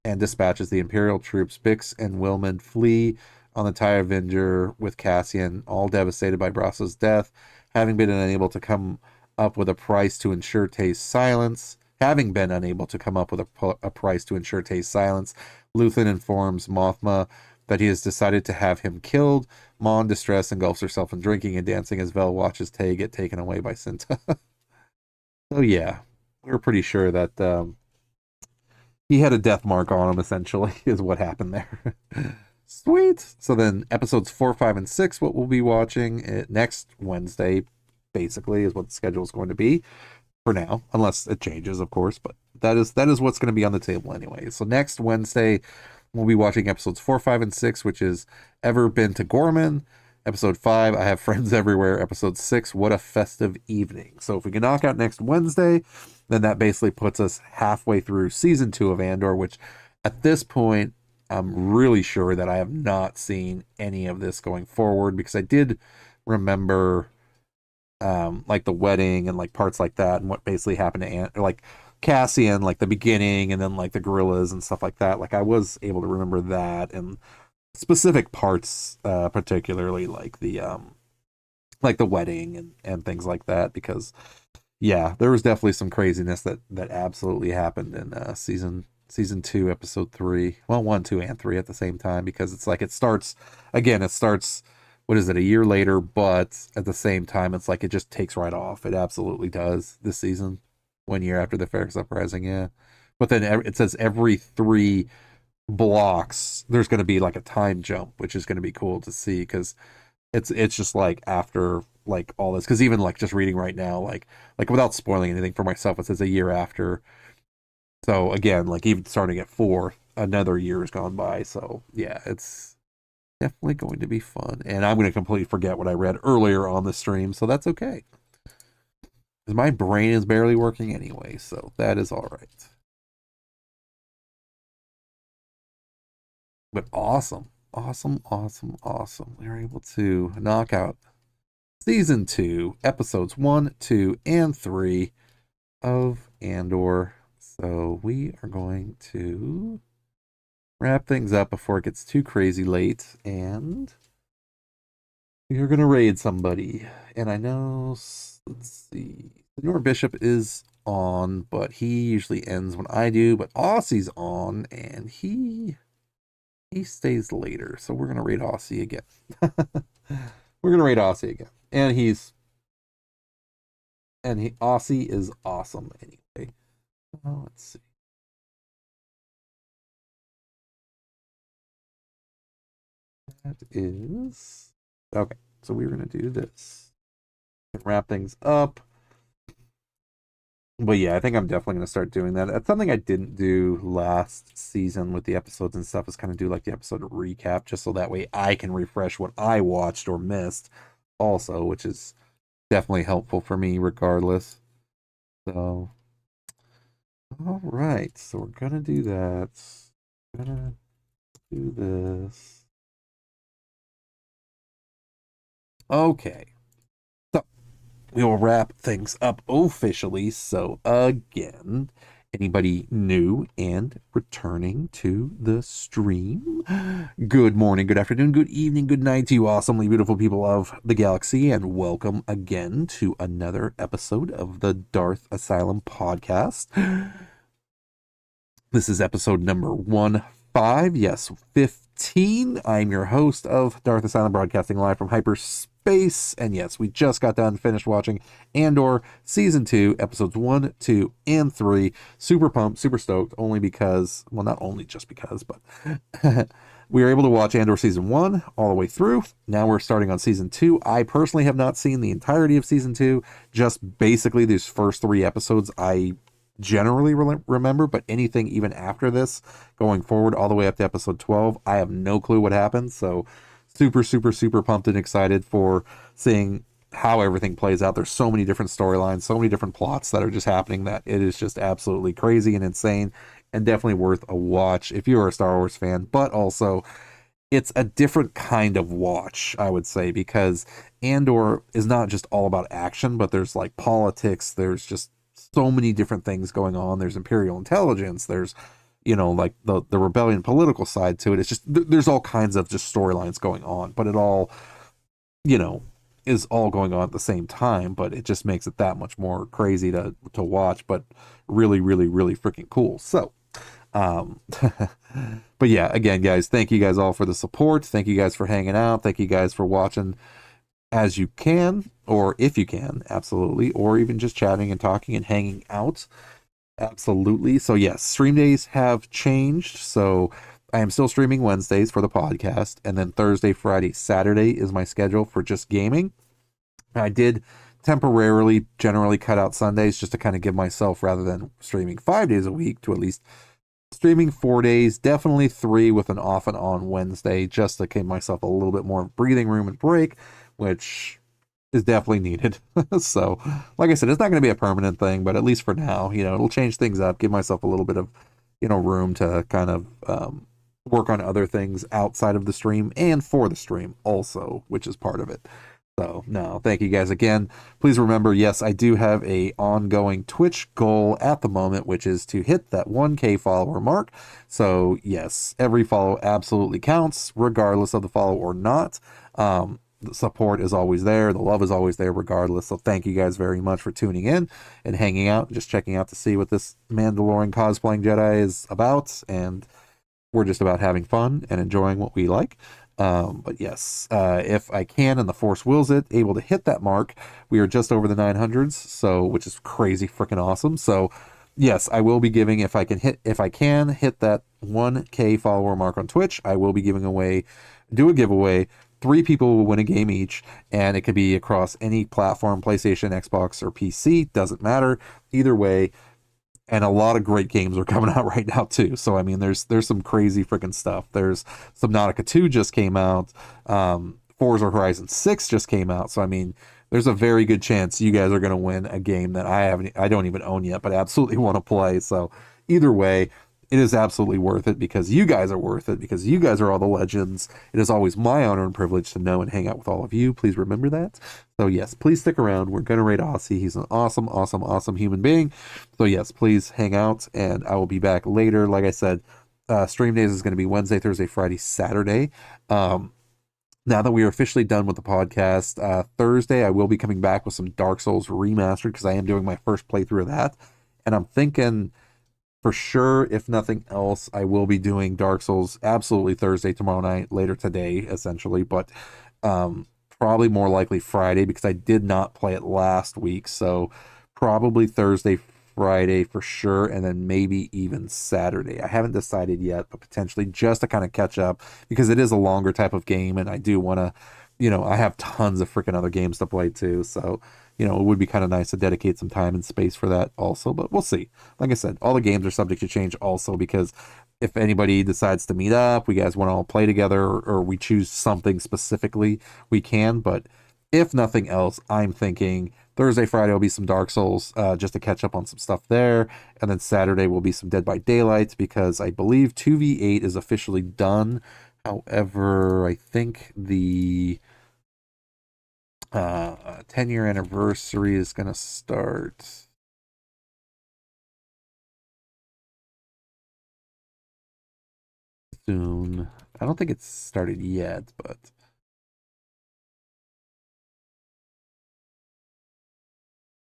and dispatches the Imperial troops. Bix and Willman flee on the TIE Avenger with Cassian, all devastated by Brasso's death, having been unable to come up with a price to ensure Tay's silence. Having been unable to come up with a price to ensure Tay's silence, Luthen informs Mothma that he has decided to have him killed. Mon, distressed, engulfs herself in drinking and dancing as Vel watches Tay get taken away by Cinta. So yeah, we were pretty sure that he had a death mark on him, essentially, is what happened there. Sweet. So then episodes 4, 5, and 6, what we'll be watching next Wednesday, basically, is what the schedule is going to be. For now, unless it changes, of course, but that is what's going to be on the table anyway. So next Wednesday, we'll be watching episodes 4, 5, and 6, which is Ever Been to Gorman. Episode 5, I Have Friends Everywhere. Episode 6, What a Festive Evening. So if we can knock out next Wednesday, then that basically puts us halfway through season 2 of Andor, which at this point, I'm really sure that I have not seen any of this going forward, because I did remember like the wedding and like parts like that and what basically happened to like Cassian, like the beginning, and then like the gorillas and stuff like that. Like I was able to remember that and specific parts, particularly like the wedding and things like that, because yeah, there was definitely some craziness that absolutely happened in season 2, episode 3. Well, 1, 2, and 3 at the same time, because it's like it starts, what is it, a year later, but at the same time, it's like it just takes right off. It absolutely does this season, 1 year after the Ferrex Uprising, yeah. But then it says every 3 blocks, there's going to be like a time jump, which is going to be cool to see, because it's just like after like all this, because even like just reading right now, like without spoiling anything for myself, it says a year after. So again, like even starting at 4, another year has gone by. So yeah, it's definitely going to be fun. And I'm going to completely forget what I read earlier on the stream, so that's okay. Because my brain is barely working anyway, so that is all right. But awesome. Awesome, awesome, awesome. We were able to knock out season 2, episodes 1, 2, and 3 of Andor. So we are going to wrap things up before it gets too crazy late, and we are going to raid somebody. And I know, let's see, Senor Bishop is on, but he usually ends when I do, but Aussie's on, and he stays later, so we're going to raid Aussie again. We're going to raid Aussie again. And Aussie is awesome anyway. Well, let's see. That is... Okay, so we're going to do this. Wrap things up. But yeah, I think I'm definitely going to start doing that. That's something I didn't do last season with the episodes and stuff, is kind of do like the episode recap, just so that way I can refresh what I watched or missed also, which is definitely helpful for me regardless. So, all right, so we're going to do that. Gonna do this. Okay. We will wrap things up officially. So again, anybody new and returning to the stream, good morning, good afternoon, good evening, good night to you awesomely beautiful people of the galaxy, and welcome again to another episode of the Darth Asylum podcast. This is episode number 15, yes, 15. I'm your host of Darth Asylum, broadcasting live from hyperspace. And yes, we just got done, finished watching Andor season 2, episodes 1, 2, and 3. Super pumped, super stoked, only because, well, not only just because, but we were able to watch Andor season 1 all the way through. Now we're starting on season 2. I personally have not seen the entirety of season 2, just basically these first 3 episodes I generally remember, but anything even after this going forward all the way up to episode 12, I have no clue what happened. So super pumped and excited for seeing how everything plays out. There's so many different storylines, so many different plots that are just happening, that it is just absolutely crazy and insane, and definitely worth a watch if you're a Star Wars fan. But also, it's a different kind of watch, I would say, because Andor is not just all about action, but there's like politics, there's just so many different things going on. There's Imperial intelligence, there's, you know, like the rebellion political side to it. It's just, there's all kinds of just storylines going on, but it all, you know, is all going on at the same time, but it just makes it that much more crazy to watch, but really freaking cool. So, but yeah, again, guys, thank you guys all for the support. Thank you guys for hanging out. Thank you guys for watching as you can, or if you can, absolutely, or even just chatting and talking and hanging out. Absolutely. So yes, stream days have changed. So I am still streaming Wednesdays for the podcast, and then Thursday, Friday, Saturday is my schedule for just gaming. I did temporarily generally cut out Sundays just to kind of give myself, rather than streaming 5 days a week, to at least streaming 4 days, definitely 3 with an off and on Wednesday, just to give myself a little bit more breathing room and break, which is definitely needed. So, like I said, it's not going to be a permanent thing, but at least for now, you know, it'll change things up, give myself a little bit of, you know, room to kind of work on other things outside of the stream and for the stream also, which is part of it. So, no, thank you guys again. Please remember, yes, I do have a ongoing Twitch goal at the moment, which is to hit that 1K follower mark. So, yes, every follow absolutely counts, regardless of the follow or not. The support is always there. The love is always there regardless. So thank you guys very much for tuning in and hanging out, just checking out to see what this Mandalorian cosplaying Jedi is about. And we're just about having fun and enjoying what we like. But yes, if I can and the Force wills it, able to hit that mark, we are just over the 900s, so, which is crazy freaking awesome. So yes, I will be giving, if I can hit that 1K follower mark on Twitch, I will be do a giveaway. 3 people will win a game each, and it could be across any platform, PlayStation, Xbox, or PC, doesn't matter. Either way, and a lot of great games are coming out right now too. So I mean, there's some crazy freaking stuff. There's Subnautica 2 just came out. Forza Horizon 6 just came out. So I mean, there's a very good chance you guys are going to win a game that I don't even own yet, but I absolutely want to play. So either way, it is absolutely worth it because you guys are worth it, because you guys are all the legends. It is always my honor and privilege to know and hang out with all of you. Please remember that. So yes, please stick around. We're going to raid Aussie. He's an awesome, awesome, awesome human being. So yes, please hang out, and I will be back later. Like I said, stream days is going to be Wednesday, Thursday, Friday, Saturday. Now that we are officially done with the podcast, Thursday I will be coming back with some Dark Souls Remastered, because I am doing my first playthrough of that. And I'm thinking, for sure, if nothing else, I will be doing Dark Souls absolutely Thursday, tomorrow night, later today, essentially. But probably more likely Friday, because I did not play it last week. So probably Thursday, Friday for sure, and then maybe even Saturday. I haven't decided yet, but potentially just to kind of catch up, because it is a longer type of game, and I do want to, I have tons of freaking other games to play too. So it would be kind of nice to dedicate some time and space for that also, but we'll see. Like I said, all the games are subject to change also, because if anybody decides to meet up, we guys want to all play together, or we choose something specifically, we can. But if nothing else, I'm thinking Thursday, Friday will be some Dark Souls, just to catch up on some stuff there. And then Saturday will be some Dead by Daylight, because I believe 2v8 is officially done. However, I think the 10-year anniversary is going to start soon. I don't think it's started yet, but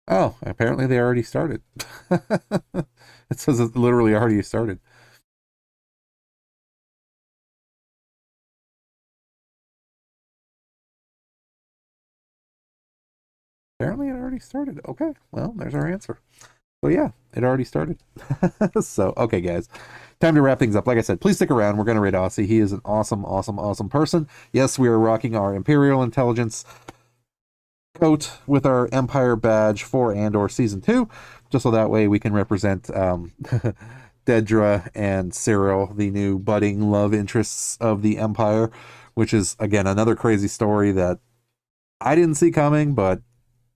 oh, apparently they already started. It says it literally already started. Apparently it already started. Okay, well, there's our answer. So yeah, it already started. So, okay, guys, time to wrap things up. Like I said, please stick around. We're going to raid Aussie. He is an awesome, awesome, awesome person. Yes, we are rocking our Imperial Intelligence coat with our Empire badge for Andor Season 2, just so that way we can represent Dedra and Cyril, the new budding love interests of the Empire, which is, again, another crazy story that I didn't see coming, but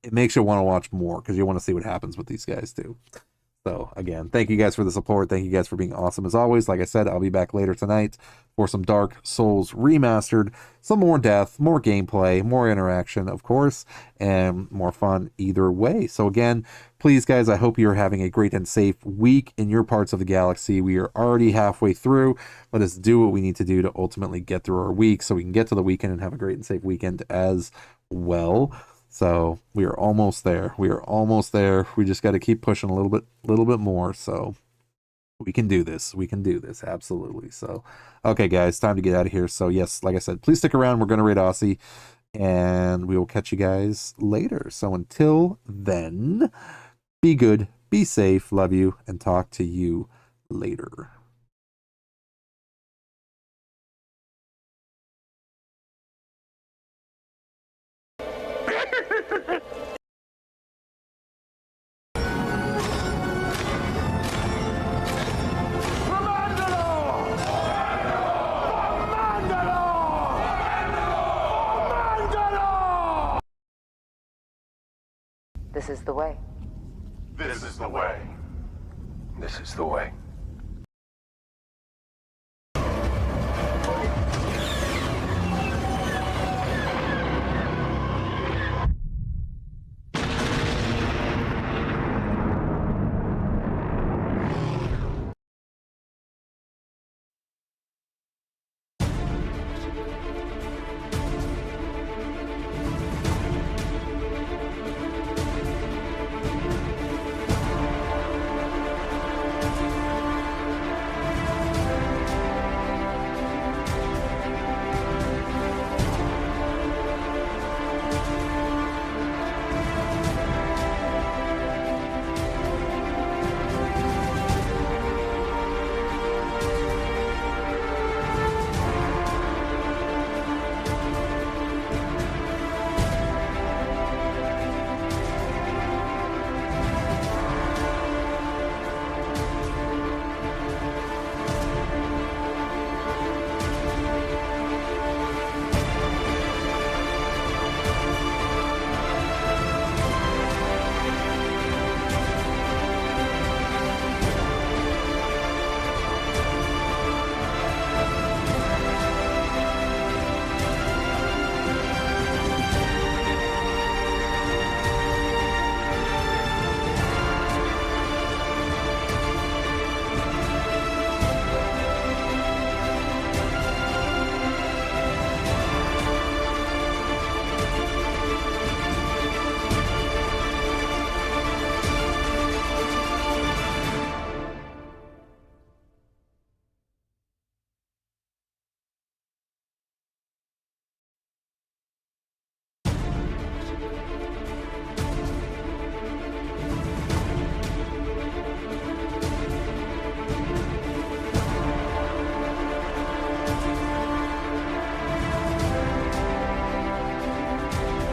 it makes you want to watch more, because you want to see what happens with these guys too. So again, thank you guys for the support. Thank you guys for being awesome as always. Like I said, I'll be back later tonight for some Dark Souls Remastered, some more death, more gameplay, more interaction, of course, and more fun either way. So again, please guys, I hope you're having a great and safe week in your parts of the galaxy. We are already halfway through. Let us do what we need to do to ultimately get through our week, so we can get to the weekend and have a great and safe weekend as well. So we are almost there. We are almost there. We just got to keep pushing a little bit more. So we can do this. We can do this. Absolutely. So, okay, guys, time to get out of here. So yes, like I said, please stick around. We're going to raid Aussie, and we will catch you guys later. So until then, be good, be safe, love you, and talk to you later. This is the way. This is the way. This is the way.